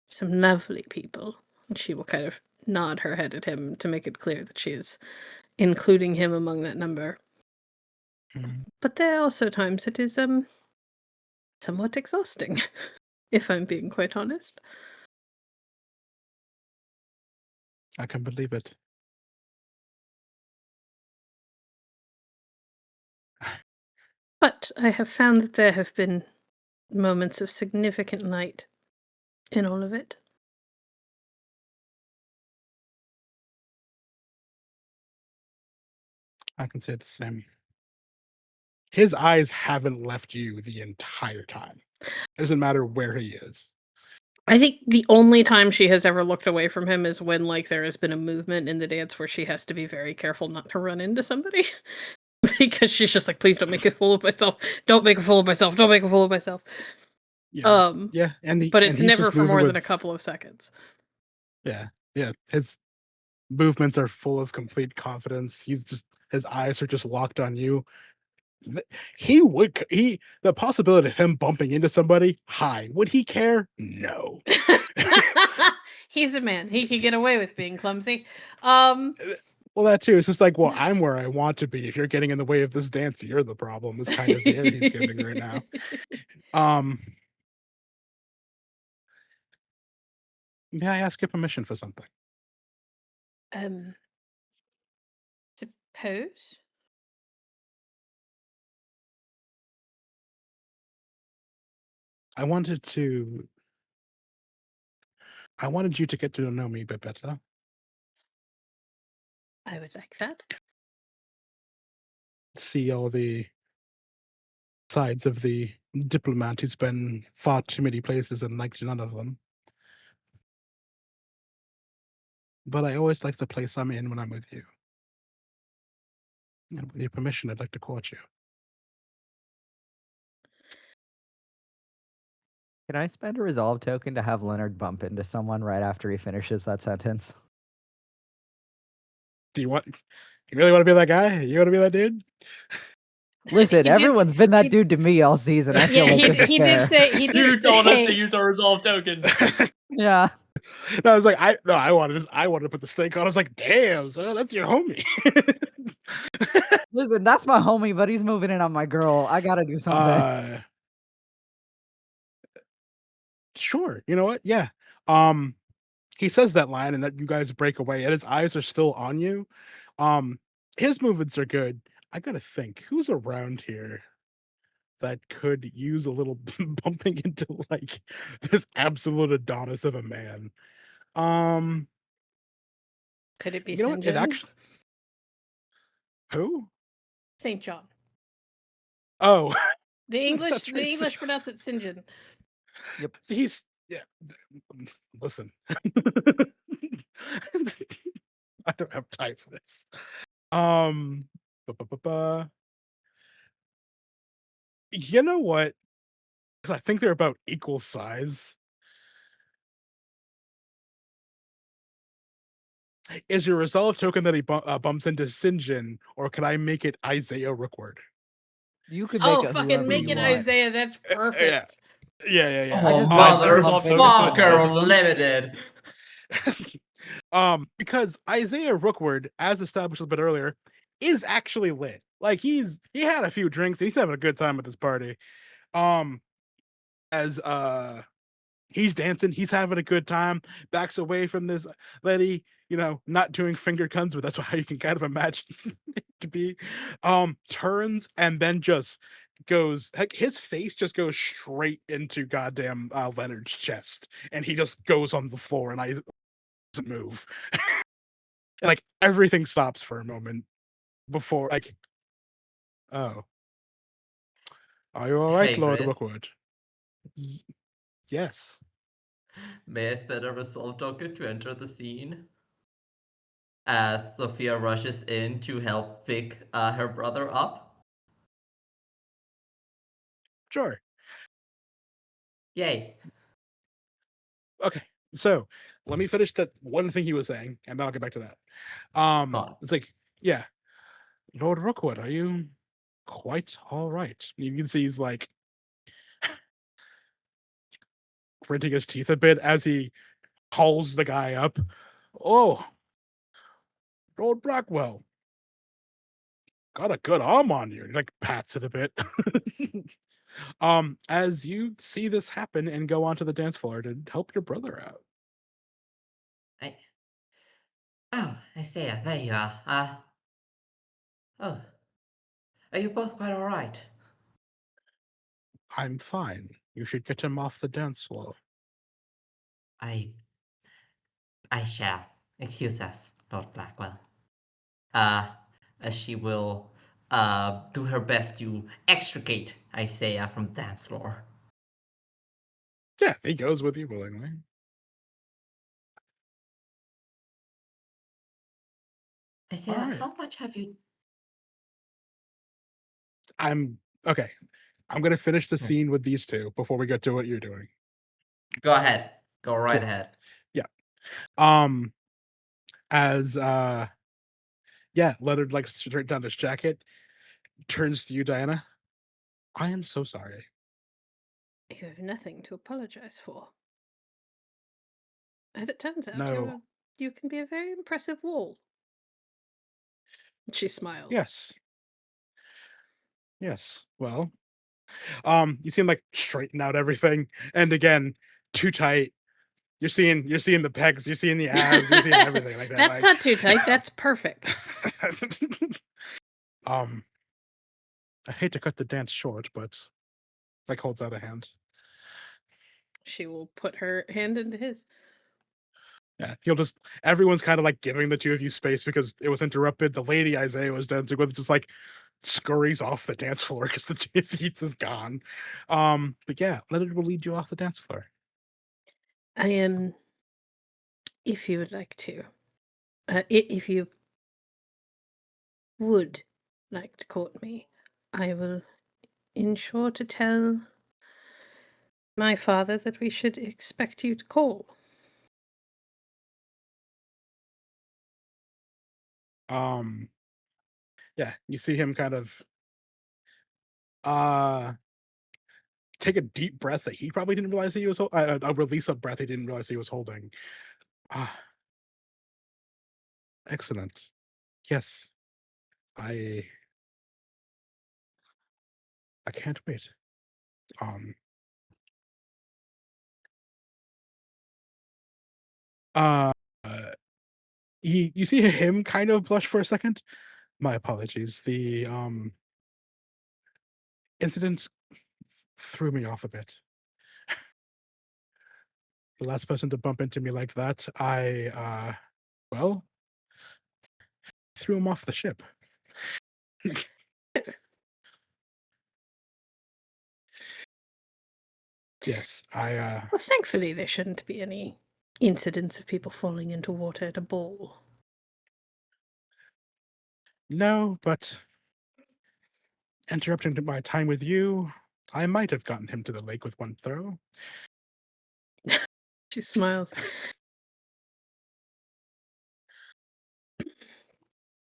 some lovely people. And she will kind of nod her head at him to make it clear that she is including him among that number. But there are also times it is somewhat exhausting, if I'm being quite honest. I can believe it. But I have found that there have been moments of significant light in all of it. I can say the same. His eyes haven't left you the entire time. It doesn't matter where he is. I think the only time she has ever looked away from him is when, like, there has been a movement in the dance where she has to be very careful not to run into somebody. Because she's just like, please don't make a fool of myself. Don't make a fool of myself. Don't make a fool of myself. Yeah, but it's never for more than a couple of seconds. Yeah. His movements are full of complete confidence. His eyes are just locked on you. The possibility of him bumping into somebody, high. Would he care? No. He's a man. He can get away with being clumsy. Well, that too. It's just like, well, I'm where I want to be. If you're getting in the way of this dance, you're the problem. Is kind of the air he's giving right now. May I ask your permission for something? Suppose. I wanted you to get to know me a bit better. I would like that. See all the sides of the diplomat who's been far too many places and liked none of them. But I always like the place I'm in when I'm with you. And with your permission, I'd like to court you. Can I spend a resolve token to have Leonard bump into someone right after he finishes that sentence? Do you really want to be that guy? You want to be that dude? Listen, everyone's been that he- dude to me all season. I feel Yeah, like this is he fair. did say he You did told us say to use our resolve tokens. Yeah. No, I was like, I wanted to put the stake on. I was like, damn, so that's your homie. Listen, that's my homie, but he's moving in on my girl. I gotta do something. Sure. You know what? Yeah. He says that line and that you guys break away and his eyes are still on you. His movements are good. I gotta think, who's around here that could use a little bumping into like this absolute Adonis of a man? could it be You know St. what? It John? actually who? St. John. Oh, The English That's right, St. pronounce it St. John. Yep. he's yeah. Listen, I don't have time for this. Ba-ba-ba-ba. You know what? 'Cause I think they're about equal size. Is your resolve token that he bumps into Sinjin, or can I make it Isaiah Rookward? You can make Oh, it fucking whoever make you it want. Isaiah. That's perfect. Yeah. I Oh, just like my resolve tokens with both motherfucker of them. limited. Because Isaiah Rookward, as established a bit earlier, is actually lit. Like he had a few drinks, and he's having a good time at this party. As he's dancing, he's having a good time, backs away from this lady, not doing finger guns, but that's how you can kind of imagine it to be. Turns and then just goes, heck, his face just goes straight into goddamn Leonard's chest, and he just goes on the floor, and I doesn't move. And, like, everything stops for a moment before, like, oh, are you all right, Hey, Lord Grizz. Rookwood? Yes. May I spend a resolve token to enter the scene? As Sophia rushes in to help pick her brother up. Sure. Yay. Okay, so let me finish that one thing he was saying, and then I'll get back to that. On. It's like, yeah, Lord Rookwood, are you quite all right? You can see he's like gritting his teeth a bit as he calls the guy up. Oh, Lord Blackwell, got a good arm on you. He like pats it a bit. As you see this happen and go onto the dance floor to help your brother out. Oh, Isaiah, there you are. Oh, are you both quite all right? I'm fine. You should get him off the dance floor. I shall. Excuse us, Lord Blackwell. As she will do her best to extricate Isaiah from the dance floor. Yeah, he goes with you willingly. Isaiah, Alright. how much have you... I'm okay. I'm gonna finish the scene with these two before we get to what you're doing. Go ahead. Go right Cool. ahead. As Leonard like straight down his jacket, turns to you, Diana. I am so sorry. You have nothing to apologize for. As it turns out, No. you can be a very impressive wall. She smiles. Yes. Yes. Well, you seem like straighten out everything, and again, too tight. You're seeing the pecs, you're seeing the abs, you're seeing everything like that. That's not too tight. That's perfect. I hate to cut the dance short, but like holds out a hand. She will put her hand into his. Yeah, everyone's kind of like giving the two of you space because it was interrupted. The lady Isaiah was dancing with just like scurries off the dance floor because the seats is gone. But yeah, Leonard will lead you off the dance floor. I am, if you would like to, if you would like to court me, I will ensure to tell my father that we should expect you to call. Yeah, you see him kind of take a deep breath that he probably didn't realize he was a release of breath he didn't realize he was holding. Excellent. Yes. I can't wait. You see him kind of blush for a second. My apologies. The incident threw me off a bit. The last person to bump into me like that, I well, threw him off the ship. Yes, Well, thankfully there shouldn't be any incidents of people falling into water at a ball. No, but interrupting my time with you, I might have gotten him to the lake with one throw. She smiles.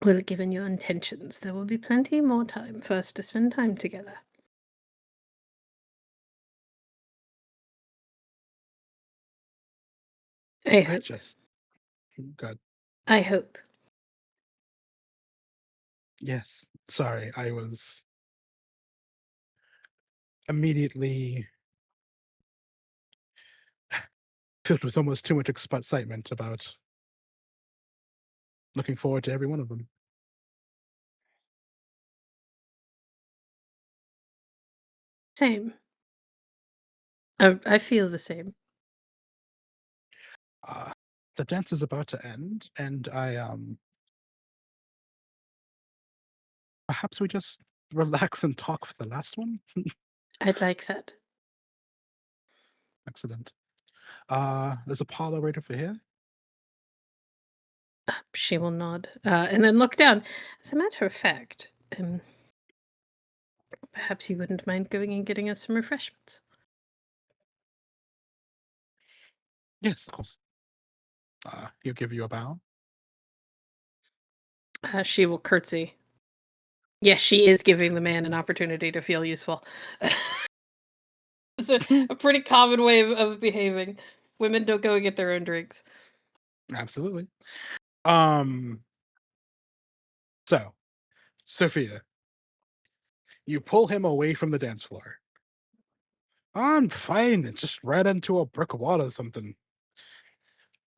Well, given your intentions, there will be plenty more time for us to spend time together. I hope. Good. I hope. Yes. Sorry, I was immediately filled with almost too much excitement about looking forward to every one of them. Same. I feel the same. The dance is about to end, and perhaps we just relax and talk for the last one? I'd like that. Excellent. There's a parlor right over here. She will nod, and then look down. As a matter of fact, perhaps you wouldn't mind going and getting us some refreshments. Yes, of course. He'll give you a bow. She will curtsy. Yes, she is giving the man an opportunity to feel useful. It's a pretty common way of behaving. Women don't go and get their own drinks. Absolutely. So, Sophia, you pull him away from the dance floor. I'm fine. It just ran into a brick wall or something.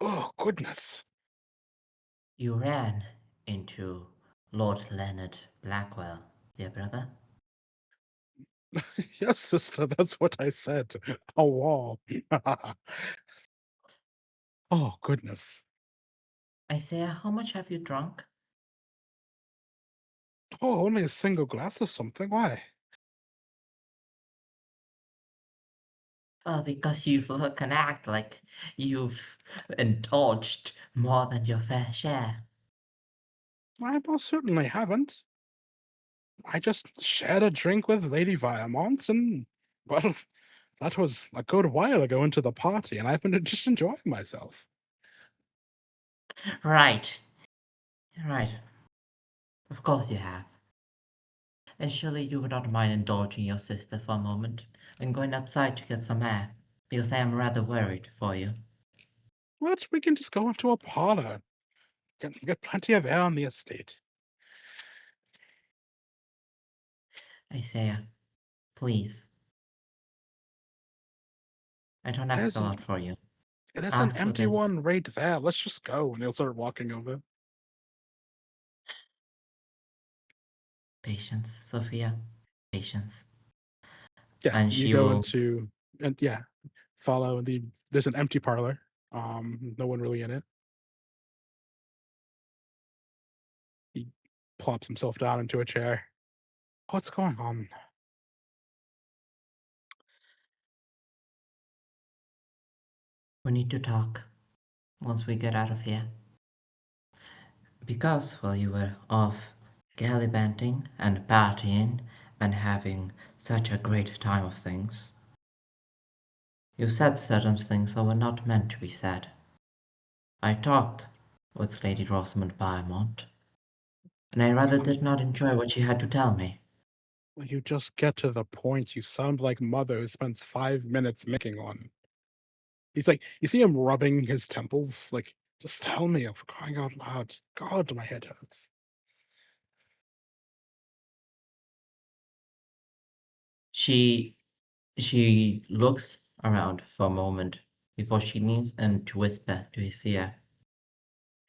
Oh, goodness. You ran into Lord Leonard Blackwell, dear brother. Yes, sister, that's what I said. A wall. Oh, goodness. Isaiah, how much have you drunk? Oh, only a single glass of something. Why? Well, because you look and act like you've indulged more than your fair share. I most certainly haven't. I just shared a drink with Lady Viamont, and, well, that was a good while ago into the party, and I've been just enjoying myself. Right. Right. Of course you have. And surely you would not mind indulging your sister for a moment and going outside to get some air, because I am rather worried for you. What? We can just go into a parlor. Get plenty of air on the estate. Isaiah, please. I don't ask a lot for you. There's an Ask for empty this. one right there. Let's just go. And he'll start walking over. Patience, Sophia. Patience. Yeah, And you she go will. into, and yeah, follow there's an empty parlor. No one really in it. He plops himself down into a chair. What's going on? We need to talk once we get out of here. Because while you were off gallivanting and partying and having such a great time of things, you said certain things that were not meant to be said. I talked with Lady Rosamond Beaumont, and I rather did not enjoy what she had to tell me. Will you just get to the point? You sound like Mother who spends 5 minutes making one. He's like, you see him rubbing his temples? Like, just tell me, for crying out loud. God, my head hurts. She looks around for a moment before she leans in to whisper to his ear.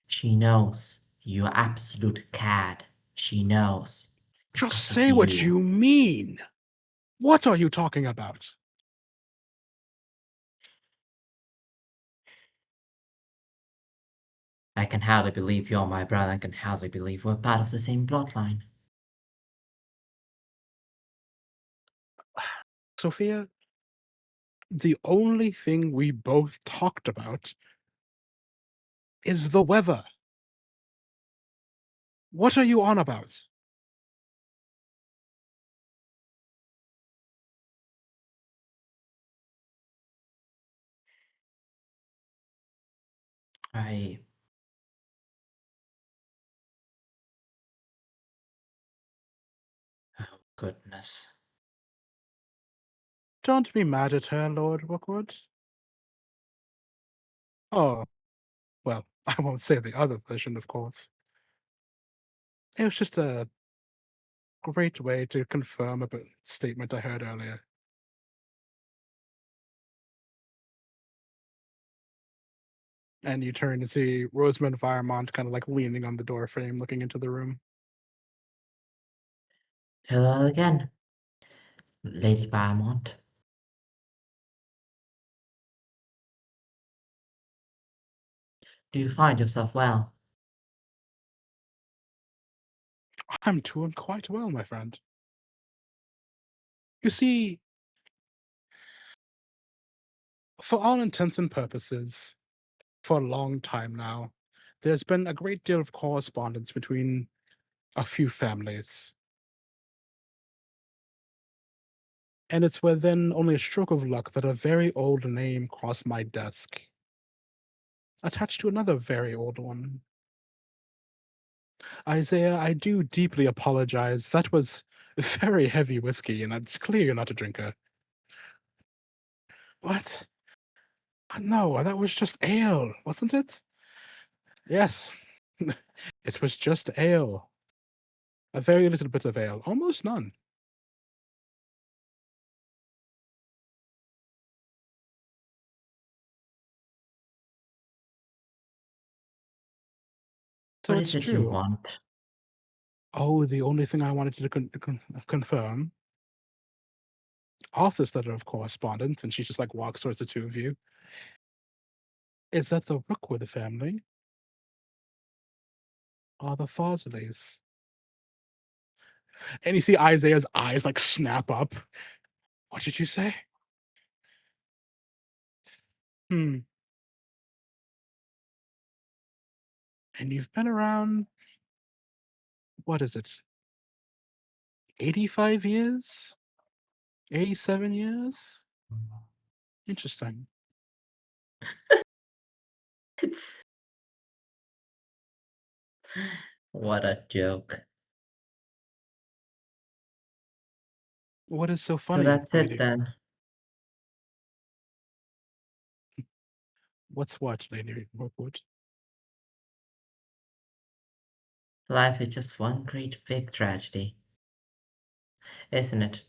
She knows you're absolute cad. She knows. Just Because say of what you mean. What are you talking about? I can hardly believe you're my brother. I can hardly believe we're part of the same bloodline. Sophia, the only thing we both talked about is the weather. What are you on about? I... Oh, goodness. Don't be mad at her, Lord Rookwood. Oh, well, I won't say the other version, of course. It was just a great way to confirm a statement I heard earlier. And you turn to see Rosamund Firemont kind of like leaning on the door frame, looking into the room. Hello again, Lady Beaumont. Do you find yourself well? I'm doing quite well, my friend. You see, for all intents and purposes, for a long time now, there's been a great deal of correspondence between a few families. And it's within only a stroke of luck that a very old name crossed my desk, attached to another very old one. Isaiah, I do deeply apologize. That was very heavy whiskey, and it's clear you're not a drinker. What? No, that was just ale, wasn't it? Yes, it was just ale. A very little bit of ale, almost none. So What it's is it you true. want? Oh, the only thing I wanted to confirm off this letter of correspondence, and she just like walks towards the two of you, is that the Rookward family are the Farsleys. And you see Isaiah's eyes like snap up. What did you say? Hmm. And you've been around, what is it? 85 years? 87 years? Interesting. It's... What a joke. What is so So funny, that's it lady? then. What's what, Lady Rookwood? Life is just one great big tragedy. isn't it?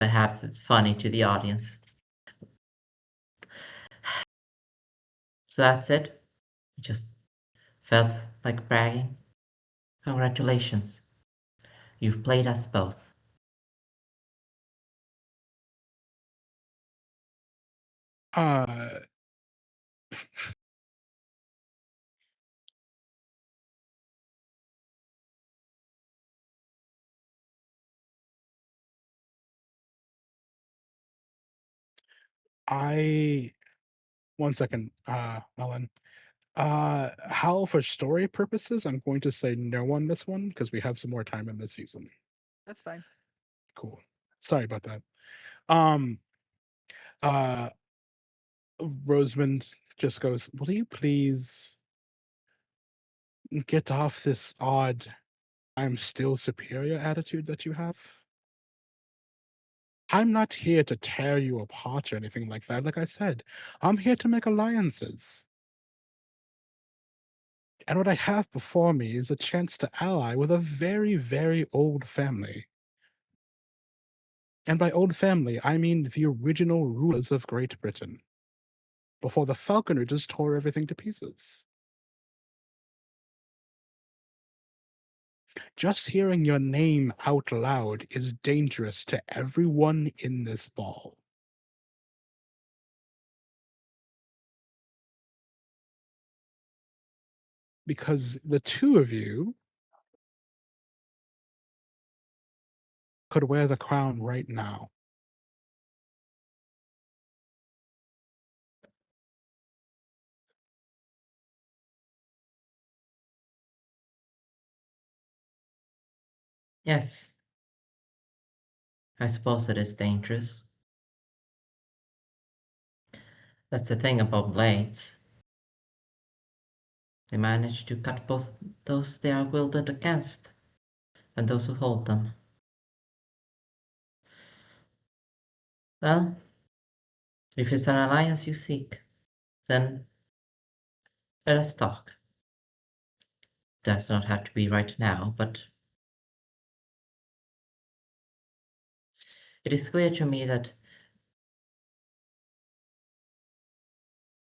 Perhaps it's funny to the audience. So that's it. Just felt like bragging. Congratulations. You've played us both. Uh, One second, Melon. How for story purposes, I'm going to say no on this one because we have some more time in this season. That's fine. Cool. Sorry about that. Um, uh, Rosamond just goes, "Will you please get off this odd, I'm still superior attitude that you have? I'm not here to tear you apart or anything like that. Like I said, I'm here to make alliances. And what I have before me is a chance to ally with a very, very old family. And by old family, I mean the original rulers of Great Britain, before the falconry just tore everything to pieces. Just hearing your name out loud is dangerous to everyone in this ball. Because the two of you could wear the crown right now. Yes. I suppose it is dangerous. That's the thing about blades. They manage to cut both those they are wielded against and those who hold them. Well, if it's an alliance you seek, then let us talk. Does not have to be right now, but it is clear to me that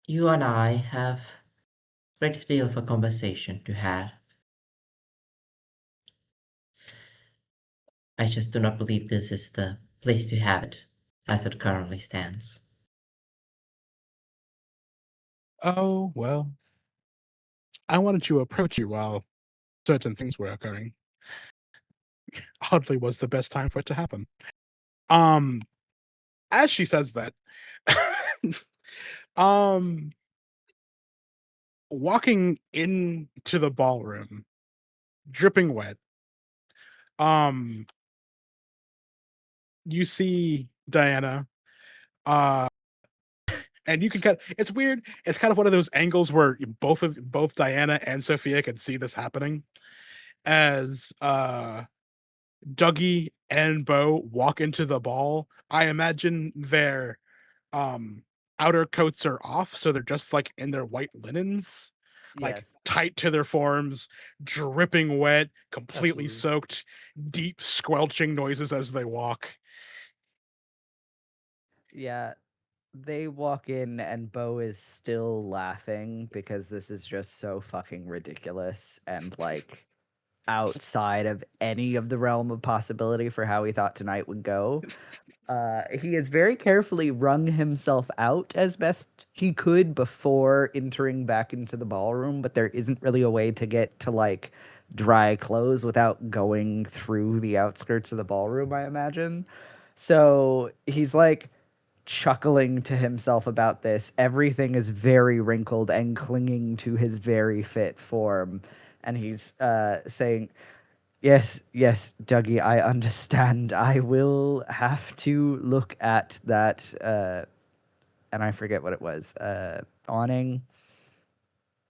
you and I have a great deal of a conversation to have. I just do not believe this is the place to have it, as it currently stands. Oh, well. I wanted to approach you while certain things were occurring. Oddly was the best time for it to happen. As she says that, walking into the ballroom, dripping wet, you see Diana, and you can it's weird. It's kind of one of those angles where both Diana and Sophia can see this happening as Dougie and Bo walk into the ball. I imagine their outer coats are off, so they're just like in their white linens, like Yes. tight to their forms, dripping wet, completely Absolutely. soaked, deep squelching noises as they walk. Yeah. They walk in and Bo is still laughing because this is just so fucking ridiculous and like outside of any of the realm of possibility for how he thought tonight would go. He has very carefully wrung himself out as best he could before entering back into the ballroom, but there isn't really a way to get to like dry clothes without going through the outskirts of the ballroom, I imagine. So he's like chuckling to himself about this. Everything is very wrinkled and clinging to his very fit form. And he's saying, Yes, Dougie, I understand. I will have to look at that, and I forget what it was. Awning.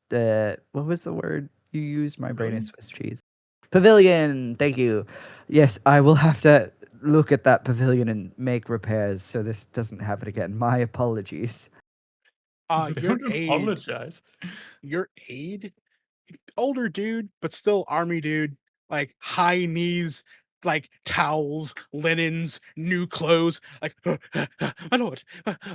What was the word you used? My brain is Swiss cheese. Pavilion. Thank you. Yes, I will have to look at that pavilion and make repairs so this doesn't happen again. My apologies. Your Don't aide, apologize. older dude, but still army dude, like high knees, like towels, linens, new clothes. Like, I know it.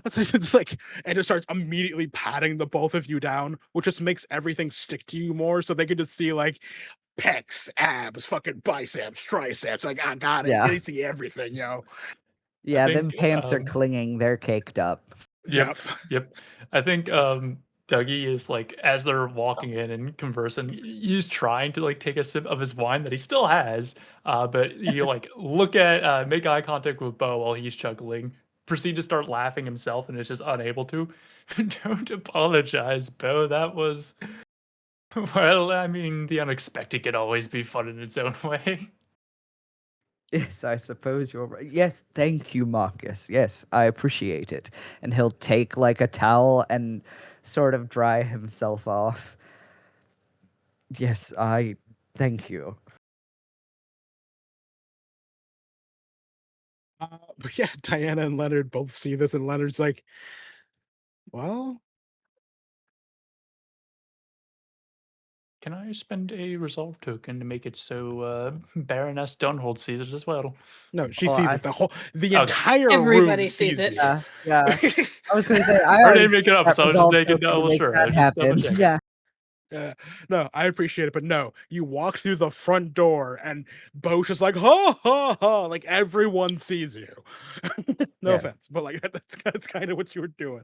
It's like, and it starts immediately patting the both of you down, which just makes everything stick to you more. So they can just see like pecs, abs, fucking biceps, triceps. Like, I got it. Yeah. They see everything, yo. Yeah, them think, pants are clinging. They're caked up. Yep. Yep. I think Dougie is like, as they're walking in and conversing, he's trying to like take a sip of his wine that he still has, but he like look at make eye contact with Bo while he's chuckling, proceed to start laughing himself, and is just unable to. Don't apologize, Bo. That was well, I mean, the unexpected can always be fun in its own way. Yes, I suppose you're right. Yes, thank you, Marcus. Yes, I appreciate it. And he'll take like a towel and sort of dry himself off. Yes, I thank you. But yeah, Diana and Leonard both see this, and Leonard's like, well, Can I spend a resolve token to make it so Baroness Dunhold sees it as well? no, she Oh, sees I- it. The Okay. entire Everybody room sees it. you. Yeah, yeah. I was gonna say I Her already name make it up, that so I was just resolve making token to double make sure. I that was just double happen. checking. Yeah. No, I appreciate it, but no, you walk through the front door and Bo's just like, ha ha ha, like everyone sees you. No Yes. offense, but like that's kind of what you were doing.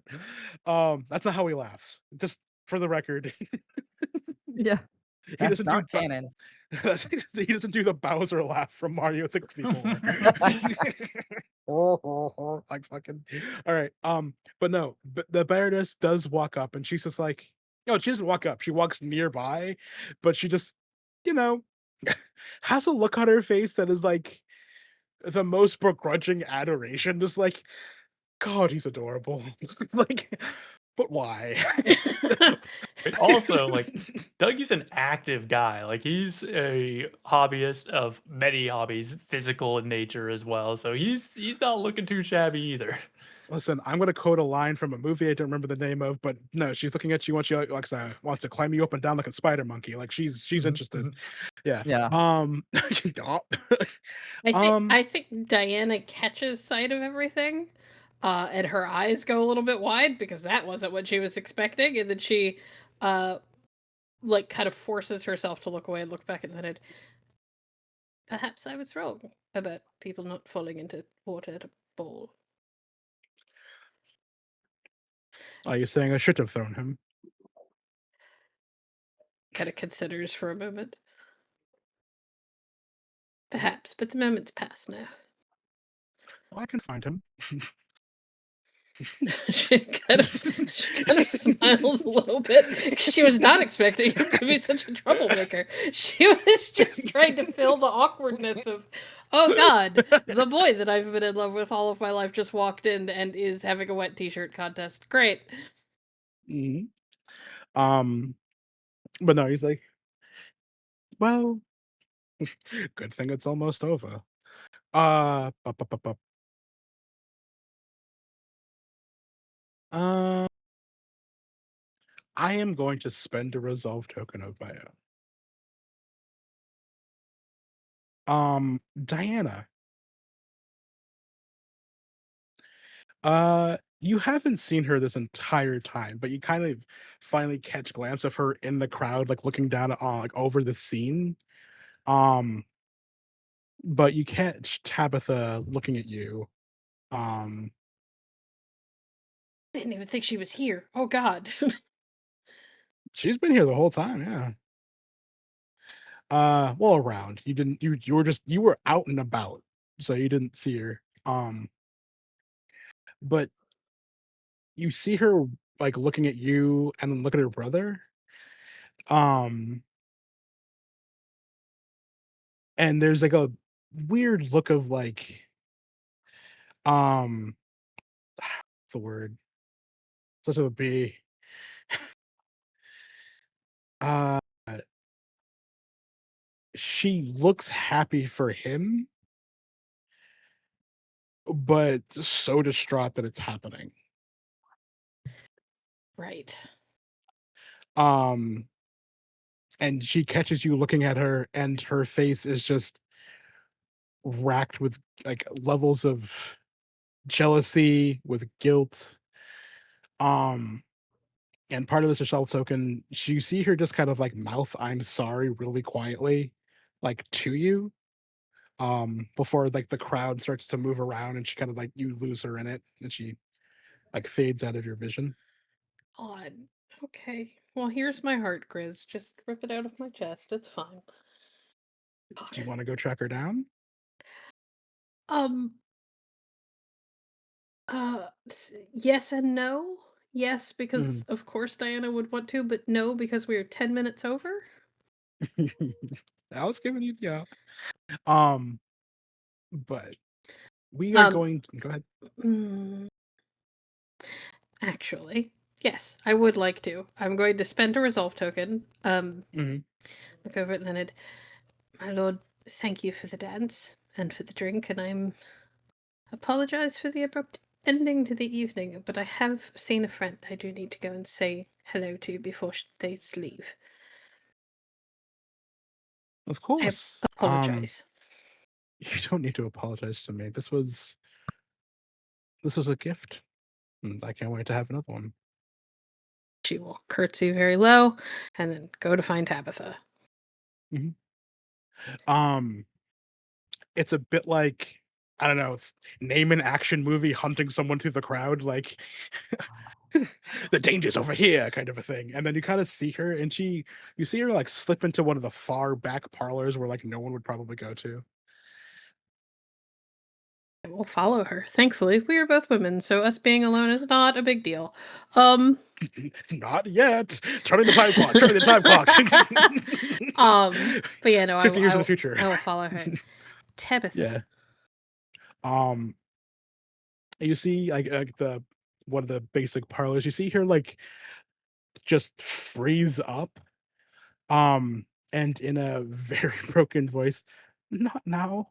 That's not how he laughs. Just for the record, Yeah. he That's doesn't do not canon. he doesn't do the Bowser laugh from Mario 64. Like fucking. All right. But no, but the Baroness does walk up, and she's just like, no, she doesn't walk up. She walks nearby, but she just, you know, has a look on her face that is like the most begrudging adoration. Just like, God, he's adorable. Like, but why? But also, like, Dougie's an active guy. Like, he's a hobbyist of many hobbies, physical in nature as well. So he's not looking too shabby either. Listen, I'm gonna quote a line from a movie I don't remember the name of, but no, she's looking at you when she wants to climb you up and down like a spider monkey. Like she's interested. Yeah. Yeah. I think Diana catches sight of everything, and her eyes go a little bit wide because that wasn't what she was expecting, and then she, like, kind of forces herself to look away and look back at Leonard. Perhaps I was wrong about people not falling into water at a ball. Are you saying I should have thrown him? Kind of considers for a moment. Perhaps, but the moment's passed now. Well, I can find him. she kind of smiles a little bit because she was not expecting him to be such a troublemaker. She was just trying to fill the awkwardness of, oh God, the boy that I've been in love with all of my life just walked in and is having a wet t-shirt contest. Great. Mm-hmm. But no, he's like, well, good thing it's almost over. I am going to spend a resolve token of my own. Diana. You haven't seen her this entire time, but you kind of finally catch a glance of her in the crowd, like looking down like over the scene. But you catch Tabitha looking at you. I didn't even think she was here. Oh God. She's been here the whole time, yeah. Well, around. You didn't you were out and about, so you didn't see her. But you see her like looking at you and then look at her brother. And there's like a weird look of like what's the word? Such a B. Uh she looks happy for him, but so distraught that it's happening. Right. And she catches you looking at her, and her face is just racked with like levels of jealousy, with guilt. And part of this herself token, you see her just kind of like mouth "I'm sorry" really quietly, like to you, before like the crowd starts to move around and she kind of like you lose her in it and she like fades out of your vision. Odd. Okay. Well, here's my heart, Grizz. Just rip it out of my chest. It's fine. Do you want to go track her down? Um. Yes and no. Yes, because of course Diana would want to, but no, because we are 10 minutes over. I was giving you yeah. But we are going go ahead. mm, Actually, yes, I would like to. I'm going to spend a resolve token. Look over at Leonard. My lord, thank you for the dance and for the drink, and I'm apologize for the abrupt ending to the evening, but I have seen a friend I do need to go and say hello to before they leave. Of I course. apologize. You don't need to apologize to me. This was a gift. And I can't wait to have another one. She will curtsy very low and then go to find Tabitha. It's a bit like I don't know, name an action movie hunting someone through the crowd, like the danger's over here, kind of a thing. And then you kind of see her, and you see her like slip into one of the far back parlors where like no one would probably go to. I will follow her. Thankfully, we are both women, so us being alone is not a big deal. Not yet. Turning the time clock. Turning the time clock. But yeah, no, 50 years in the future. I will follow her. Tabitha. Yeah. You see like the one of the basic parlors. You see her like just freeze up. And in a very broken voice, "Not now.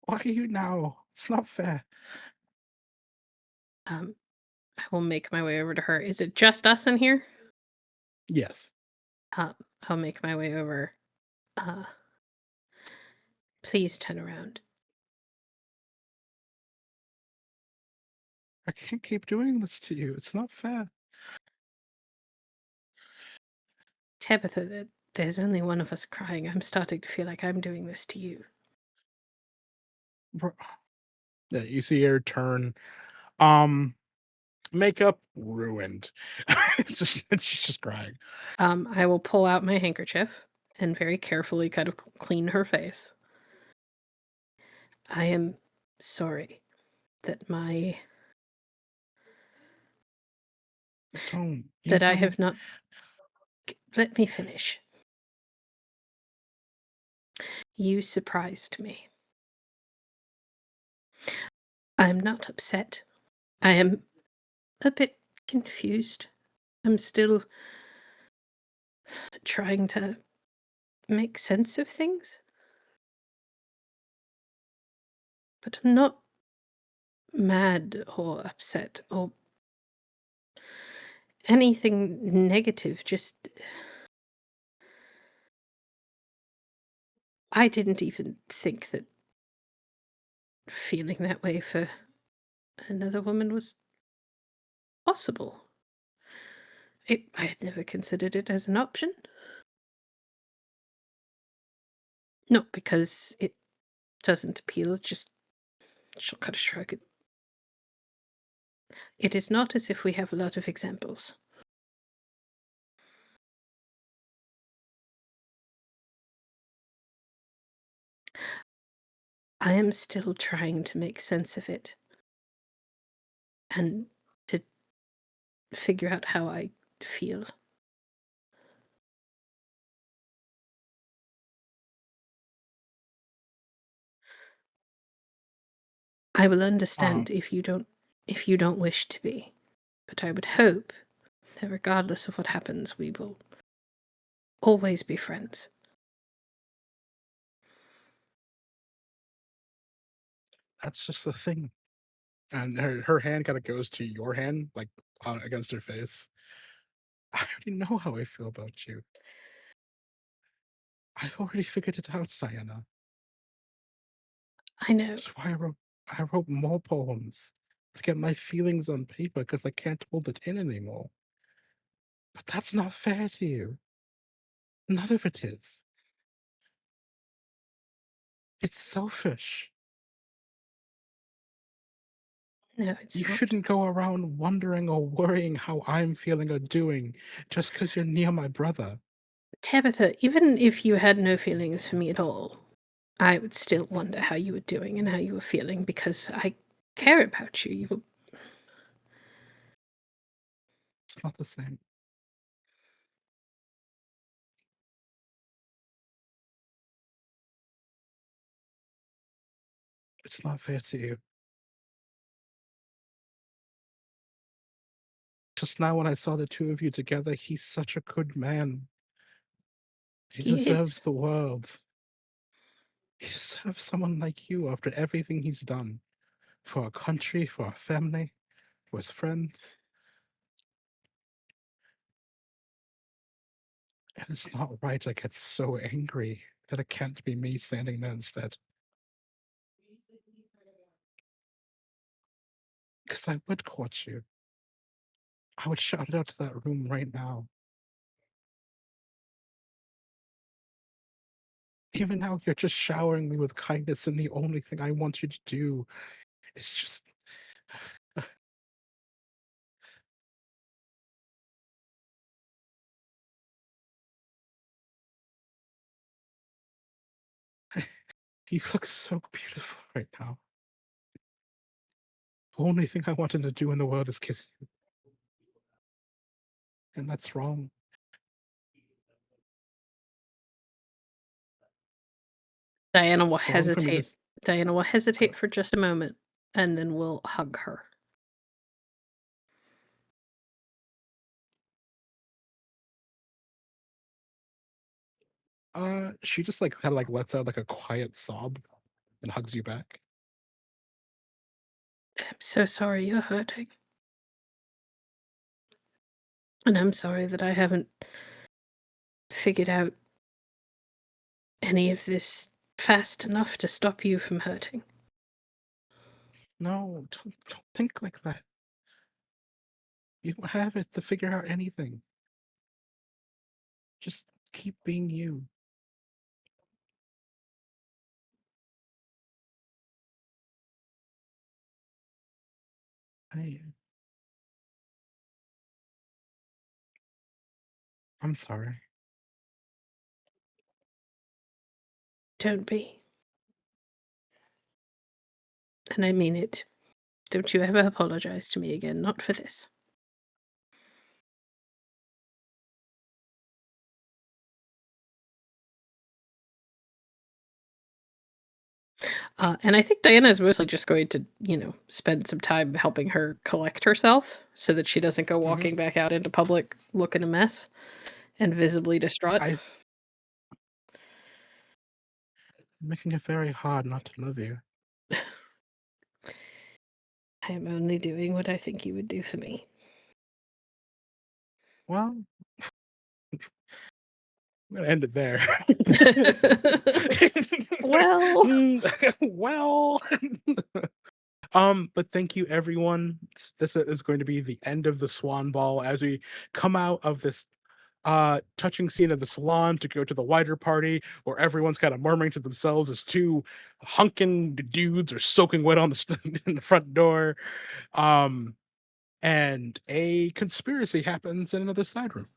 Why are you now? It's not fair." I will make my way over to her. Is it just us in here? Yes. I'll make my way over. Please turn around. I can't keep doing this to you. It's not fair. Tabitha, there's only one of us crying. I'm starting to feel like I'm doing this to you. Yeah, you see her turn. Makeup ruined. She's just crying. I will pull out my handkerchief and very carefully kind of clean her face. I am sorry that I have not. Let me finish. You surprised me. I'm not upset. I am a bit confused. I'm still trying to make sense of things. But I'm not mad or upset or anything negative. Just I didn't even think that feeling that way for another woman was possible. I had never considered it as an option. Not because it doesn't appeal, it's just she'll kind of shrug it. It is not as if we have a lot of examples. I am still trying to make sense of it and to figure out how I feel. I will understand if you don't wish to be, but I would hope that regardless of what happens, we will always be friends. That's just the thing. And her hand kind of goes to your hand, like against her face. I already know how I feel about you. I've already figured it out, Diana. I know. That's why I wrote more poems to get my feelings on paper because I can't hold it in anymore. But that's not fair to you. None of it is. It's selfish. No, it's You not. shouldn't go around wondering or worrying how I'm feeling or doing just because you're near my brother. Tabitha, even if you had no feelings for me at all, I would still wonder how you were doing and how you were feeling because I care about you. You It's not the same. It's not fair to you. Just now when I saw the two of you together, he's such a good man. He He deserves is. the world. He deserves someone like you after everything he's done. For our country, for our family, for his friends. And it's not right I get so angry that it can't be me standing there instead. Because I would court you. I would shout it out to that room right now. Even now, you're just showering me with kindness, and the only thing I want you to do is just. You look so beautiful right now. The only thing I wanted to do in the world is kiss you. And that's wrong. Diana will It's wrong for me to. hesitate. Diana will hesitate for just a moment and then will hug her. She just like kind of like lets out like a quiet sob and hugs you back. I'm so sorry you're hurting. And I'm sorry that I haven't figured out any of this fast enough to stop you from hurting. No, don't think like that. You don't have it to figure out anything. Just keep being you. I'm sorry. Don't be. And I mean it. Don't you ever apologize to me again, not for this. And I think Diana is mostly just going to, spend some time helping her collect herself so that she doesn't go walking back out into public looking a mess and visibly distraught. I'm making it very hard not to love you. I am only doing what I think you would do for me. Well, I'm gonna end it there. Well. But thank you everyone. This is going to be the end of the Swan Ball as we come out of this touching scene of the salon to go to the wider party where everyone's kind of murmuring to themselves as two hunking dudes are soaking wet on in the front door. And a conspiracy happens in another side room.